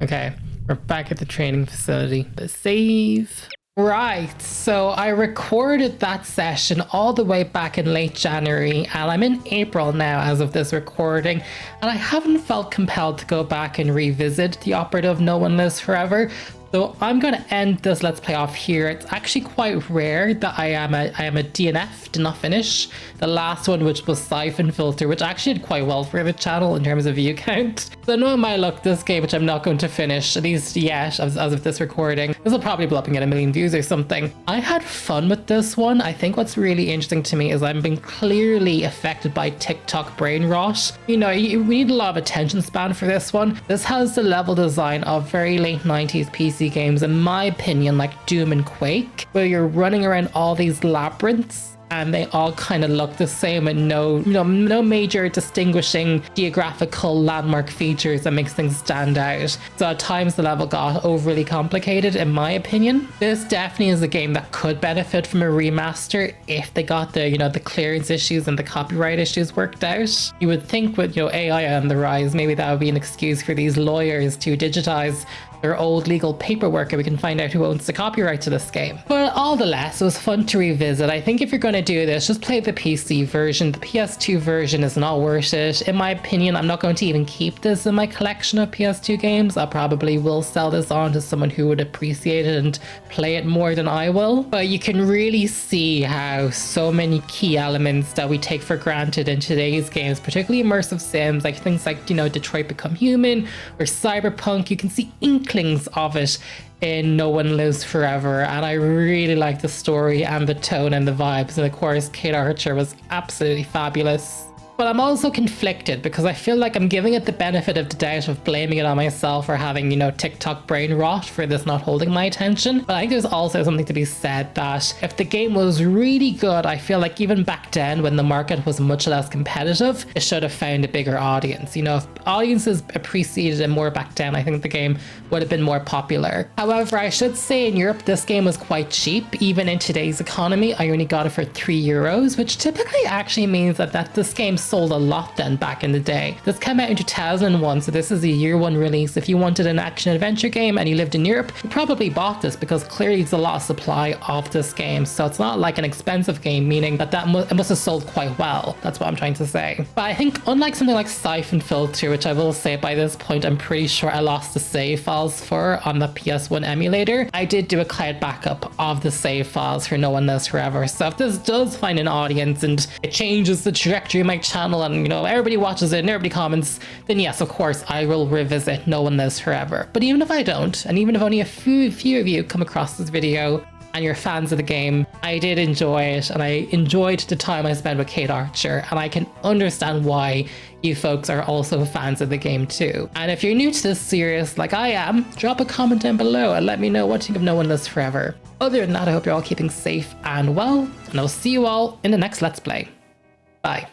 Okay, we're back at the training facility. The save. Right, so I recorded that session all the way back in late January, and I'm in April now as of this recording, and I haven't felt compelled to go back and revisit the Operative No One Lives Forever. So I'm going to end this Let's Play off here. It's actually quite rare that I am a DNF, did not finish. The last one, which was Siphon Filter, which actually did quite well for the channel in terms of view count. So knowing my luck, this game, which I'm not going to finish, at least yet, as of this recording, this will probably blow up and get 1 million views or something. I had fun with this one. I think what's really interesting to me is I'm being clearly affected by TikTok brain rot. You know, we need a lot of attention span for this one. This has the level design of very late 90s PC games, in my opinion, like Doom and Quake, where you're running around all these labyrinths and they all kind of look the same with no major distinguishing geographical landmark features that makes things stand out. So at times the level got overly complicated, in my opinion. This definitely is a game that could benefit from a remaster if they got the, the clearance issues and the copyright issues worked out. You would think with, AI on the rise, maybe that would be an excuse for these lawyers to digitize their old legal paperwork and we can find out who owns the copyright to this game. But all the less, it was fun to revisit. I think if you're going to do this, just play the PC version. The PS2 version is not worth it. In my opinion, I'm not going to even keep this in my collection of PS2 games. I probably will sell this on to someone who would appreciate it and play it more than I will. But you can really see how so many key elements that we take for granted in today's games, particularly immersive sims, like things like, Detroit Become Human or Cyberpunk, you can see inklings of it in No One Lives Forever, and I really like the story and the tone and the vibes, and of course Cate Archer was absolutely fabulous. But I'm also conflicted because I feel like I'm giving it the benefit of the doubt of blaming it on myself for having, TikTok brain rot for this not holding my attention. But I think there's also something to be said that if the game was really good, I feel like even back then when the market was much less competitive, it should have found a bigger audience. If audiences appreciated it more back then, I think the game would have been more popular. However, I should say in Europe, this game was quite cheap. Even in today's economy, I only got it for €3, which typically actually means that this game sold a lot then back in the day. This came out in 2001, so this is a year one release. If you wanted an action adventure game and you lived in Europe, you probably bought this because clearly there's a lot of supply of this game. So it's not like an expensive game, meaning it must have sold quite well. That's what I'm trying to say. But I think unlike something like Siphon Filter, which I will say by this point, I'm pretty sure I lost the save files for on the PS1 emulator, I did do a cloud backup of the save files for No One Lives Forever. So if this does find an audience and it changes the trajectory of my channel and everybody watches it and everybody comments, then yes, of course I will revisit No One Lives Forever. But even if I don't, and even if only a few of you come across this video and you're fans of the game. I did enjoy it, and I enjoyed the time I spent with Cate Archer, and I can understand why you folks are also fans of the game too. And if you're new to this series like I am, drop a comment down below and let me know what you think of No One Lives Forever. Other than that, I hope you're all keeping safe and well, and I'll see you all in the next Let's Play. Bye.